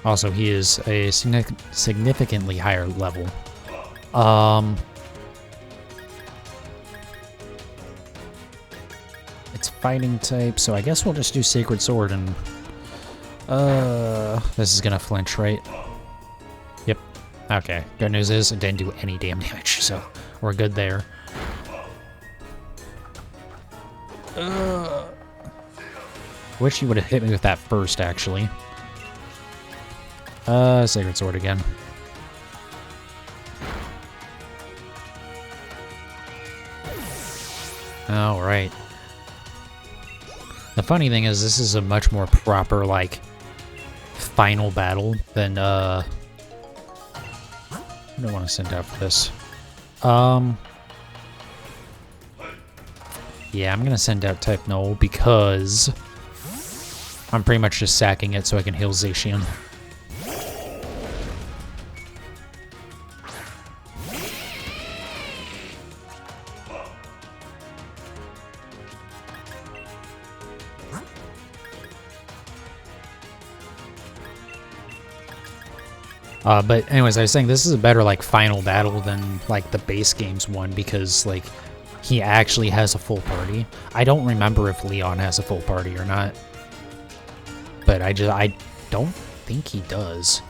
Also, he is a significantly higher level. It's fighting type, so I guess we'll just do Sacred Sword and... this is gonna flinch, right? Yep. Okay. Good news is it didn't do any damn damage, so we're good there. Wish you would have hit me with that first, actually. Sacred Sword again. Alright. The funny thing is, this is a much more proper, like, final battle than, I don't want to send out for this. Yeah, I'm gonna send out type Null because I'm pretty much just sacking it so I can heal Zacian. But anyways, I was saying this is a better, like, final battle than, like, the base game's one because, like, he actually has a full party. I don't remember if Leon has a full party or not. But I don't think he does.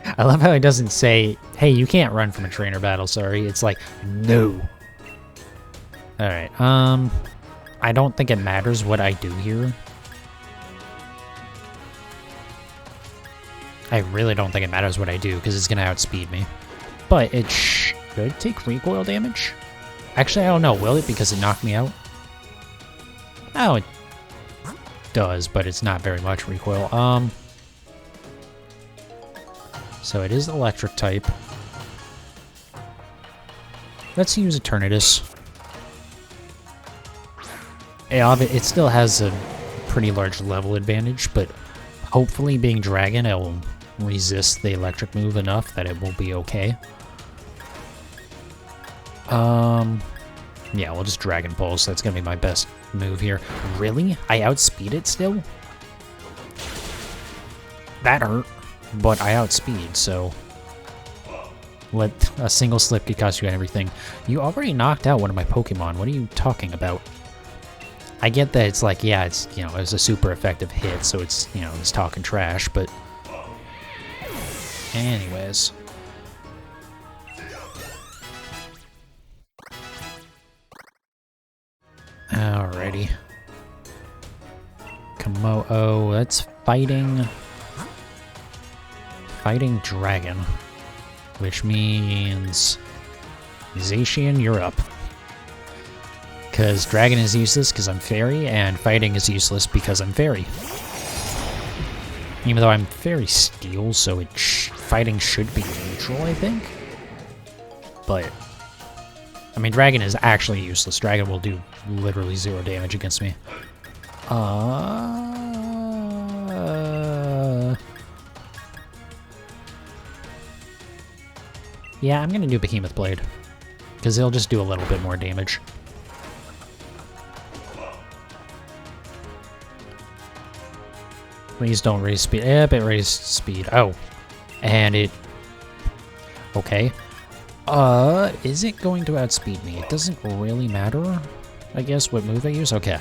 I love how he doesn't say, hey, you can't run from a trainer battle, sorry. It's like, no. Alright, I don't think it matters what I do here. I really don't think it matters what I do, because it's going to outspeed me. But it should take recoil damage? Actually, I don't know. Will it, because it knocked me out? Oh, it does, but it's not very much recoil. So it is electric type. Let's use Eternatus. It still has a pretty large level advantage, but hopefully being Dragon, it will resist the electric move enough that it will be okay. Yeah, we'll just Dragon Pulse. That's gonna be my best move here. Really? I outspeed it still? That hurt, but I outspeed, so... Let a single slip could cost you everything. You already knocked out one of my Pokemon. What are you talking about? I get that it's like, yeah, it's, you know, it's a super effective hit, so it's, you know, it's talking trash, but... Anyways. Alrighty. Komo-o, that's fighting Dragon. Which means... Zacian, you're up. Because Dragon is useless because I'm Fairy, and Fighting is useless because I'm Fairy. Even though I'm Fairy Steel, so Fighting should be neutral, I think. But, I mean, Dragon is actually useless. Dragon will do literally 0 damage against me. Yeah, I'm gonna do Behemoth Blade. Because it'll just do a little bit more damage. Please don't raise speed. Yep, it raised speed. Oh. And it... Okay. Is it going to outspeed me? It doesn't really matter, I guess, what move I use. Okay.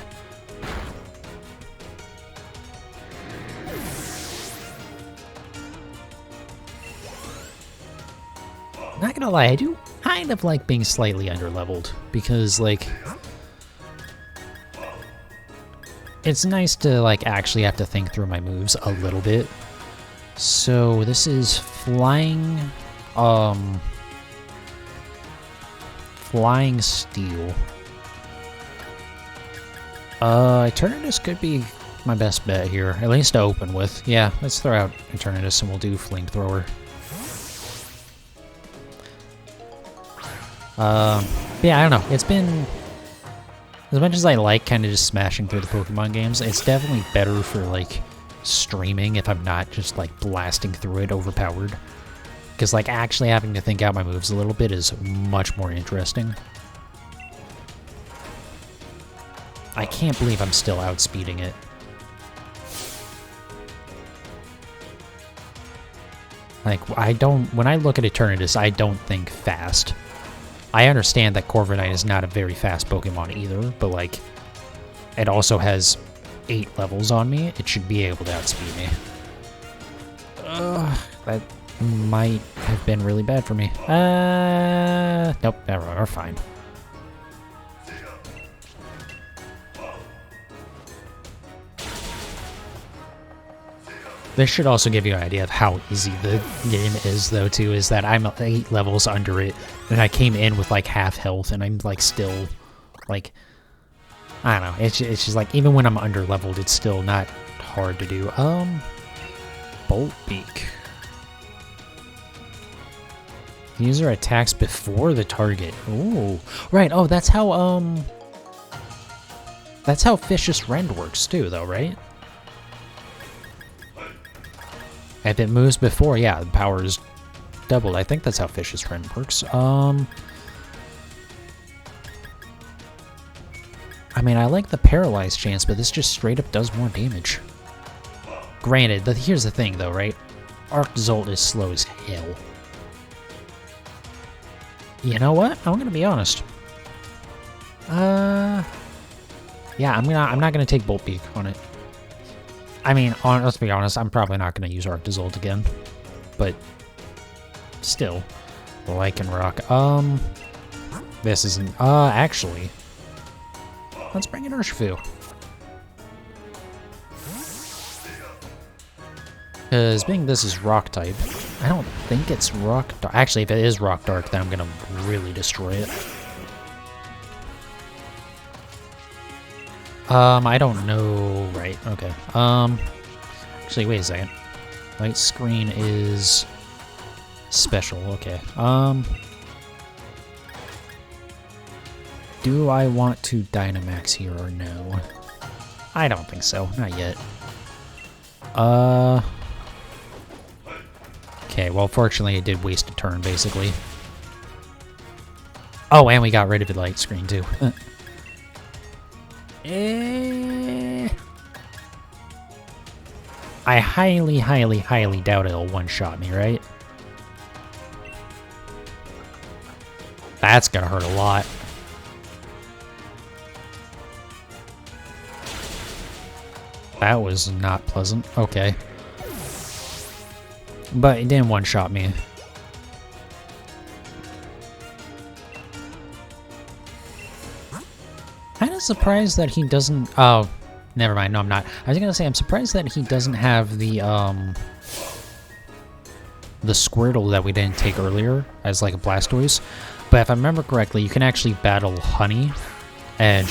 Not gonna lie, I do kind of like being slightly underleveled, because, like... It's nice to, like, actually have to think through my moves a little bit. So, this is flying... Flying Steel. Eternatus could be my best bet here, at least to open with. Yeah, let's throw out Eternatus and we'll do Flamethrower. Yeah, I don't know. It's been... As much as I like kind of just smashing through the Pokemon games, it's definitely better for, like, streaming if I'm not just, like, blasting through it overpowered. Because, like, actually having to think out my moves a little bit is much more interesting. I can't believe I'm still outspeeding it. Like, I don't... When I look at Eternatus, I don't think fast. I understand that Corviknight is not a very fast Pokemon either, but, like, it also has 8 levels on me. It should be able to outspeed me. That might have been really bad for me. Nope, we're fine. This should also give you an idea of how easy the game is, though, too, is that I'm 8 levels under it, and I came in with, like, half health, and I'm, like, still, like, I don't know, it's just, like, even when I'm under-leveled, it's still not hard to do. Bolt Beak. The user attacks before the target. Ooh, right, oh, that's how Vicious Rend works, too, though, right? If it moves before, yeah, the power is doubled. I think that's how Vicious Rend works. I mean, I like the paralyzed chance, but this just straight up does more damage. Granted, here's the thing, though, right? Arctozolt is slow as hell. You know what? I'm gonna be honest. Yeah, I'm not gonna take Bolt Beak on it. I mean, let's be honest, I'm probably not going to use Arctozolt again. But, still. Lycanroc. This isn't... actually. Let's bring in Urshifu. Because being this is Rock type, I don't think it's Rock Dark. Actually, if it is Rock Dark, then I'm going to really destroy it. I don't know. Right, okay. Actually, wait a second. Light Screen is special, okay. Do I want to Dynamax here or no? I don't think so, not yet. Okay, well, fortunately, it did waste a turn, basically. Oh, and we got rid of the Light Screen, too. I highly, highly, highly doubt it'll one-shot me, right? That's gonna hurt a lot. That was not pleasant. Okay. But it didn't one-shot me. Kind of surprised that he doesn't... Oh, never mind. No, I'm not. I was gonna say, I'm surprised that he doesn't have the Squirtle that we didn't take earlier as, like, a Blastoise. But if I remember correctly, you can actually battle Honey. And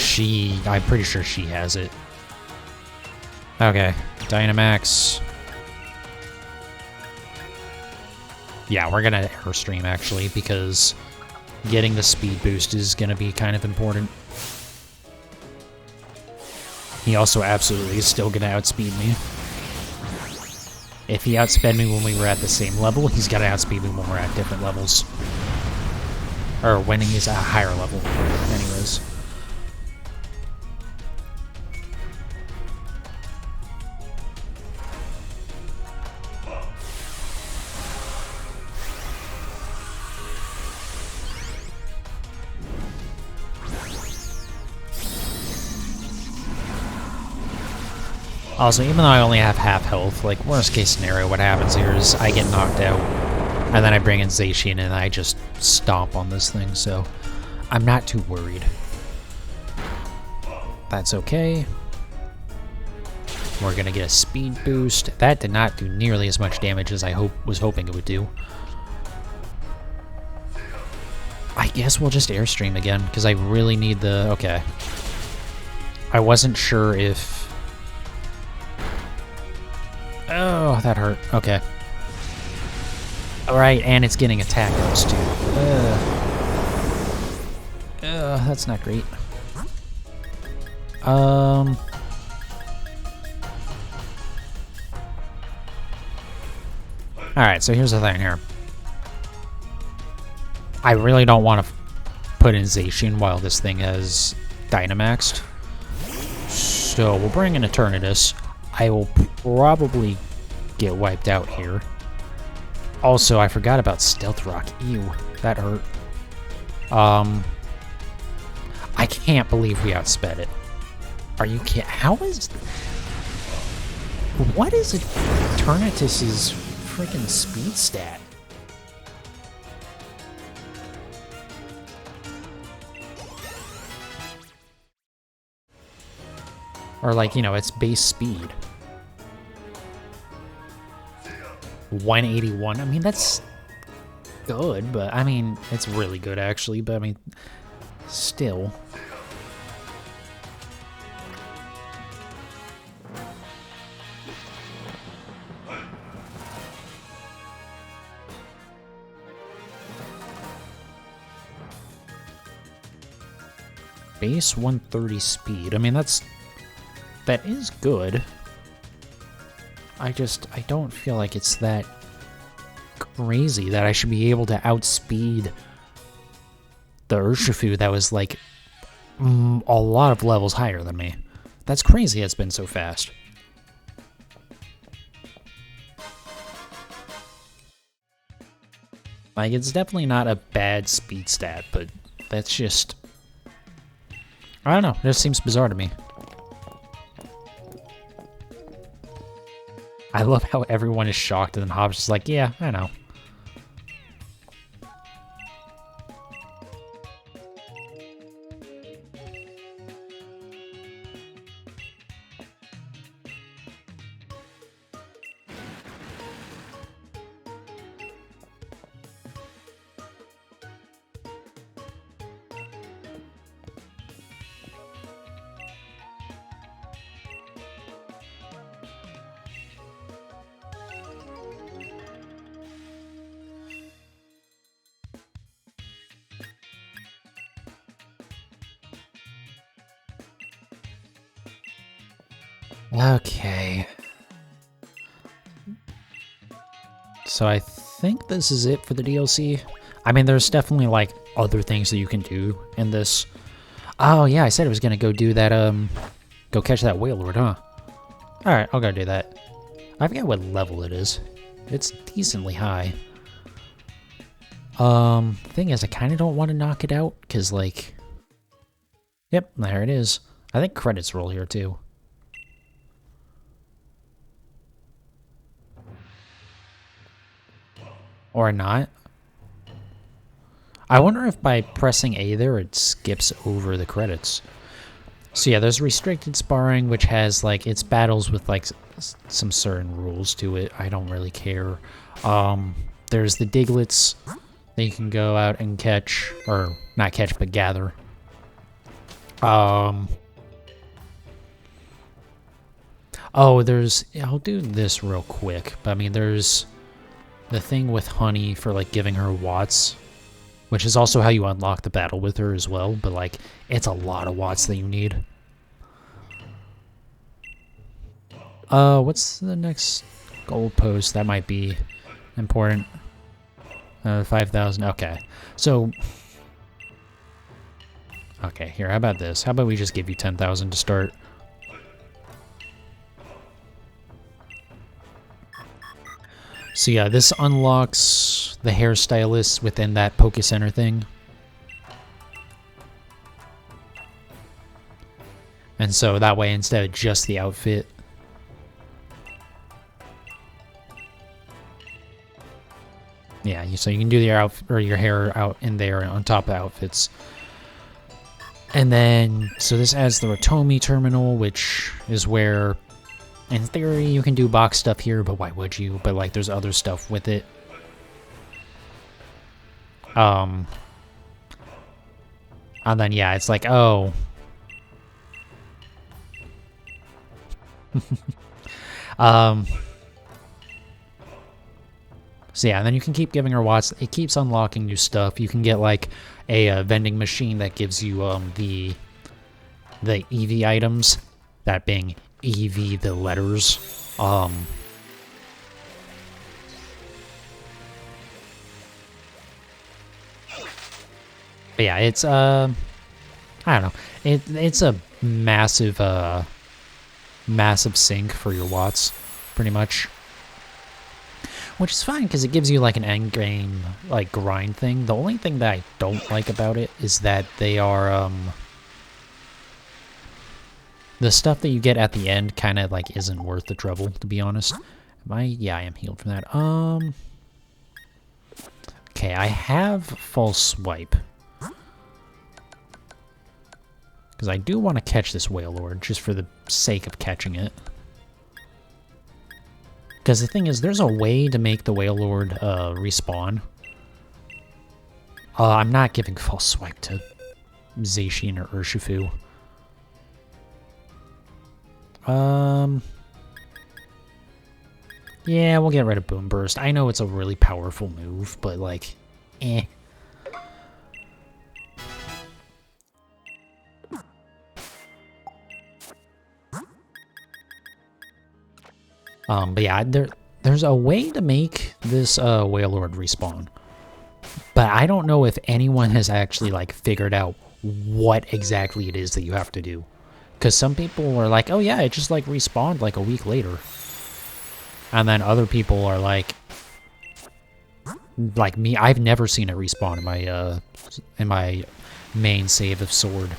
I'm pretty sure she has it. Okay. Dynamax. Yeah, we're gonna Airstream, actually, because getting the speed boost is gonna be kind of important. He also absolutely is still gonna outspeed me. If he outsped me when we were at the same level, he's gotta outspeed me when we're at different levels. Or when he's at a higher level, anyways. Also, even though I only have half health, like, worst case scenario, what happens here is I get knocked out, and then I bring in Zacian and I just stomp on this thing, so I'm not too worried. That's okay. We're gonna get a speed boost. That did not do nearly as much damage as I was hoping it would do. I guess we'll just Airstream again, because I really need the... Okay. I wasn't sure if... Oh, that hurt. Okay. Alright, and it's getting attack ups too. That's not great. Alright, so here's the thing here. I really don't want to put in Zacian while this thing is Dynamaxed. So we'll bring in Eternatus. I will probably get wiped out here. Also, I forgot about Stealth Rock. Ew, that hurt. I can't believe we outsped it. Are you kidding? How is... What is Eternatus's freaking speed stat? Or like, you know, its base speed. 181. I mean, that's good, but I mean, it's really good actually, but I mean, still. Base 130 speed. I mean, that is good. I don't feel like it's that crazy that I should be able to outspeed the Urshifu that was like a lot of levels higher than me. That's crazy it's been so fast. Like, it's definitely not a bad speed stat, but that's just... I don't know, it just seems bizarre to me. I love how everyone is shocked and then Hobbs is like, yeah, I know. Okay. So I think this is it for the DLC. I mean, there's definitely, like, other things that you can do in this. Oh, yeah, I said I was gonna go do that, go catch that Wailord, huh? Alright, I'll go do that. I forget what level it is. It's decently high. Thing is, I kind of don't want to knock it out, because, like... Yep, there it is. I think credits roll here, too. Or not. I wonder if by pressing A there, it skips over the credits. So yeah, there's restricted sparring, which has, like, its battles with, like, some certain rules to it. I don't really care. There's the Diglets that you can go out and catch, or not catch, but gather. Oh, there's... I'll do this real quick, but I mean, there's the thing with Honey for, like, giving her Watts, which is also how you unlock the battle with her as well, but, like, it's a lot of Watts that you need. What's the next goalpost? That might be important. 5,000, okay. So... Okay, here, how about this? How about we just give you 10,000 to start? So yeah, this unlocks the hairstylist within that Poké Center thing. And so that way, instead of just the outfit, Yeah, so you can do your outfit or your hair out in there on top of outfits. And then, so this adds the Rotomi terminal, which is where, in theory, you can do box stuff here, but why would you? But, like, there's other stuff with it. And then, yeah, it's like, oh. So yeah, and then you can keep giving her watts. It keeps unlocking new stuff. You can get like a vending machine that gives you the EV items, that being EV the letters. But yeah, it's I don't know. It's a massive massive sink for your watts, pretty much. Which is fine, because it gives you, like, an end game, like, grind thing. The only thing that I don't like about it is that they are, the stuff that you get at the end kind of, like, isn't worth the trouble, to be honest. Yeah, I am healed from that. Okay, I have false swipe. Because I do want to catch this whale lord, just for the sake of catching it. Because the thing is, there's a way to make the whale lord respawn. I'm not giving false swipe to Zacian or Urshifu. Yeah, we'll get rid of Boom Burst. I know it's a really powerful move, but like, eh. But yeah, there's a way to make this whale lord respawn, but I don't know if anyone has actually like figured out what exactly it is that you have to do. Because some people are like, oh yeah, it just like respawned like a week later, and then other people are like me. I've never seen it respawn in my main save of Sword.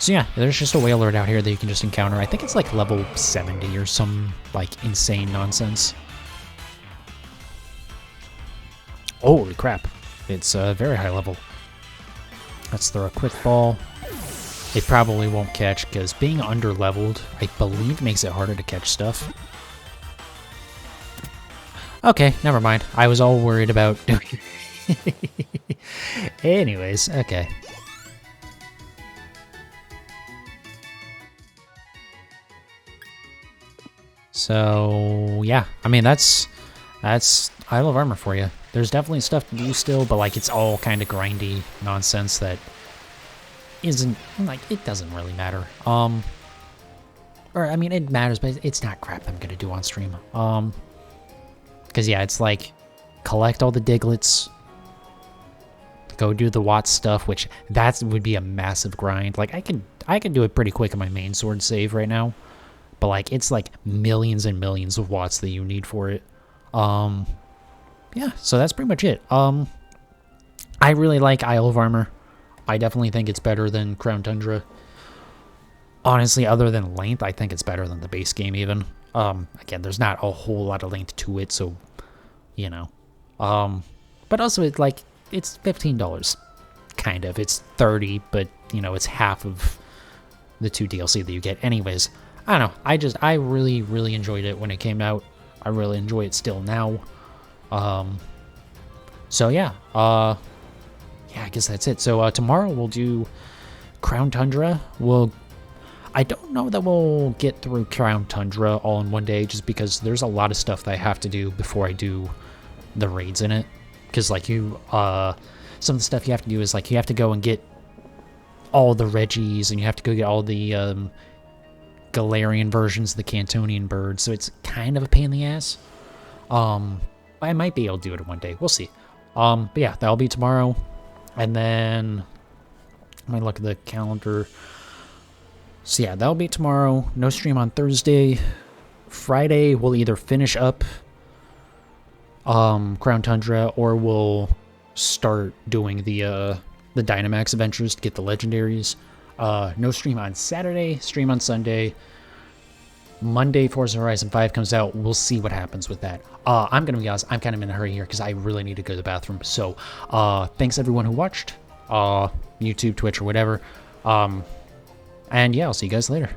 So yeah, there's just a whale lord out here that you can just encounter. I think it's like level 70 or some like insane nonsense. Holy crap. It's a very high level. Let's throw a quick ball. It probably won't catch because being under-leveled, I believe, makes it harder to catch stuff. Okay, never mind. I was all worried about... Anyways, okay. So, yeah. I mean, that's Isle of Armor for you. There's definitely stuff to do still, but, like, it's all kind of grindy nonsense that isn't, like, it doesn't really matter. Or, I mean, it matters, but it's not crap I'm gonna do on stream. Because, yeah, it's like, collect all the Diglets, go do the Watts stuff, which that would be a massive grind. Like, I can do it pretty quick in my main sword save right now. But, like, it's, like, millions and millions of watts that you need for it. Yeah, so that's pretty much it. I really like Isle of Armor. I definitely think it's better than Crown Tundra. Honestly, other than length, I think it's better than the base game, even. Again, there's not a whole lot of length to it, so, you know. But also, it's $15. Kind of. It's $30, but, you know, it's half of the 2 DLC that you get. Anyways, I don't know. I really, really enjoyed it when it came out. I really enjoy it still now. So yeah, yeah, I guess that's it. So, tomorrow we'll do Crown Tundra. I don't know that we'll get through Crown Tundra all in one day, just because there's a lot of stuff that I have to do before I do the raids in it. Because, like, some of the stuff you have to do is, like, you have to go and get all the Reggies, and you have to go get all the, Galarian versions of the Cantonian birds, so it's kind of a pain in the ass. I might be able to do it in one day. We'll see. But yeah, that'll be tomorrow. And then, I might look at the calendar. So yeah, that'll be tomorrow. No stream on Thursday. Friday, we'll either finish up Crown Tundra, or we'll start doing the Dynamax adventures to get the legendaries. No stream on Saturday, stream on Sunday. Monday Forza Horizon 5 comes out. We'll see what happens with that. I'm going to be honest, I'm kind of in a hurry here because I really need to go to the bathroom. So thanks everyone who watched, YouTube, Twitch, or whatever. And yeah, I'll see you guys later.